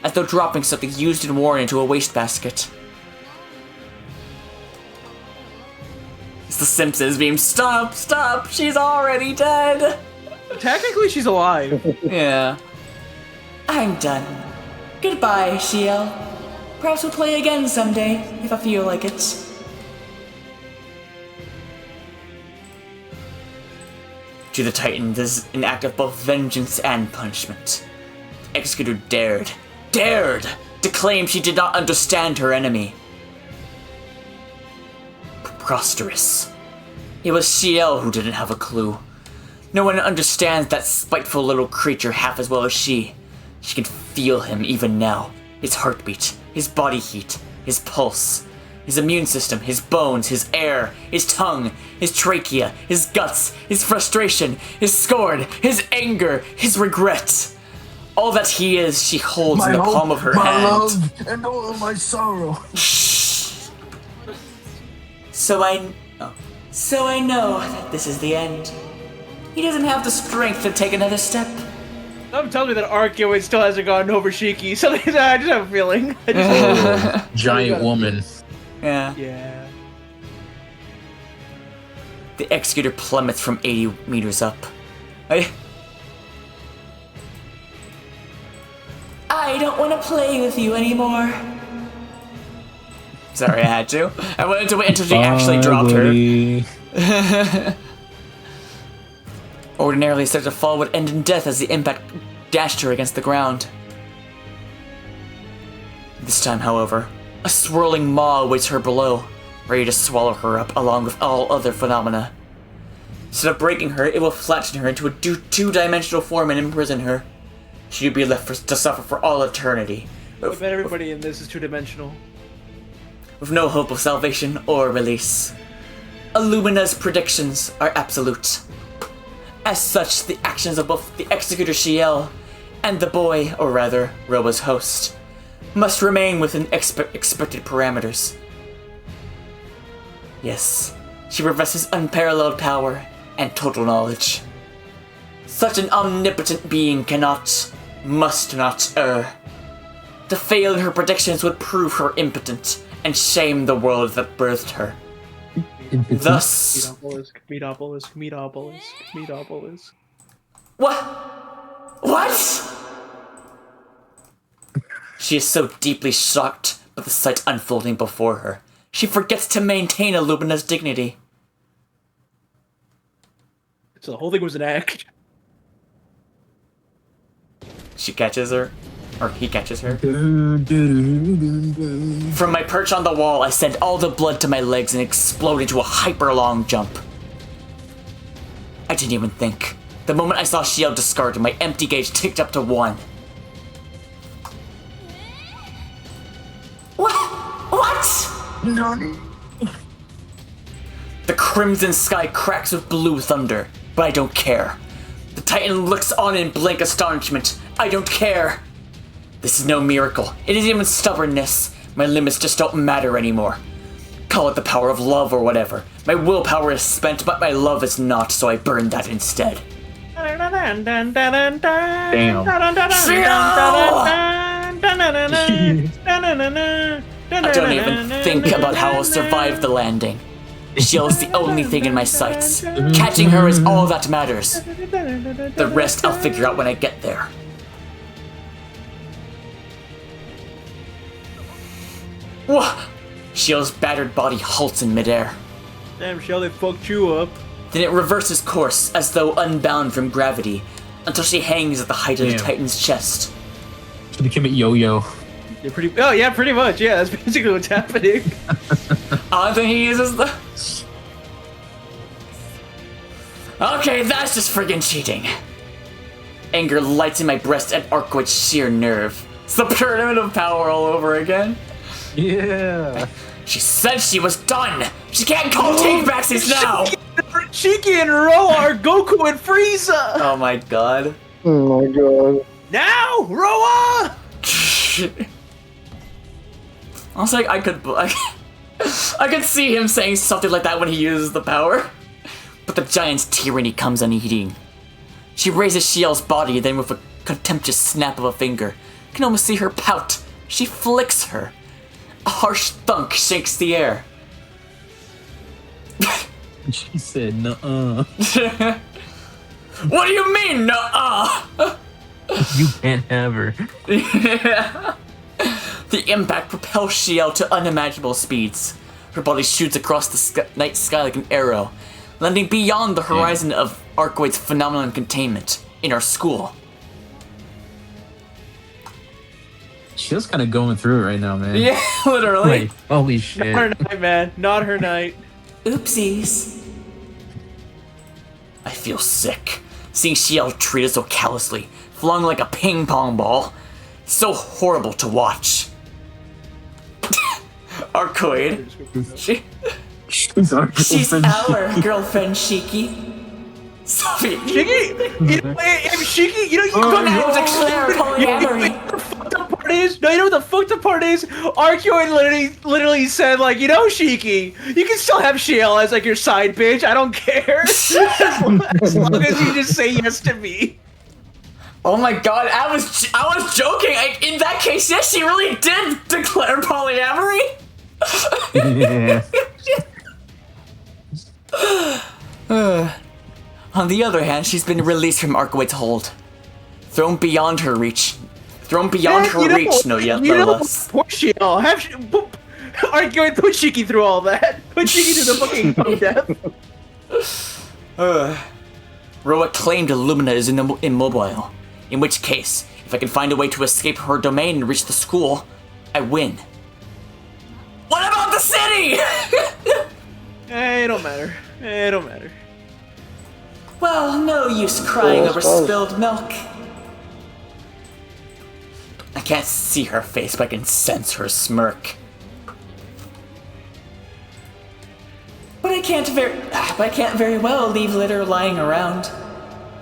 as though dropping something used and worn into a wastebasket. It's the Simpsons meme. Stop! She's already dead! Technically, she's alive. Yeah. I'm done. Goodbye, Ciel. Perhaps we'll play again someday, if I feel like it. To the Titan, this is an act of both vengeance and punishment. The Executor dared to claim she did not understand her enemy. Preposterous. It was Ciel who didn't have a clue. No one understands that spiteful little creature half as well as she. She can feel him even now. His heartbeat, his body heat, his pulse, his immune system, his bones, his air, his tongue, his trachea, his guts, his frustration, his scorn, his anger, his regret. All that he is, she holds in the palm of her hand. My love and all my sorrow. So I know that this is the end. He doesn't have the strength to take another step. I'm telling me that Arceus still hasn't gotten over Shiki. So I just have a feeling. Giant woman. Yeah. Yeah. The executor plummets from 80 meters up. I don't want to play with you anymore. Sorry, I had to. I wanted to wait until she actually dropped her. Ordinarily, such a fall would end in death as the impact dashed her against the ground. This time, however, a swirling maw awaits her below, ready to swallow her up along with all other phenomena. Instead of breaking her, it will flatten her into a two-dimensional form and imprison her. She would be left to suffer for all eternity. I bet everybody in this is two-dimensional. With no hope of salvation or release. Lumina's predictions are absolute. As such, the actions of both the Executor Ciel and the boy, or rather, Roba's host, must remain within expected parameters. Yes, she possesses unparalleled power and total knowledge. Such an omnipotent being must not err. To fail in her predictions would prove her impotent and shame the world that birthed her. Thus... Meatopolis. What? She is so deeply shocked by the sight unfolding before her, she forgets to maintain Lumina's dignity. So the whole thing was an act. She catches her. Or he catches her. From my perch on the wall, I send all the blood to my legs and explode into a hyper-long jump. I didn't even think. The moment I saw Ciel discarded, my empty gauge ticked up to 1. What? No. The crimson sky cracks with blue thunder, but I don't care. The Titan looks on in blank astonishment. I don't care. This is no miracle. It isn't even stubbornness. My limits just don't matter anymore. Call it the power of love or whatever. My willpower is spent, but my love is not, so I burn that instead. Damn. I don't even think about how I'll survive the landing. Ciel is the only thing in my sights. Catching her is all that matters. The rest I'll figure out when I get there. Whoa! Ciel's battered body halts in midair. Damn, Ciel, they fucked you up. Then it reverses course, as though unbound from gravity, until she hangs at the height of the Titan's chest. She became a yo-yo. Pretty much, yeah, that's basically what's happening. I think he uses the... Okay, that's just friggin' cheating. Anger lights in my breast and Arcoid's sheer nerve. It's the pyramid of power all over again. Yeah. She said she was done! She can't call take-backsies now! Shiki and Roa are Goku and Frieza! Oh my god. Oh my god. Now, Roa! I was like, I could see him saying something like that when he uses the power. But the giant's tyranny comes unheeding. She raises Ciel's body, then with a contemptuous snap of a finger, you can almost see her pout. She flicks her. A harsh thunk shakes the air. She said, nuh-uh. What do you mean, nuh-uh? You can't have her. Yeah. The impact propels Ciel to unimaginable speeds. Her body shoots across the night sky like an arrow, landing beyond the horizon of Arcoid's phenomenon containment in our school. She's kind of going through it right now, man. Yeah, literally. Wait, holy shit. Not her night, man. Not her night. Oopsies. I feel sick, seeing Ciel treated so callously, flung like a ping pong ball. It's so horrible to watch. Arcoid. She's our She's girlfriend. our girlfriend, Shiki. Sophie. Shiki? Shiki, you know, Go now, declare polyamory. the fucked up part is? No, you know what the fucked up part is? Arcoid literally said, like, you know, Shiki, you can still have Ciel as, like, your side bitch. I don't care. as long as you just say yes to me. Oh my god, I was joking. In that case, yes, she really did declare polyamory. Yeah. On the other hand, she's been released from Arcoid's hold. Thrown beyond her reach. No less. Poor Ciel. Arguing put Shiki through all that. Put Shiki through the fucking death. Roa claimed Lumina is immobile. In which case, if I can find a way to escape her domain and reach the school, I win. What about the city? It don't matter. It don't matter. Well, no use crying over spilled milk. I can't see her face, but I can sense her smirk. But I can't very well leave litter lying around.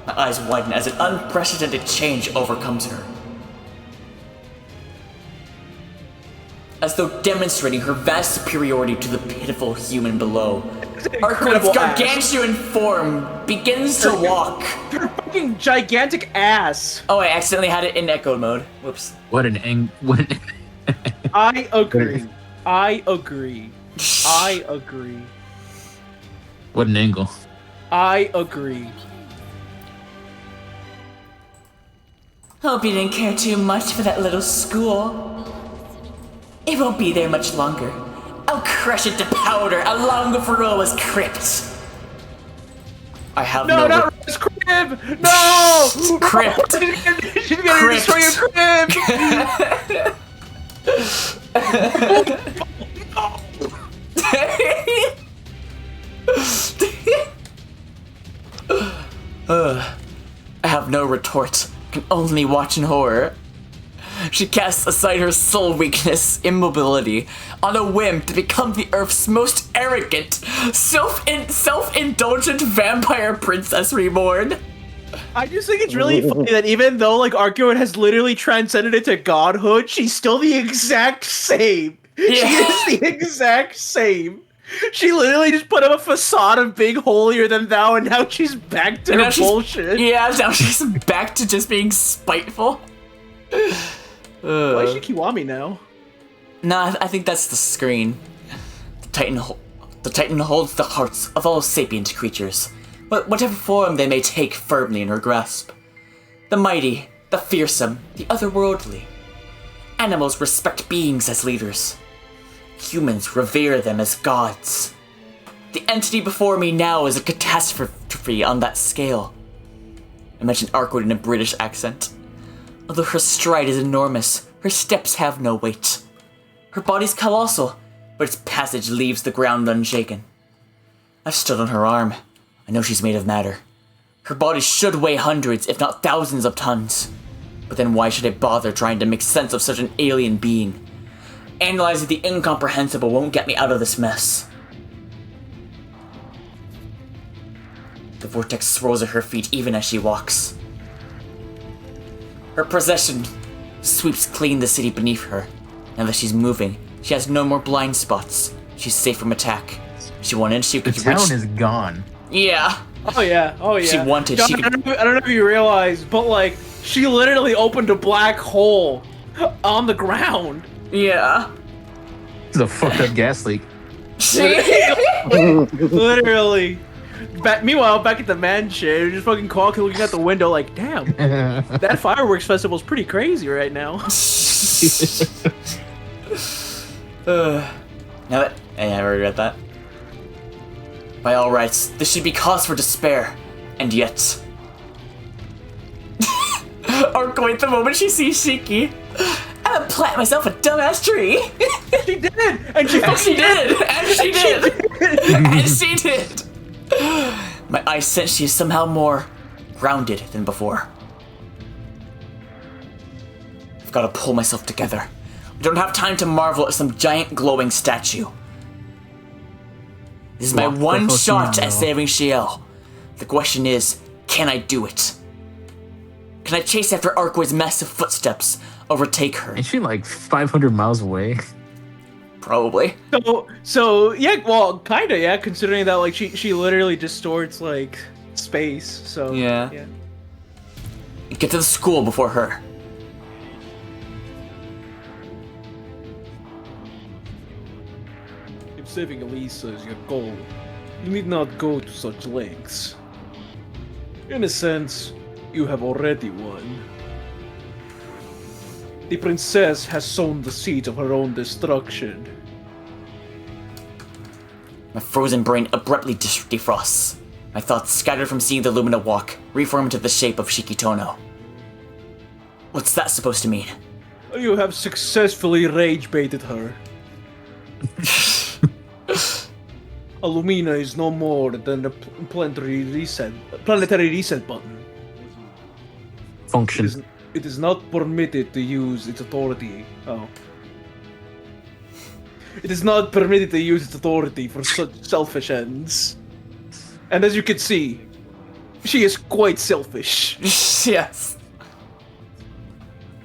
My eyes widen as an unprecedented change overcomes her. As though demonstrating her vast superiority to the pitiful human below, Arcoid's gargantuan form begins to walk. Your fucking gigantic ass. Oh, I accidentally had it in echo mode. Whoops. I agree. I agree. I agree. What an angle. I agree. Hope you didn't care too much for that little school. It won't be there much longer. I'll crush it to powder along with Roa's crypt. I have no... No, not Roa's crib! No! Crypt! She's gonna destroy your crib! I have no retort. Can only watch in horror. She casts aside her sole weakness, immobility, on a whim to become the Earth's most arrogant, self-indulgent vampire princess reborn. I just think it's really funny that even though, like, Arcuin has literally transcended into godhood, she's still the exact same. Yeah. She is the exact same. She literally just put up a facade of being holier than thou, and now she's back to her bullshit. Yeah, now she's back to just being spiteful. Why is she Kiwami now? Nah, I think that's the screen. The Titan holds the hearts of all sapient creatures, whatever form they may take firmly in her grasp. The mighty, the fearsome, the otherworldly. Animals respect beings as leaders. Humans revere them as gods. The entity before me now is a catastrophe on that scale. Imagine Arcoid in a British accent. Although her stride is enormous, her steps have no weight. Her body's colossal, but its passage leaves the ground unshaken. I've stood on her arm. I know she's made of matter. Her body should weigh hundreds, if not thousands of tons. But then why should I bother trying to make sense of such an alien being? Analyzing the incomprehensible won't get me out of this mess. The vortex swirls at her feet even as she walks. Her possession sweeps clean the city beneath her. Now that she's moving, she has no more blind spots. She's safe from attack. She wanted, she could reach... The town is gone. Yeah. Oh yeah, oh yeah. She wanted, I don't know if you realize, but like, she literally opened a black hole on the ground. Yeah. It's a fucked up gas leak. Literally. Meanwhile, back at the mansion, just fucking Qualky looking out the window like, damn, that fireworks festival's pretty crazy right now. Now that... I regret that. By all rights, this should be cause for despair. And yet... Arcoid, the moment she sees Shiki, I'm gonna plant myself a dumbass tree. She did! And she did! And she did! And she did! My eyes sense she is somehow more grounded than before. I've got to pull myself together. I don't have time to marvel at some giant glowing statue. This is my one shot at saving Ciel. The question is, can I do it? Can I chase after Arcoid's massive footsteps, overtake her? Is she like 500 miles away? Probably. So yeah, well, kinda, yeah, considering that, like, she literally distorts, like, space, so... Yeah. Get to the school before her. If saving Elisa is your goal, You need not go to such lengths. In a sense, you have already won. The princess has sown the seeds of her own destruction. My frozen brain abruptly defrosts. My thoughts scattered from seeing the Lumina walk, reform into the shape of Shikitono. What's that supposed to mean? You have successfully rage baited her. A Lumina is no more than a planetary reset button. Function. It is not permitted to use its authority. Oh. It is not permitted to use its authority for such selfish ends. And as you can see, she is quite selfish. Yes.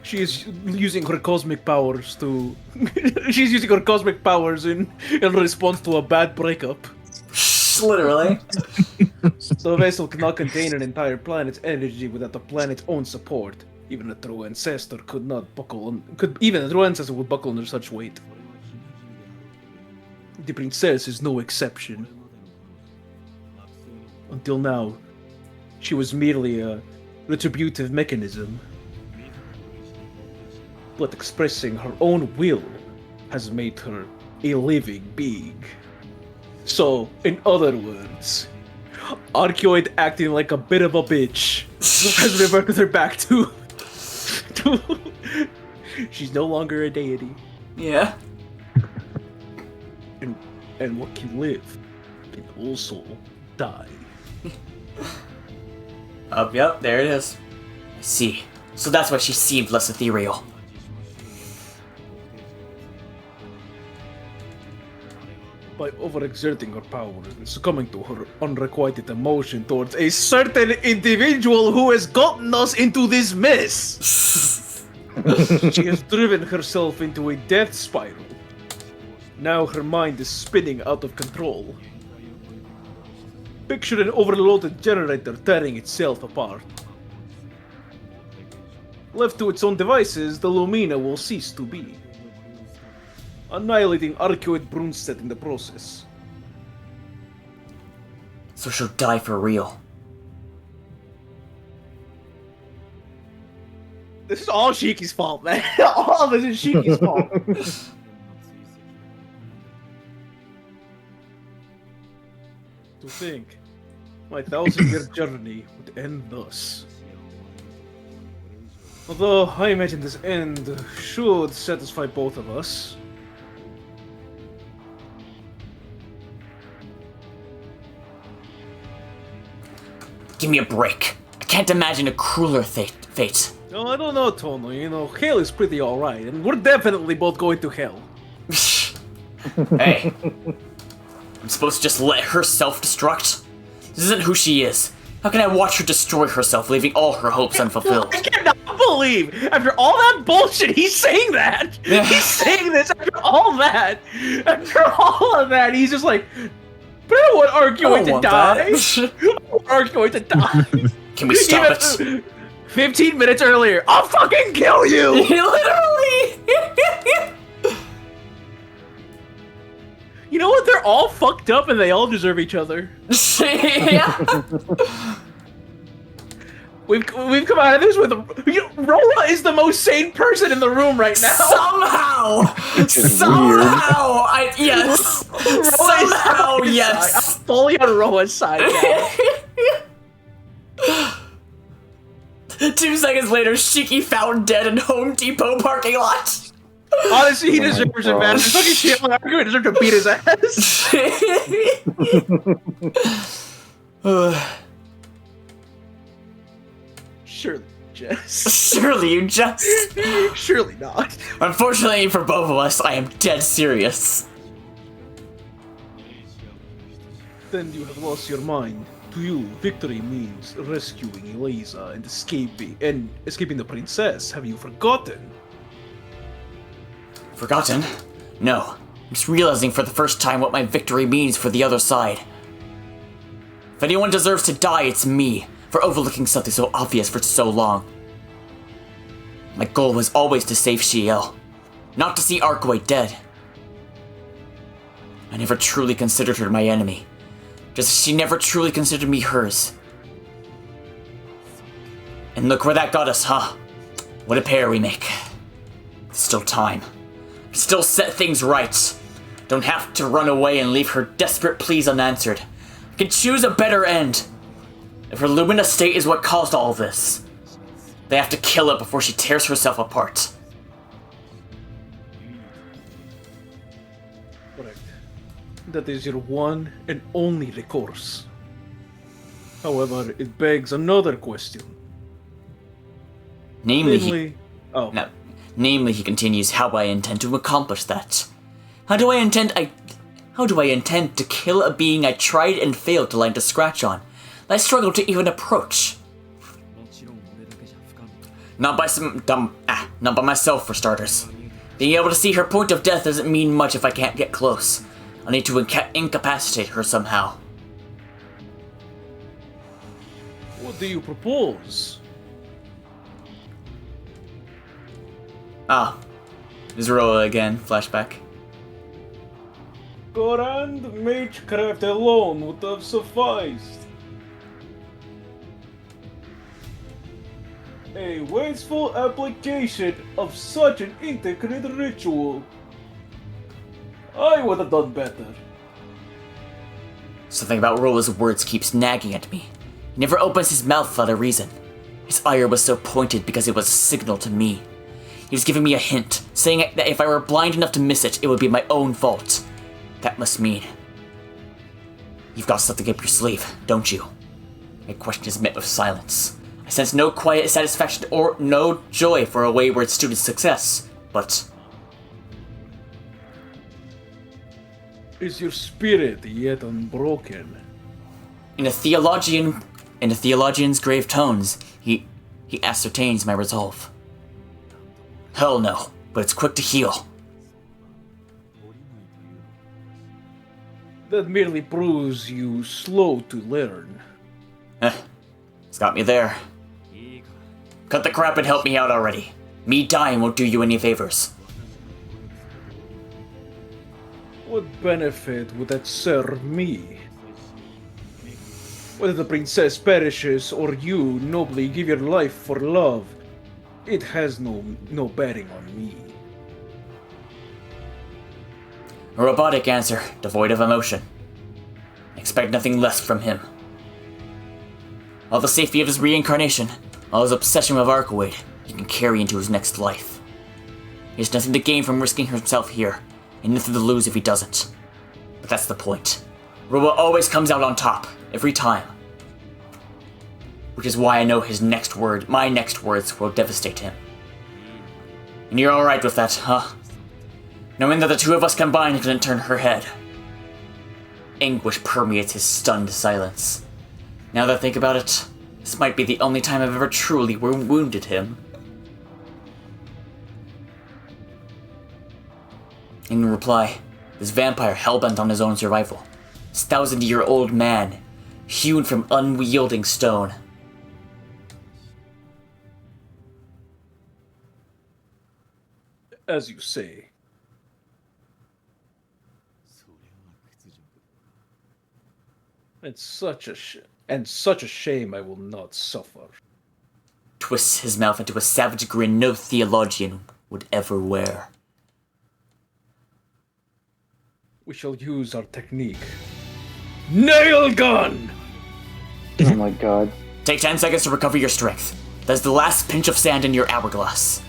She is using her cosmic powers to... She's using her cosmic powers in response to a bad breakup. Literally. The vessel cannot contain an entire planet's energy without the planet's own support. Even a true ancestor could not buckle on... Even a true ancestor would buckle under such weight. The princess is no exception. Until now, she was merely a retributive mechanism. But expressing her own will has made her a living being. So, in other words, Archeoid acting like a bit of a bitch has reverted her back to... She's no longer a deity. Yeah. And what can live can also die. Yep, there it is. I see. So that's why she seemed less ethereal. By overexerting her powers and succumbing to her unrequited emotion towards a certain individual who has gotten us into this mess, she has driven herself into a death spiral. Now her mind is spinning out of control. Picture an overloaded generator tearing itself apart. Left to its own devices, the Lumina will cease to be, annihilating Archeoid Brunstedt in the process. So she'll die for real. This is all Shiki's fault, man. All of this is Shiki's fault. To think, my 1,000-year journey would end thus. Although I imagine this end should satisfy both of us. Give me a break. I can't imagine a crueler fate. No, I don't know, Tono. You know, hell is pretty alright, and we're definitely both going to hell. Hey. I'm supposed to just let her self-destruct? This isn't who she is. How can I watch her destroy herself, leaving all her hopes unfulfilled? I cannot believe, after all that bullshit, he's saying that! He's saying this after all that! After all of that, he's just like, but I don't want Archeoid to die! I want Archeoid to die! Can we stop it? 15 minutes earlier, I'll fucking kill you! Literally! You know what? They're all fucked up and they all deserve each other. Yeah. We've come out of this with Rolla is the most sane person in the room right now. Somehow, yes. Somehow, yes. I'm fully on Rolla's side now. 2 seconds later, Shiki found dead in Home Depot parking lot. Honestly, he deserves it, man. This fucking shit on Archeoid deserves to beat his ass. Surely, Jess. Surely you just... Surely not. Unfortunately for both of us, I am dead serious. Then you have lost your mind. To you, victory means rescuing Eliza and escaping the princess. Have you forgotten? Forgotten? No. I'm just realizing for the first time what my victory means for the other side. If anyone deserves to die, it's me, for overlooking something so obvious for so long. My goal was always to save Ciel, not to see Archeoid dead. I never truly considered her my enemy, Just as she never truly considered me hers. And look where that got us, huh? What a pair we make. There's still time. Still set things right. Don't have to run away and leave her desperate pleas unanswered. I can choose a better end. If her Lumina state is what caused all this, they have to kill it before she tears herself apart. Correct. That is your one and only recourse. However, it begs another question. Namely, he continues, how I intend to accomplish that. How do I intend to kill a being I tried and failed to land a scratch on, that I struggled to even approach? Not by myself, for starters. Being able to see her point of death doesn't mean much if I can't get close. I'll need to incapacitate her somehow. What do you propose? Zoroa again, flashback. Grand magecraft alone would have sufficed. A wasteful application of such an intricate ritual. I would have done better. Something about Rola's words keeps nagging at me. He never opens his mouth without a reason. His ire was so pointed because it was a signal to me. He was giving me a hint, saying that if I were blind enough to miss it, it would be my own fault. That must mean... You've got something up your sleeve, don't you? My question is met with silence. I sense no quiet satisfaction or no joy for a wayward student's success, but... Is your spirit yet unbroken? In a theologian's grave tones, he ascertains my resolve. Hell no, but it's quick to heal. That merely proves you slow to learn. It's got me there. Cut the crap and help me out already. Me dying won't do you any favors. What benefit would that serve me? Whether the princess perishes or you nobly give your life for love, it has no bearing on me. A robotic answer, devoid of emotion. Expect nothing less from him. All the safety of his reincarnation, all his obsession with Arcoid, he can carry into his next life. He has nothing to gain from risking himself here, and nothing to lose if he doesn't. But that's the point. Roa always comes out on top, every time. Which is why I know my next words will devastate him. And you're alright with that, huh? Knowing that the two of us combined couldn't turn her head. Anguish permeates his stunned silence. Now that I think about it, this might be the only time I've ever truly wounded him. In reply, this vampire hellbent on his own survival. This 1,000-year-old man, hewn from unyielding stone. As you say. It's such a shame I will not suffer. Twists his mouth into a savage grin no theologian would ever wear. We shall use our technique. Nail gun! Oh my god. Take 10 seconds to recover your strength. That's the last pinch of sand in your hourglass.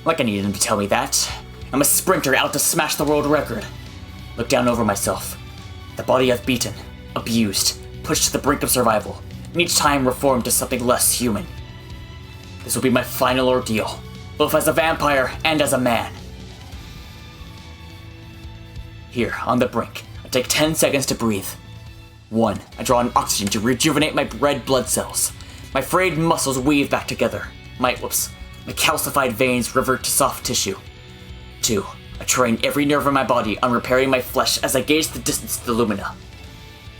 Like I needed him to tell me that. I'm a sprinter out to smash the world record. Look down over myself. The body I've beaten, abused, pushed to the brink of survival, and each time reformed to something less human. This will be my final ordeal, both as a vampire and as a man. Here, on the brink, I take 10 seconds to breathe. 1. I draw in oxygen to rejuvenate my red blood cells. My frayed muscles weave back together. My calcified veins revert to soft tissue. 2. I train every nerve in my body on repairing my flesh as I gauge the distance to the Lumina.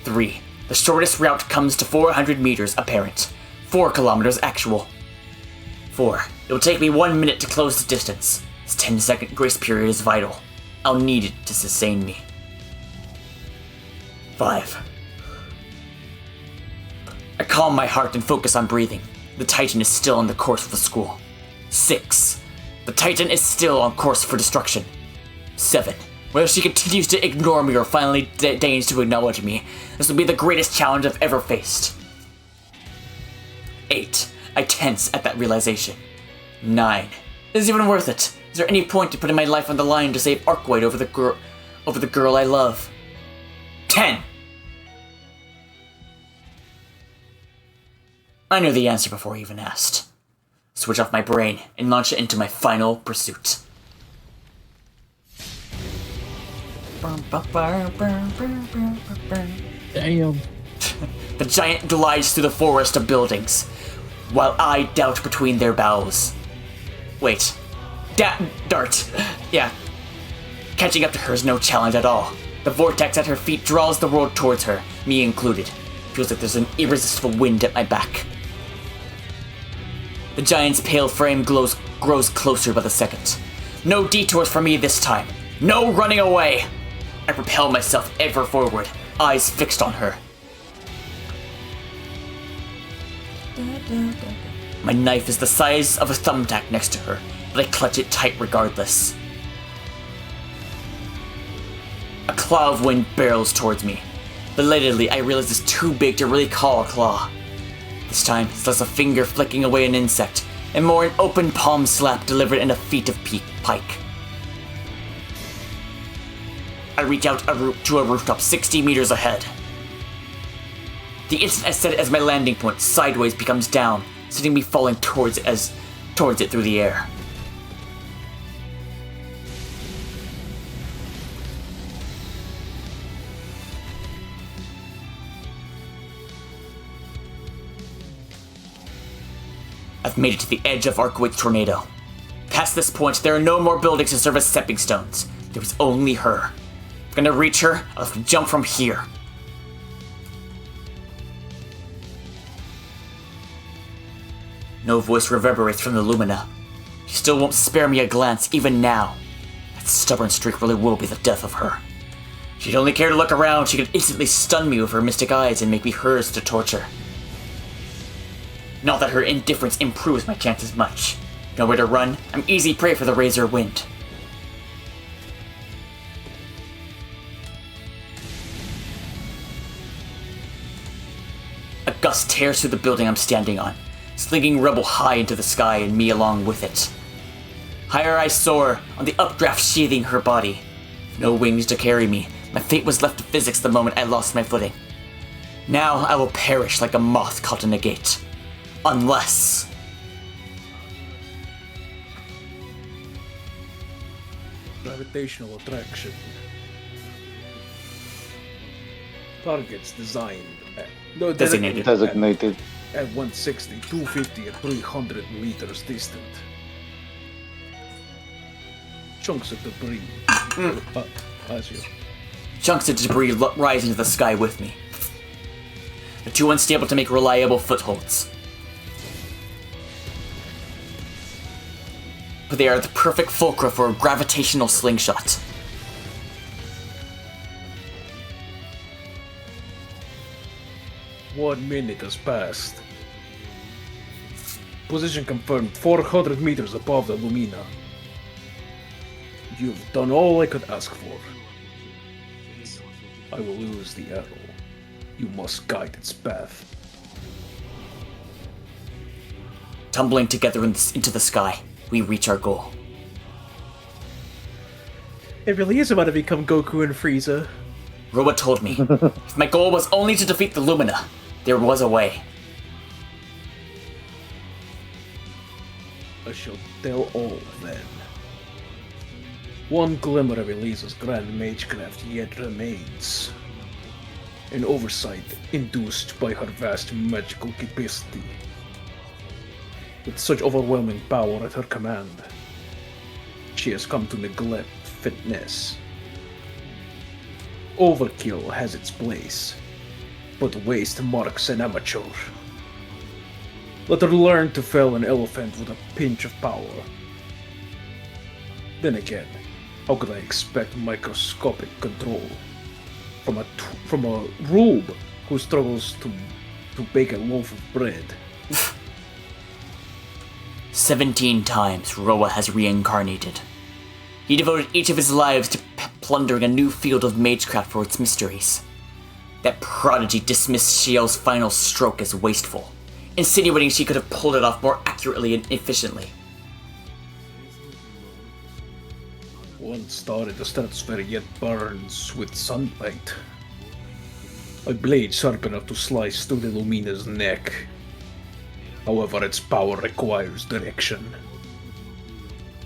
3. The shortest route comes to 400 meters apparent. 4 kilometers actual. 4. It will take me 1 minute to close the distance. This 10-second grace period is vital. I'll need it to sustain me. 5. I calm my heart and focus on breathing. The Titan is still on the course for the school. 6. The Titan is still on course for destruction. 7. Whether she continues to ignore me or finally deigns to acknowledge me, this will be the greatest challenge I've ever faced. 8. I tense at that realization. 9. Is it even worth it? Is there any point to putting my life on the line to save Arkwright over the girl I love? 10. I knew the answer before I even asked. Switch off my brain and launch it into my final pursuit. Damn. The giant glides through the forest of buildings, while I doubt between their boughs. Wait. Dart. Yeah. Catching up to her is no challenge at all. The vortex at her feet draws the world towards her, me included. Feels like there's an irresistible wind at my back. The giant's pale frame grows closer by the second. No detours for me this time. No running away! I propel myself ever forward, eyes fixed on her. My knife is the size of a thumbtack next to her, but I clutch it tight regardless. A claw of wind barrels towards me. Belatedly, I realize it's too big to really call a claw. This time, it's less a finger flicking away an insect, and more an open palm slap delivered in a feat of pike. I reach out to a rooftop 60 meters ahead. The instant I set it as my landing point, sideways becomes down, sending me falling towards it through the air. I've made it to the edge of Arkwright's tornado. Past this point, there are no more buildings to serve as stepping stones. There was only her. If I'm gonna reach her, I'll have to jump from here. No voice reverberates from the Lumina. She still won't spare me a glance, even now. That stubborn streak really will be the death of her. If she'd only care to look around, she could instantly stun me with her mystic eyes and make me hers to torture. Not that her indifference improves my chances much. Nowhere to run, I'm easy prey for the razor wind. A gust tears through the building I'm standing on, slinging rubble high into the sky and me along with it. Higher I soar, on the updraft sheathing her body. No wings to carry me, my fate was left to physics the moment I lost my footing. Now I will perish like a moth caught in a gate. Unless... Gravitational attraction. Targets designed Designated. Designated. At 160, 250, and 300 meters distant. Chunks of debris. As you. Chunks of debris rise into the sky with me. They're too unstable to make reliable footholds. But they are the perfect fulcrum for a gravitational slingshot. One minute has passed. Position confirmed 400 meters above the Lumina. You've done all I could ask for. I will lose the arrow. You must guide its path. Tumbling together into the sky, we reach our goal. It really is about to become Goku and Frieza. Roba told me, if my goal was only to defeat the Lumina, there was a way. I shall tell all then. One glimmer of Elisa's grand magecraft yet remains. An oversight induced by her vast magical capacity. With such overwhelming power at her command, she has come to neglect fitness. Overkill has its place, but waste marks an amateur. Let her learn to fell an elephant with a pinch of power. Then again, how could I expect microscopic control from a rube who struggles to bake a loaf of bread. 17 times Roa has reincarnated. He devoted each of his lives to plundering a new field of magecraft for its mysteries. That prodigy dismissed Ciel's final stroke as wasteful, insinuating she could have pulled it off more accurately and efficiently. One star in the stratosphere yet burns with sunlight. A blade sharp enough to slice through the Lumina's neck. However, its power requires direction.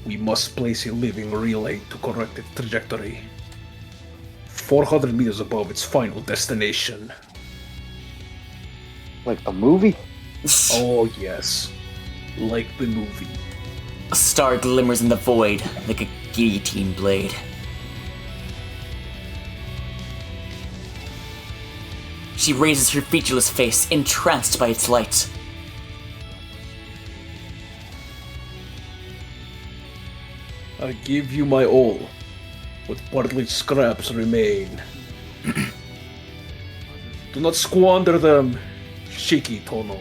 We must place a living relay to correct its trajectory. 400 meters above its final destination. Like a movie? Oh yes, like the movie. A star glimmers in the void like a guillotine blade. She raises her featureless face, entranced by its light. I give you my all, but partly scraps remain. Do not squander them, Shiki Tono.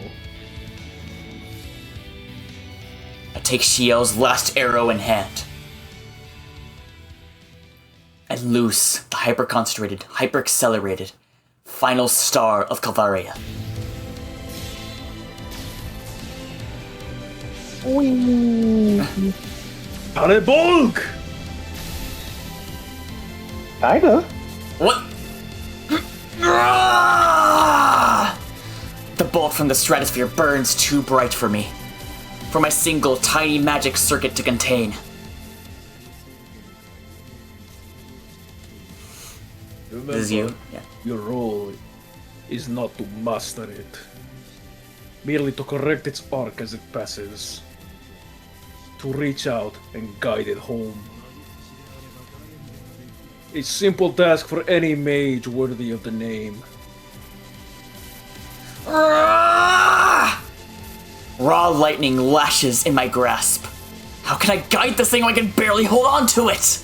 I take Ciel's last arrow in hand. I loose the hyper-concentrated, hyper-accelerated final star of Calvaria. Parabolic! Kinda. What? The bolt from the stratosphere burns too bright for me, for my single tiny magic circuit to contain. Remember, This is you? Yeah. your role is not to master it, merely to correct its arc as it passes, to reach out and guide it home. A simple task for any mage worthy of the name. Raw lightning lashes in my grasp. How can I guide this thing when I can barely hold on to it?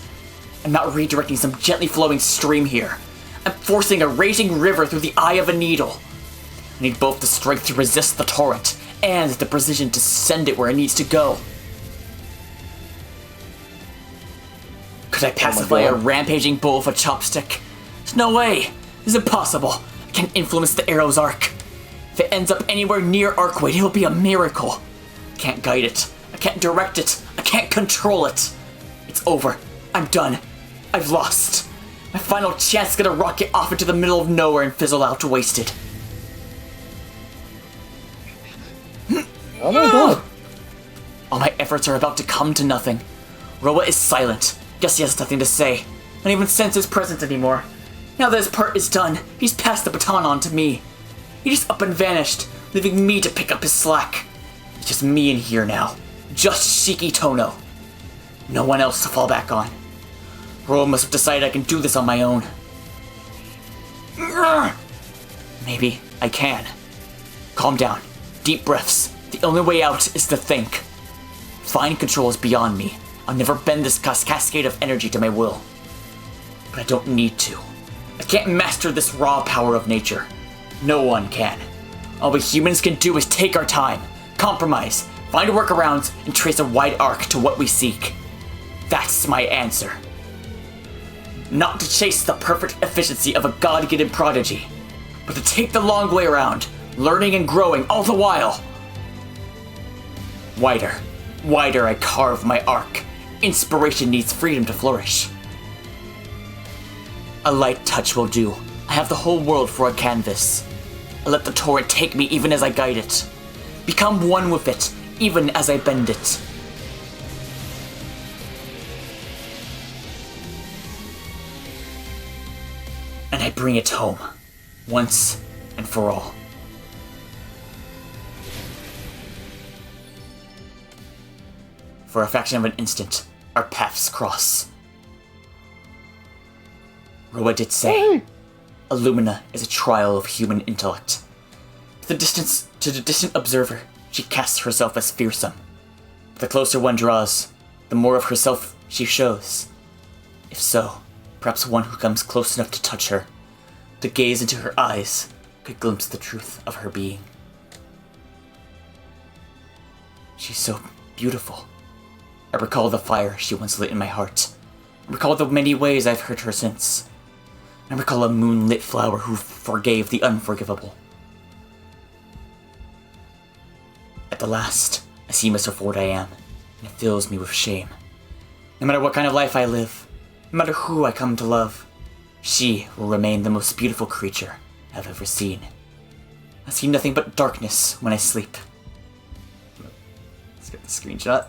I'm not redirecting some gently flowing stream here. I'm forcing a raging river through the eye of a needle. I need both the strength to resist the torrent and the precision to send it where it needs to go. Could I pacify a rampaging bull with a chopstick? There's no way. It's impossible. I can't influence the arrow's arc. If it ends up anywhere near arc weight, it'll be a miracle. I can't guide it. I can't direct it. I can't control it. It's over. I'm done. I've lost. My final chance is gonna rocket off into the middle of nowhere and fizzle out wasted. Oh my god. All my efforts are about to come to nothing. Roa is silent. Guess he has nothing to say. I don't even sense his presence anymore. Now that his part is done, he's passed the baton on to me. He just up and vanished, leaving me to pick up his slack. It's just me in here now. Just Shiki Tono. No one else to fall back on. Roa must have decided I can do this on my own. Maybe I can. Calm down. Deep breaths. The only way out is to think. Fine control is beyond me. I'll never bend this cascade of energy to my will. But I don't need to. I can't master this raw power of nature. No one can. All we humans can do is take our time, compromise, find workarounds, and trace a wide arc to what we seek. That's my answer. Not to chase the perfect efficiency of a god-given prodigy, but to take the long way around, learning and growing all the while. Wider I carve my arc. Inspiration needs freedom to flourish. A light touch will do. I have the whole world for a canvas. I let the torrent take me even as I guide it. Become one with it, even as I bend it. And I bring it home, once and for all. For a fraction of an instant, our paths cross. Roa did say, a Lumina is a trial of human intellect. To the distant observer, she casts herself as fearsome. But the closer one draws, the more of herself she shows. If so, perhaps one who comes close enough to touch her to gaze into her eyes, could glimpse the truth of her being. She's so beautiful. I recall the fire she once lit in my heart. I recall the many ways I've hurt her since. I recall a moonlit flower who forgave the unforgivable. At the last, I see myself for what I am, and it fills me with shame. No matter what kind of life I live, no matter who I come to love, she will remain the most beautiful creature I've ever seen. I see nothing but darkness when I sleep. Let's get the screenshot.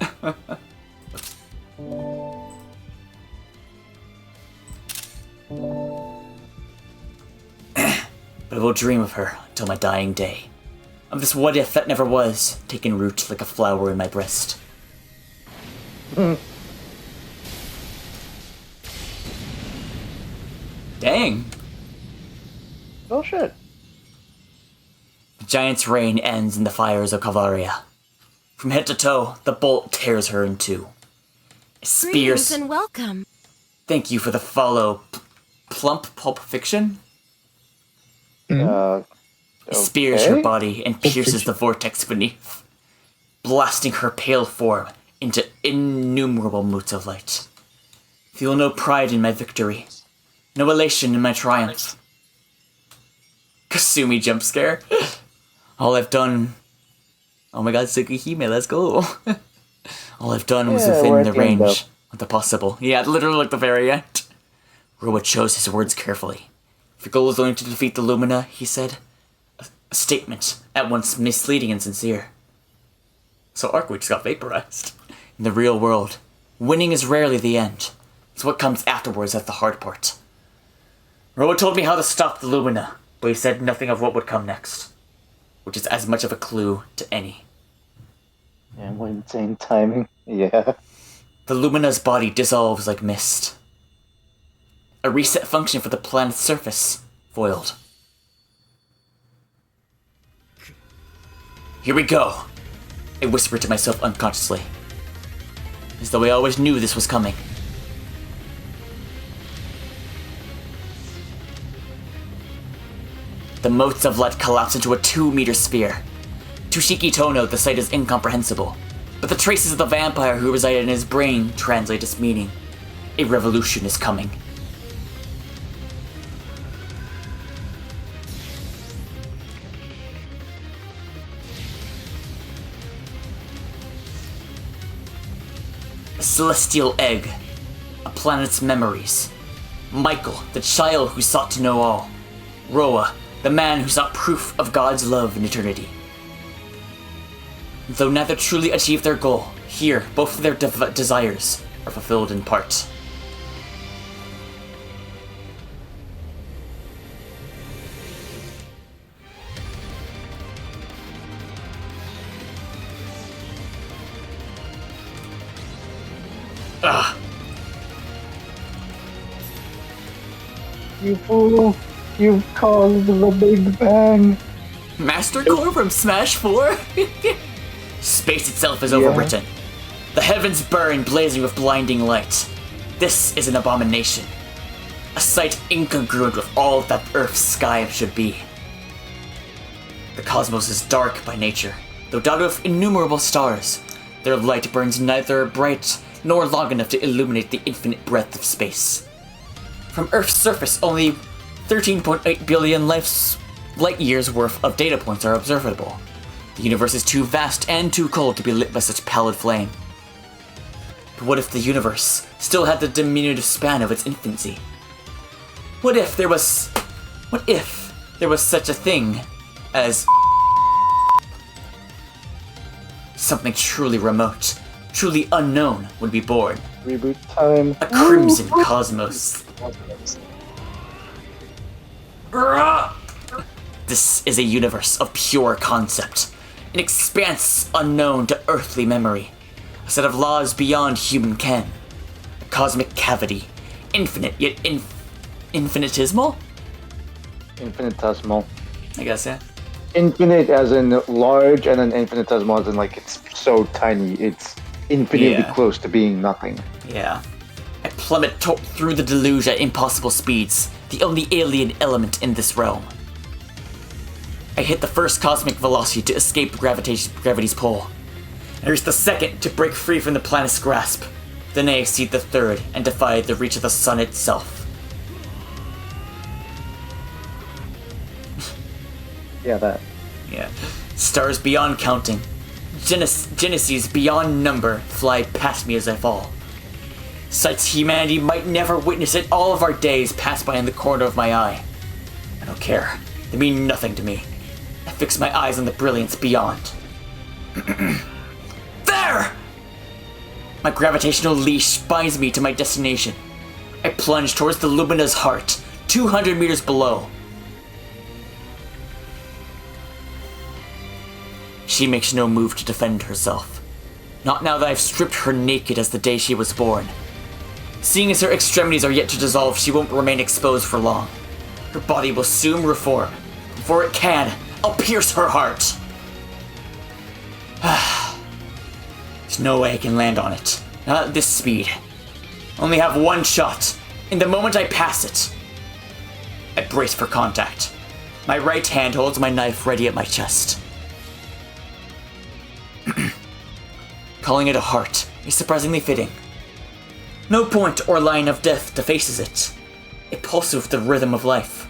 But I will dream of her until my dying day. Of this what if that never was, taking root like a flower in my breast. Dang. Oh shit. The giant's reign ends in the fires of Calvaria. From head to toe, the bolt tears her in two. Spears. Greetings and welcome. Thank you for the follow. Plump Pulp Fiction? Spears her body and pierces the vortex beneath, blasting her pale form into innumerable moots of light. Feel no pride in my victory, no elation in my triumph. Kasumi jump scare. All I've done... Oh my god, Tsukihime, let's go. All I've done was within the range of the possible. Yeah, literally like the very end. Roa chose his words carefully. If your goal is only to defeat the Lumina, he said, a statement at once misleading and sincere. So Arcwitch got vaporized. In the real world, winning is rarely the end. It's what comes afterwards that's the hard part. Roa told me how to stop the Lumina, but he said nothing of what would come next, which is as much of a clue to any. Yeah, what insane timing. Yeah. The Lumina's body dissolves like mist. A reset function for the planet's surface foiled. Here we go, I whispered to myself unconsciously, as though I always knew this was coming. The motes of light collapse into a 2-meter sphere. To Shiki Tono, the sight is incomprehensible, but the traces of the vampire who resided in his brain translate its meaning. A revolution is coming. A celestial egg, a planet's memories. Michael, the child who sought to know all. Roa, the man who sought proof of God's love in eternity. Though neither truly achieved their goal, here both of their desires are fulfilled in part. Ugh. You fool! You've caused the Big Bang! Master Core from Smash 4? Space itself is overwritten. The heavens burn, blazing with blinding light. This is an abomination. A sight incongruent with all that Earth's sky should be. The cosmos is dark by nature, though dotted with innumerable stars. Their light burns neither bright nor long enough to illuminate the infinite breadth of space. From Earth's surface, only 13.8 billion light years worth of data points are observable. The universe is too vast and too cold to be lit by such pallid flame. But what if the universe still had the diminutive span of its infancy? What if there was such a thing as something truly remote, truly unknown would be born? Reboot time. A crimson cosmos. This is a universe of pure concept, an expanse unknown to earthly memory, a set of laws beyond human ken, a cosmic cavity, infinite yet infinitesimal? Infinitesimal. I guess, yeah. Infinite as in large, and then infinitesimal as in like it's so tiny, it's infinitely close to being nothing. Yeah. I plummet through the deluge at impossible speeds, the only alien element in this realm. I hit the first cosmic velocity to escape gravity's pull. I reached the second to break free from the planet's grasp. Then I exceed the third and defy the reach of the sun itself. Yeah. Stars beyond counting, geneses beyond number fly past me as I fall. Sights humanity might never witness it. All of our days pass by in the corner of my eye. I don't care. They mean nothing to me. I fix my eyes on the brilliance beyond. There! My gravitational leash binds me to my destination. I plunge towards the Lumina's heart, 200 meters below. She makes no move to defend herself. Not now that I've stripped her naked as the day she was born. Seeing as her extremities are yet to dissolve, she won't remain exposed for long. Her body will soon reform. Before it can, I'll pierce her heart. There's no way I can land on it. Not at this speed. Only have one shot. In the moment I pass it, I brace for contact. My right hand holds my knife ready at my chest. Calling it a heart is surprisingly fitting. No point or line of death defaces it. It pulses with the rhythm of life.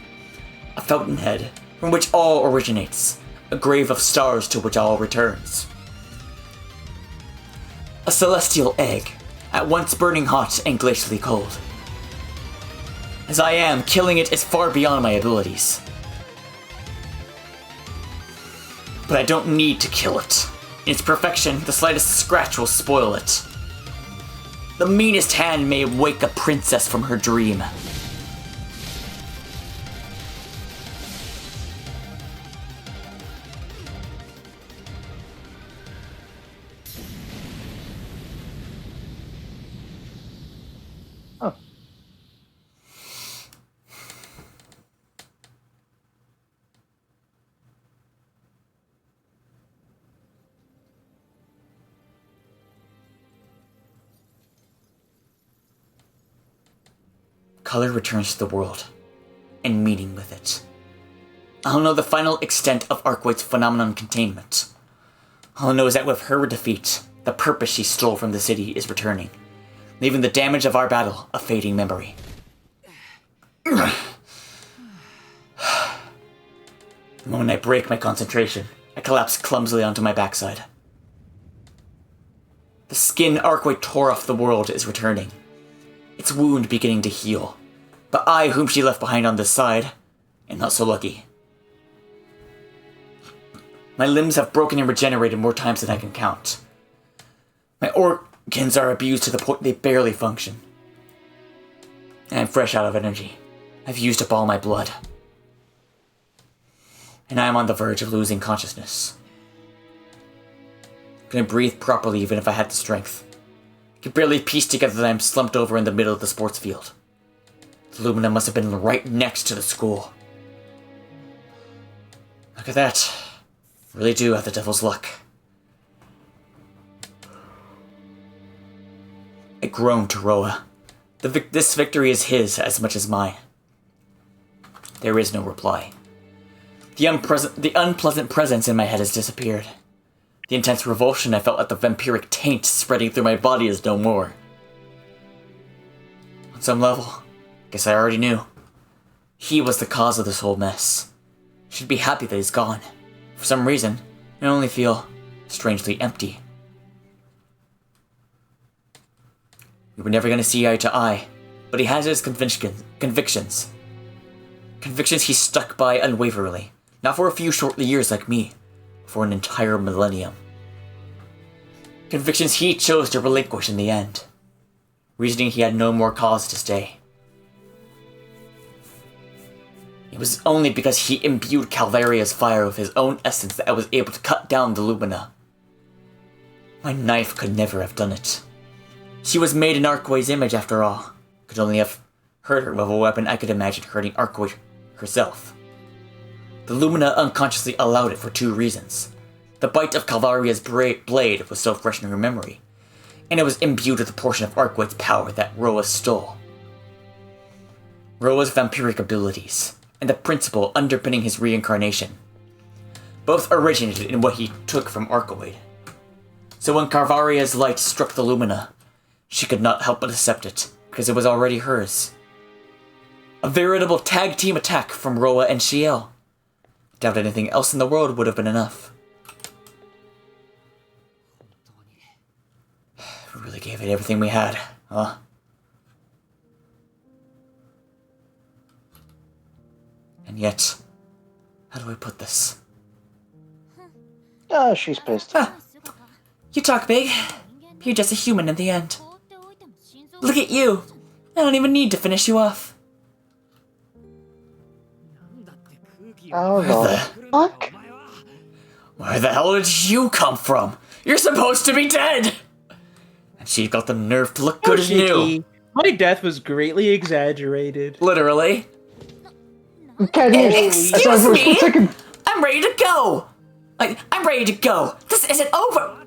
A fountainhead from which all originates. A grave of stars to which all returns. A celestial egg, at once burning hot and glacially cold. As I am, killing it is far beyond my abilities. But I don't need to kill it. In its perfection, the slightest scratch will spoil it. The meanest hand may wake a princess from her dream. Oh. Color returns to the world, and meaning with it. I'll know the final extent of Arkwright's phenomenon containment. All I know is that with her defeat, the purpose she stole from the city is returning, leaving the damage of our battle a fading memory. The moment I break my concentration, I collapse clumsily onto my backside. The skin Arkwright tore off the world is returning, its wound beginning to heal. But I, whom she left behind on this side, am not so lucky. My limbs have broken and regenerated more times than I can count. My organs are abused to the point they barely function. And I'm fresh out of energy. I've used up all my blood. And I am on the verge of losing consciousness. Couldn't breathe properly even if I had the strength. I could barely piece together that I'm slumped over in the middle of the sports field. The Lumina must have been right next to the school. Look at that. Really do have the devil's luck. I groan to Roa. This victory is his as much as mine. There is no reply. The unpleasant presence in my head has disappeared. The intense revulsion I felt at the vampiric taint spreading through my body is no more. On some level, guess I already knew. He was the cause of this whole mess. Should be happy that he's gone. For some reason, I only feel strangely empty. We were never going to see eye to eye, but he has his convictions. Convictions he stuck by unwaveringly, not for a few short years like me, but for an entire millennium. Convictions he chose to relinquish in the end, reasoning he had no more cause to stay. It was only because he imbued Calvaria's fire with his own essence that I was able to cut down the Lumina. My knife could never have done it. She was made in Arkway's image after all. Could only have hurt her with a weapon I could imagine hurting Arkway herself. The Lumina unconsciously allowed it for two reasons. The bite of Calvaria's blade was so fresh in her memory, and it was imbued with a portion of Arkway's power that Roa stole. Roa's vampiric abilities, and the principle underpinning his reincarnation. Both originated in what he took from Arcoid. So when Carvaria's light struck the Lumina, she could not help but accept it, because it was already hers. A veritable tag team attack from Roa and Ciel. Doubt anything else in the world would have been enough. We really gave it everything we had, huh? And yet, how do I put this? Ah, she's pissed. You talk big. You're just a human in the end. Look at you. I don't even need to finish you off. Oh no. Fuck? Where the hell did you come from? You're supposed to be dead! And she got the nerve to look good as new. My death was greatly exaggerated. Literally. Excuse me? I'm ready to go! I'm ready to go. This isn't over.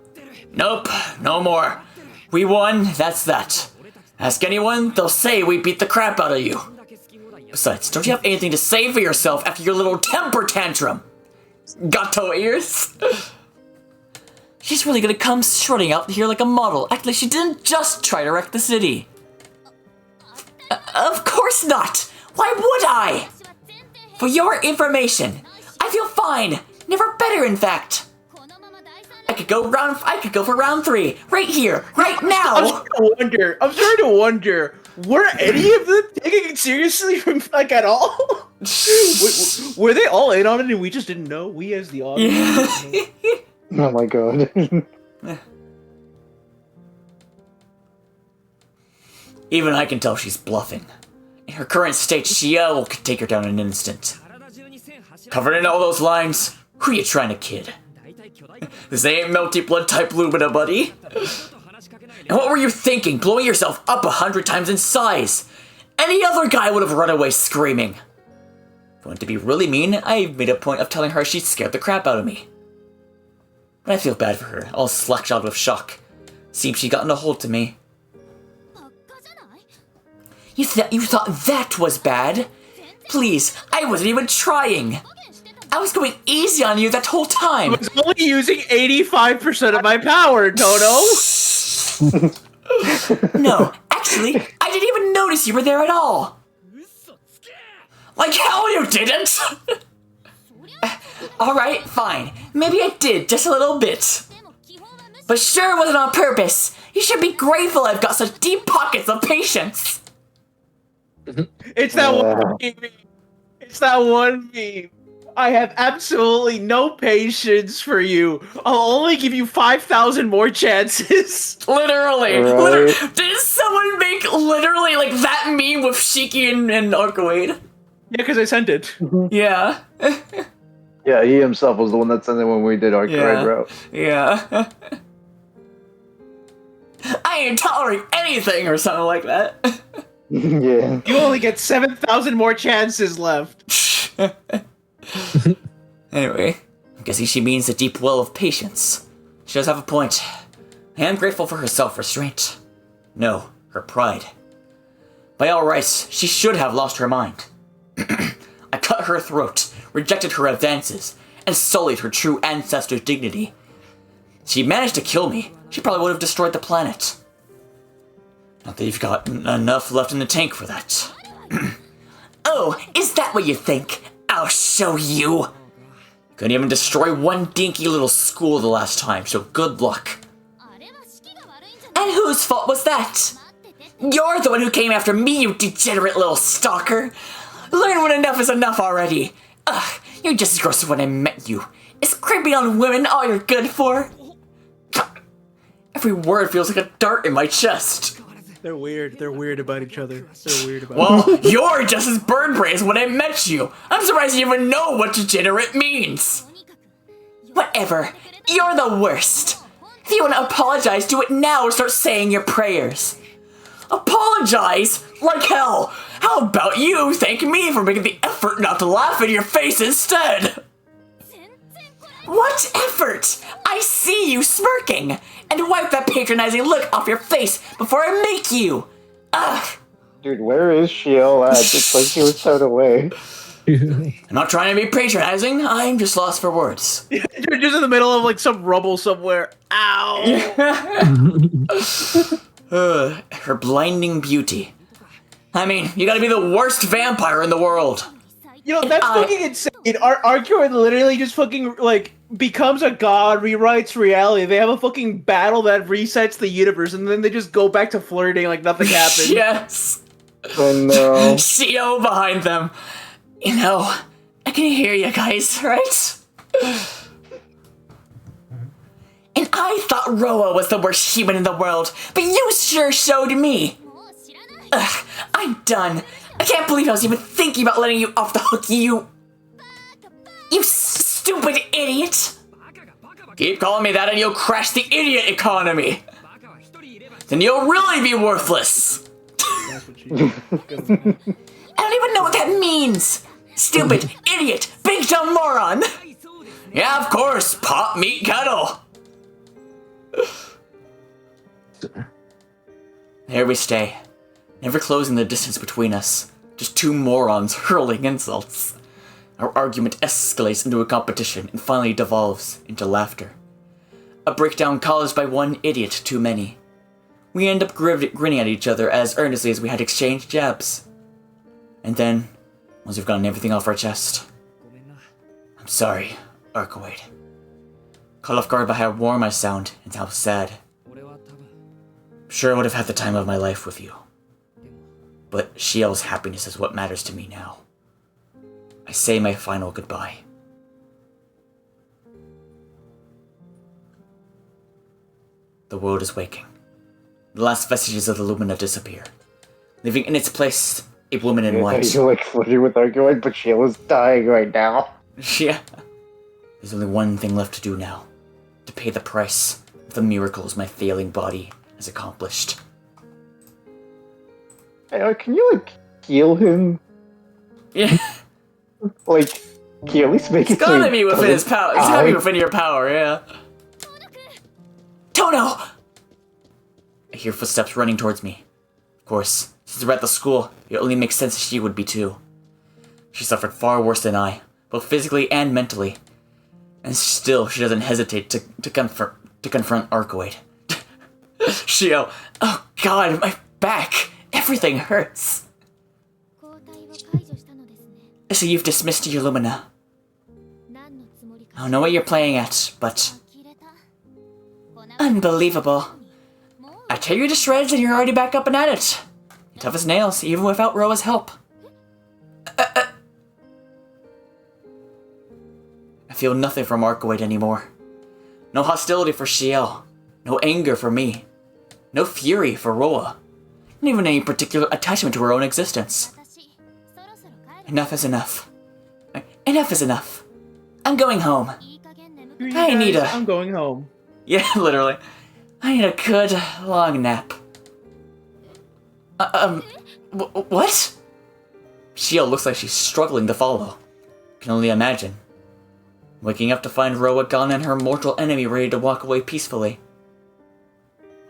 Nope, no more. We won, that's that. Ask anyone, they'll say we beat the crap out of you. Besides, don't you have anything to say for yourself after your little temper tantrum? Gato ears? She's really gonna come strutting out here like a model, act like she didn't just try to wreck the city. Of course not! Why would I? For your information, I feel fine. Never better, in fact. I could go for round 3, right here, right now. I'm starting to wonder, were any of them taking it seriously like at all? Were they all in on it and we just didn't know? We as the audience. Yeah. Oh my god. Even I can tell she's bluffing. In her current state, Ciel could take her down in an instant. Covered in all those lines, who you trying to kid? This ain't melty blood type Lumina, buddy. And what were you thinking, blowing yourself up 100 times in size? Any other guy would have run away screaming. If I want to be really mean, I made a point of telling her she scared the crap out of me. But I feel bad for her, all slack-jawed with shock. Seems she got in a hold to me. You thought that was bad? Please, I wasn't even trying. I was going easy on you that whole time. I was only using 85% of my power, Toto. No, actually, I didn't even notice you were there at all. Like hell you didn't! Alright, fine. Maybe I did, just a little bit. But sure wasn't on purpose. You should be grateful I've got such deep pockets of patience. It's that one meme. It's that one meme. I have absolutely no patience for you. I'll only give you 5,000 more chances. Literally. Right. Literally. Did someone make literally like that meme with Shiki and Arcoid? Yeah, because I sent it. Yeah. Yeah, he himself was the one that sent it when we did our Yeah. route. Yeah. I ain't tolerate anything or something like that. Yeah. You only get 7,000 more chances left. Anyway, I'm guessing she means the deep well of patience. She does have a point. I am grateful for her self-restraint. No, her pride. By all rights, she should have lost her mind. I cut her throat, rejected her advances, and sullied her true ancestor's dignity. She managed to kill me. She probably would have destroyed the planet. Not that you've got enough left in the tank for that. Oh, is that what you think? I'll show you. Couldn't even destroy one dinky little school the last time, so good luck. And whose fault was that? You're the one who came after me, you degenerate little stalker. Learn when enough is enough already. Ugh, you're just as gross as when I met you. Is creeping on women all you're good for? Every word feels like a dart in my chest. They're weird. They're weird about each other. They're weird about Well, you're just as bird-brained as when I met you. I'm surprised you even know what degenerate means. Whatever. You're the worst. If you want to apologize, do it now or start saying your prayers. Apologize? Like hell. How about you thank me for making the effort not to laugh in your face instead? What effort? I see you smirking. And wipe that patronizing look off your face before I make you. Ugh. Dude, where is Ciel at? It's like she was thrown away. I'm not trying to be patronizing. I'm just lost for words. You're just in the middle of like some rubble somewhere. Ow! Her blinding beauty. I mean, you gotta be the worst vampire in the world. You know, that's fucking insane. Arcuin literally just fucking, like, becomes a god, rewrites reality. They have a fucking battle that resets the universe, and then they just go back to flirting like nothing happened. Yes. Oh no. CO behind them. You know, I can hear you guys, right? And I thought Roa was the worst human in the world, but you sure showed me. Ugh, I'm done. I can't believe I was even thinking about letting you off the hook, you stupid idiot! Keep calling me that and you'll crash the idiot economy! Then you'll really be worthless! I don't even know what that means! Stupid, idiot, big dumb moron! Yeah, of course, pop, meat, kettle! There we stay. Never closing the distance between us. Just two morons hurling insults. Our argument escalates into a competition and finally devolves into laughter. A breakdown caused by one idiot too many. We end up grinning at each other as earnestly as we had exchanged jabs. And then, once we've gotten everything off our chest, I'm sorry, Arcoade. Caught off guard by how warm I sound and how sad. Sure, I would have had the time of my life with you. But Ciel's happiness is what matters to me now. I say my final goodbye. The world is waking. The last vestiges of the Lumina disappear, leaving in its place a woman in white. You're like flirting with Argoid, but Ciel is dying right now. Yeah. There's only one thing left to do now. To pay the price of the miracles my failing body has accomplished. Hey, can you, like, heal him? Yeah. Like, can you at least make It's it so gotta he be within his power. It's gotta be within your power, yeah. Tono! I hear footsteps running towards me. Of course, since we're at the school, it only makes sense she would be too. She suffered far worse than I, both physically and mentally. And still, she doesn't hesitate to confront Arcoade. Ciel, oh god, my back! Everything hurts! So you've dismissed your Lumina. I don't know what you're playing at, but... Unbelievable. I tear you to shreds and you're already back up and at it. Tough as nails, even without Roa's help. I feel nothing from Arcoade anymore. No hostility for Ciel. No anger for me. No fury for Roa. Not even any particular attachment to her own existence. Enough is enough. Enough is enough. I'm going home. I'm going home. Yeah, literally. I need a good, long nap. What? Ciel looks like she's struggling to follow. Can only imagine. Waking up to find Roa gone and her mortal enemy ready to walk away peacefully.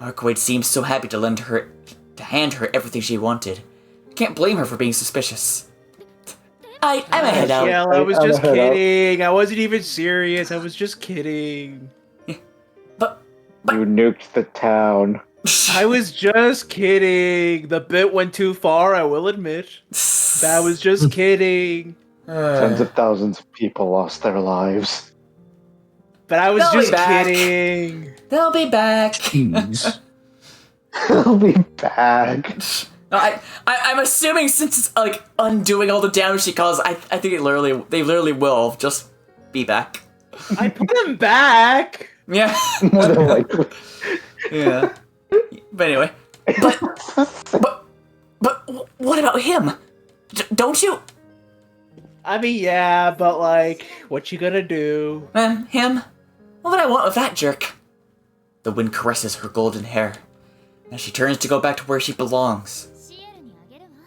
Arcoade seems so happy to hand her everything she wanted. Can't blame her for being suspicious. I'm a head out. Yeah, I was just kidding. I wasn't even serious. I was just kidding. But you nuked the town. I was just kidding. The bit went too far, I will admit. I was just kidding. Tens of thousands of people lost their lives. But I was just kidding. They'll be back. Jeez. They'll be back. No, I'm assuming since it's like undoing all the damage she caused, I think they literally will just be back. I put them back. Yeah. More than likely. Yeah. But anyway, but what about him? Don't you? I mean, yeah, but like, what you gonna do? Him? What would I want with that jerk? The wind caresses her golden hair, and she turns to go back to where she belongs.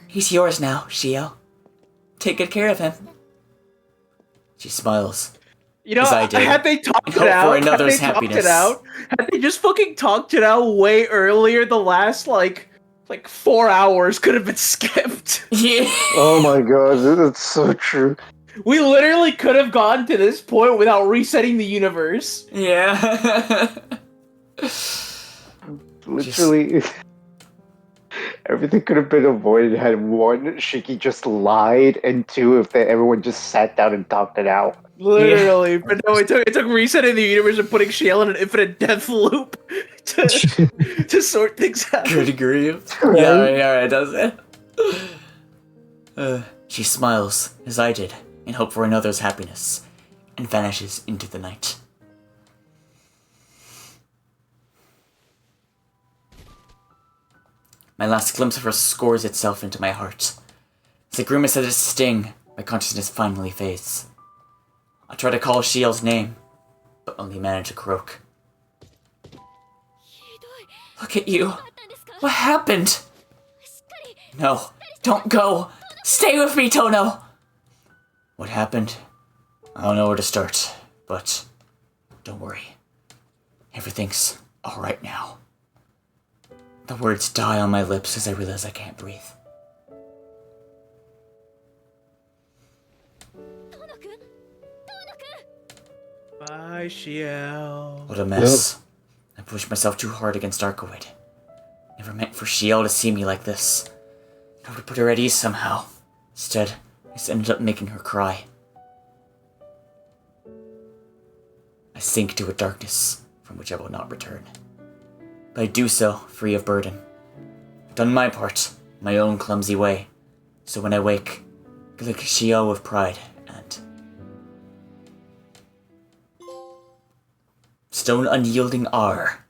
He's yours now, Ciel. Take good care of him. She smiles. You know, had they talked it out, had they just fucking talked it out way earlier, the last, like, Like 4 hours could have been skipped. Yeah. Oh my god, that's so true. We literally could have gotten to this point without resetting the universe. Yeah. Literally, everything could have been avoided had one, Shiki just lied, and two, if everyone just sat down and talked it out. Literally, but no, it took resetting the universe and putting Ciel in an infinite death loop to sort things out. Good grief. Right? Yeah, does it? She smiles, as I did, in hope for another's happiness, and vanishes into the night. My last glimpse of her scores itself into my heart. As a grimace at its sting, my consciousness finally fades. I try to call Ciel's name, but only manage to croak. Look at you. What happened? No, don't go. Stay with me, Tono. What happened? I don't know where to start, but don't worry. Everything's alright now. The words die on my lips as I realize I can't breathe. Bye, Ciel. What a mess. I pushed myself too hard against Arcoid. Never meant for Ciel to see me like this. I would put her at ease somehow. Instead, I just ended up making her cry. I sink to a darkness from which I will not return. But I do so free of burden. I've done my part, my own clumsy way. So when I wake, I look at Ciel with pride and stone unyielding R.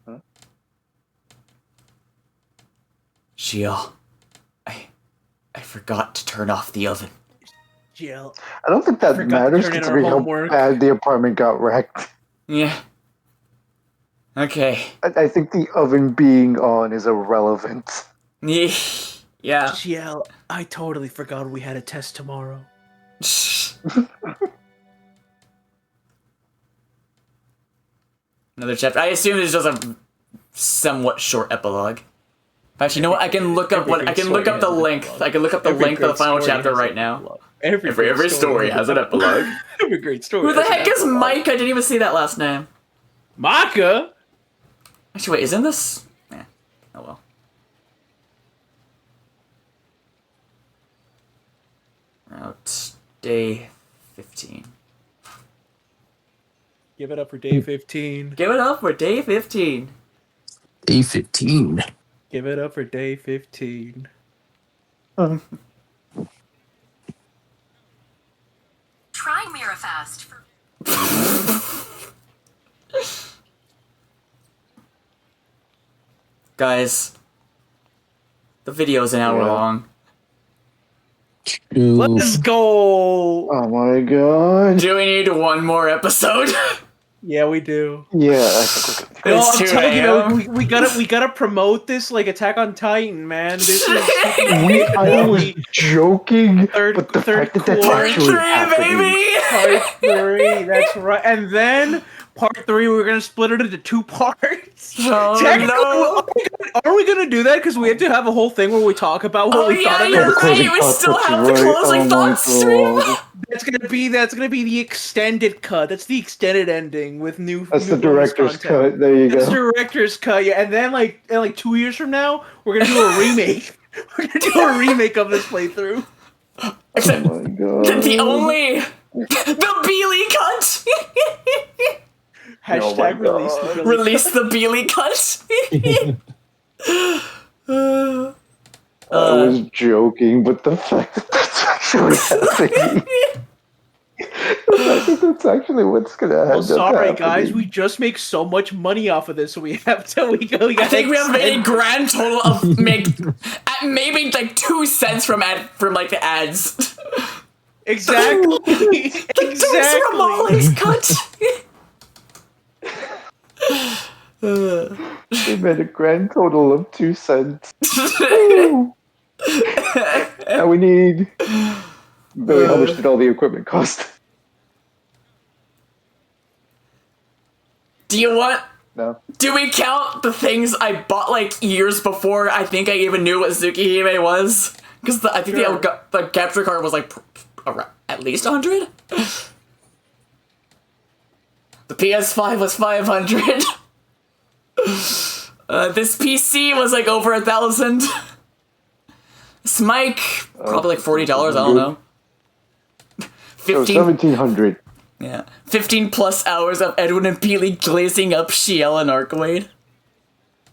Huh? Ciel, I forgot to turn off the oven. Ciel. I don't think that Forgot to matters turn in our considering how homework. bad the apartment got wrecked. Yeah. Okay. I think the oven being on is irrelevant. Yeah. Ciel, I totally forgot we had a test tomorrow. Another chapter. I assume it's just a somewhat short epilogue. Actually, you know what? I can look up what I can look up the length. I can look up the length of the final chapter right now. Every story has an epilogue. Every great story. Who the has an heck is epilogue. Mike? I didn't even see that last name. Maka? Actually, wait, isn't this? Eh, oh well. Out day 15. Give it up for day 15. Give it up for day 15. Day 15. Give it up for day 15. Try Mirafast for Guys, the video is an hour long. Ooh. Let's go! Oh my god. Do we need one more episode? Yeah, we do. Yeah, I think we're good. No, It's I'm 2 telling you, a.m. we gotta promote this like Attack on Titan, man. This is I was joking, Third- but the third fact that that's quarter. Part actually 3, happening. baby! part 3. That's right. And then part 3, we're gonna split it into 2 parts. Oh, Technically, no. are we gonna do that? Because we have to have a whole thing where we talk about what Oh we thought yeah, of you're it. The closing right. We thoughts, still that's have the right. closing Oh my thoughts stream. God. That's gonna be the extended cut. That's the extended ending with new. That's new the bonus director's content. cut. There you That's go. director's cut, yeah. And then like 2 years from now, we're gonna do a remake. We're gonna do a remake of this playthrough. Except Oh my god. the only the Beely cut. Oh my Hashtag release. God. The Release the Beely cut. I was joking, but the fact that that's actually happening. The fact that that's actually what's gonna happen. Well, sorry guys, we just make so much money off of this, so we have to. We I gotta think we have made a extend- grand total of maybe like 2 cents from like the ads. Exactly. The Exactly. Ramales cut. They made a grand total of 2 cents. Woo. Now we need. Billy, how much did all the equipment cost? Do you want No. Do we count the things I bought like years before I think I even knew what Tsukihime was? Because I think the capture card was like at least 100? The PS5 was 500. This PC was like over 1,000. This mic, probably like $40, I don't know. 1,700. Yeah. 15 plus hours of Edwin and Peely glazing up Ciel and Arcwade.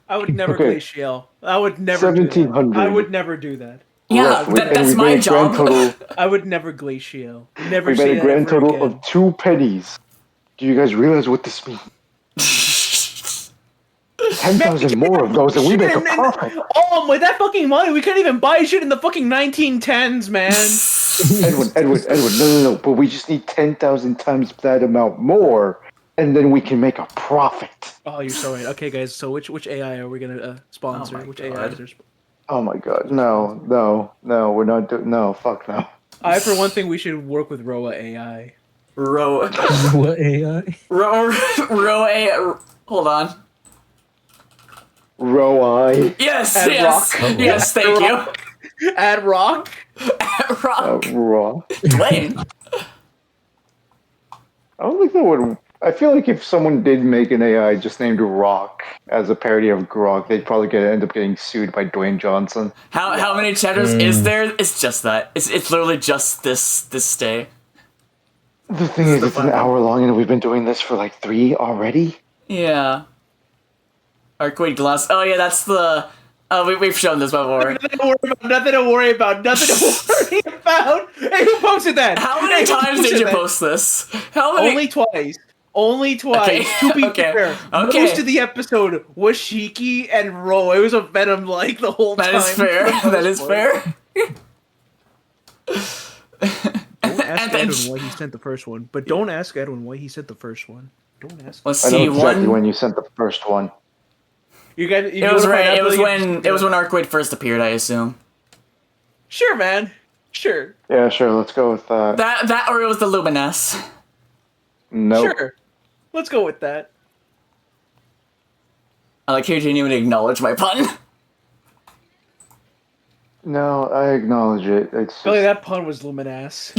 I would never glaze Ciel. I would never 1,700. I would never do that. Yeah, that's my job. I would never glaze Ciel. Never we say made a that grand ever total again. of 2 pennies. Do you guys realize what this means? 10,000 more of those and we make a profit. Oh, with that fucking money, we can't even buy shit in the fucking 1910s, man. Edwin, no. But we just need 10,000 times that amount more, and then we can make a profit. Oh, you're so right. Okay, guys, so which AI are we gonna sponsor? Which AI is there? Oh my god, no, we're not doing, no, fuck no. For one thing, we should work with Roa AI. What AI? Row A. Hold on. Roai. Yes, Add yes, rock. yes. Thank you. Add rock. Rock. Raw. Lane. I don't think that would. I feel like if someone did make an AI just named Rock as a parody of Grok, they'd probably end up getting sued by Dwayne Johnson. How many chapters is there? It's just that. It's literally just this day. The thing is, it's an hour long, and we've been doing this for like 3 already. Yeah. Arcade Glass. Oh yeah, that's the. We've shown this before. Nothing to worry about. Hey, who posted that? How many times did you post this? How many? Only twice. Okay. To be Okay. fair, Okay. most of the episode was Shiki and Ro. It was a Venom like the whole time. That is fair. That is fair. Don't ask Edwin why he sent the first one. But don't ask Edwin why he sent the first one. Don't ask. Let's I know see. exactly when you sent the first one. You guys. It was right. It was when Arcade first appeared, I assume. Sure, man. Sure. Yeah, sure. Let's go with that. That or it was the Luminous. No. Sure. Let's go with that. I like how you didn't even acknowledge my pun. No, I acknowledge it. It's Billy, that pun was Luminas.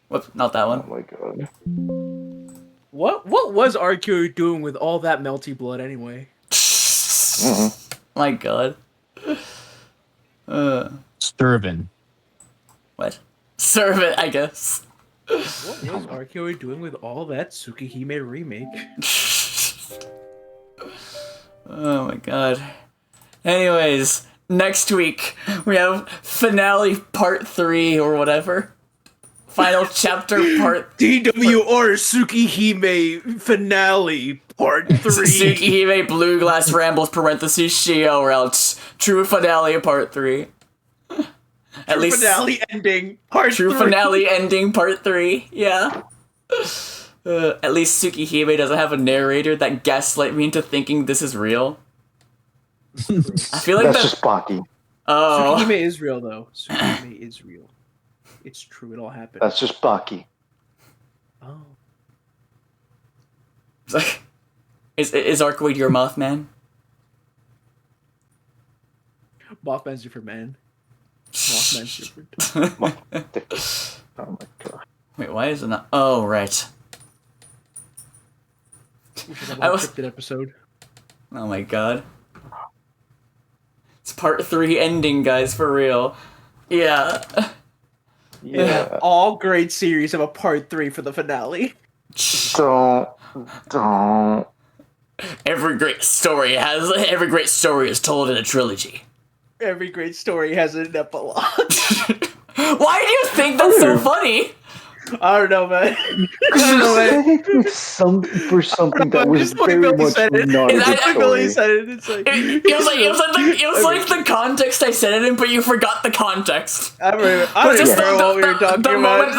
Whoops, not that one. Oh my god. What was RQ doing with all that melty blood anyway? My god. Sturban. What? Serve it, I guess. What was RQ doing with all that Tsukihime remake? Oh my god. Anyways, next week we have finale part 3 or whatever. Final chapter part DWR Tsukihime finale part 3. Tsukihime Blue Glass Rambles parentheses Shio or else True Finale part 3. At least finale ending part 3. True Finale ending part 3. Yeah. At least Tsukihime doesn't have a narrator that gaslight me into thinking this is real. I feel like that's just Baki. Oh. Tsukihime is real though. Tsukihime is real. It's true. It all happened. That's just Baki. Oh. It's like, is Arcade your Mothman? Mothman's different, man. Mothman's different. Oh my god. Wait, why is it not? Oh, right. We should have a scripted episode. Oh my god. It's part 3 ending, guys, for real. Yeah. Yeah. All great series have a part 3 for the finale. Don't. Every great story is told in a trilogy. Every great story has an epilogue. Why do you think that's so funny? I don't know, man. For something that was very much not a good story. Said it. It's like It was like the context I said it in, but you forgot the context. I don't remember what we were talking about.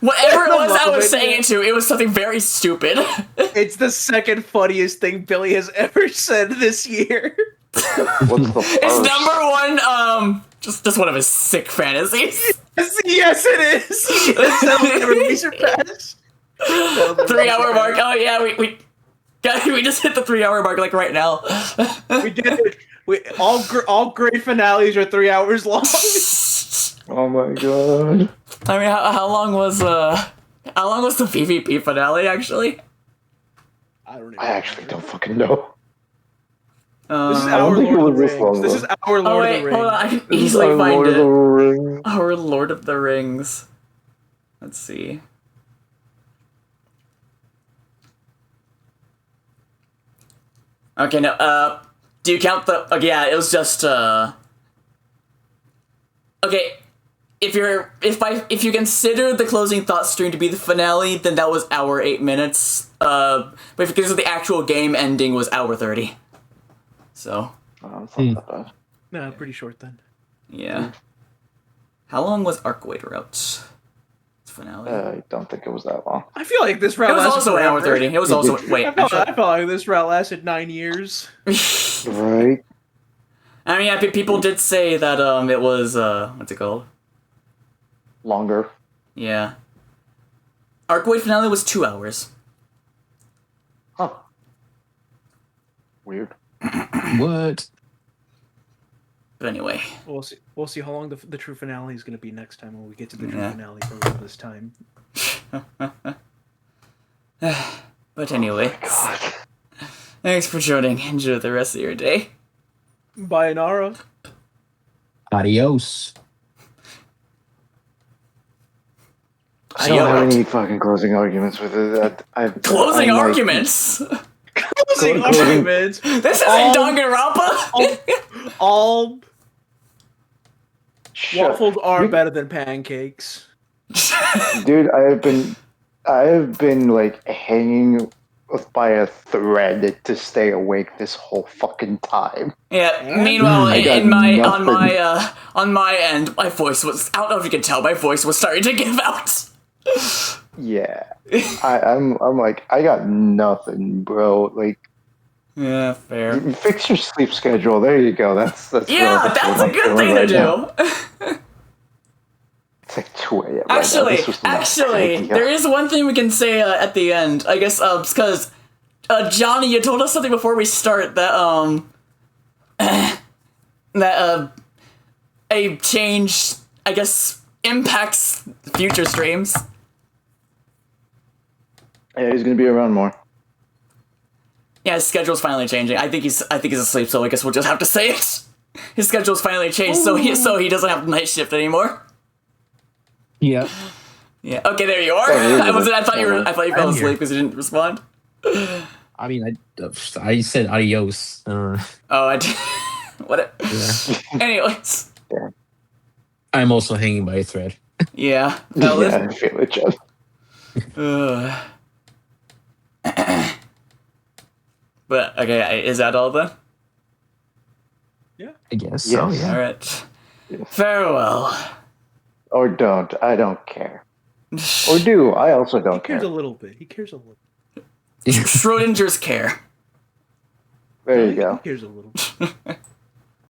Whatever it was I was saying it to, it was something very stupid. It's the second funniest thing Billy has ever said this year. What's the first? It's number 1, just one of his sick fantasies. Yes, it is. Yes, that'll never be surpassed. 3-hour mark. Oh yeah, we just hit the 3-hour mark like right now. We did it. All great finales are 3 hours long. Oh my god. I mean, how long was the PvP finale actually? I actually don't fucking know. This is I our don't think it Lord of was the this long, Rings. This is our Oh Lord wait, of the hold on. Rings. I can This is easily our find Lord of it. the Rings. Our Lord of the Rings. Let's see. Okay, no, do you count the... Okay, yeah, it was just, Okay, if you consider the closing thought stream to be the finale, then that was hour 8 minutes. But if you consider the actual game ending was hour 30. So, Oh, it's not that bad. No, pretty short then. yeah. How long was Arcwader Route? Finale? I don't think it was that long. I feel like this route It was lasted also an hour forever. 30. It was also... Wait, I felt like this route lasted 9 years. Right? I mean, yeah, people did say that, it was, what's it called? Longer. Yeah. Arcway finale was 2 hours. Huh. Weird. What? But anyway. We'll see how long the true finale is going to be next time when we get to the true Yeah. finale for all this time. But anyway. Thanks for joining. Enjoy the rest of your day. Bye, Nara. Adios. I don't have any fucking closing arguments with it. Closing arguments? Closing arguments. This isn't Danganronpa. All Shut- waffles are better than pancakes. Dude, I have been like hanging by a thread to stay awake this whole fucking time. Yeah. Meanwhile, I got on my end, my voice was... I don't know if you can tell, my voice was starting to give out. Yeah. I'm like, I got nothing, bro. Like, yeah, fair. Fix your sleep schedule. There you go. That's Yeah, that's a good thing to do. It's like 2 a.m. Actually, right now. This was not a good idea. there is one thing we can say at the end. I guess because Johnny, you told us something before we start that that a change, I guess, impacts future streams. Yeah, he's gonna be around more. Yeah, his schedule's finally changing. I think he's asleep, so I guess we'll just have to say it. His schedule's finally changed, so he doesn't have the night shift anymore. Yeah. Yeah. Okay, there you are. I thought you fell asleep because you didn't respond. I mean, I said adios. Oh, I did. What? Yeah. Anyways. Yeah. I'm also hanging by a thread. Yeah. Yeah, I feel it, John. But okay, is that all then? Yeah. I guess so, Yes. yeah. All right. Farewell. Or don't. I don't care. Or do. I also He don't cares care. a little bit. He cares a little. Schrodinger's care. There you go. He cares a little.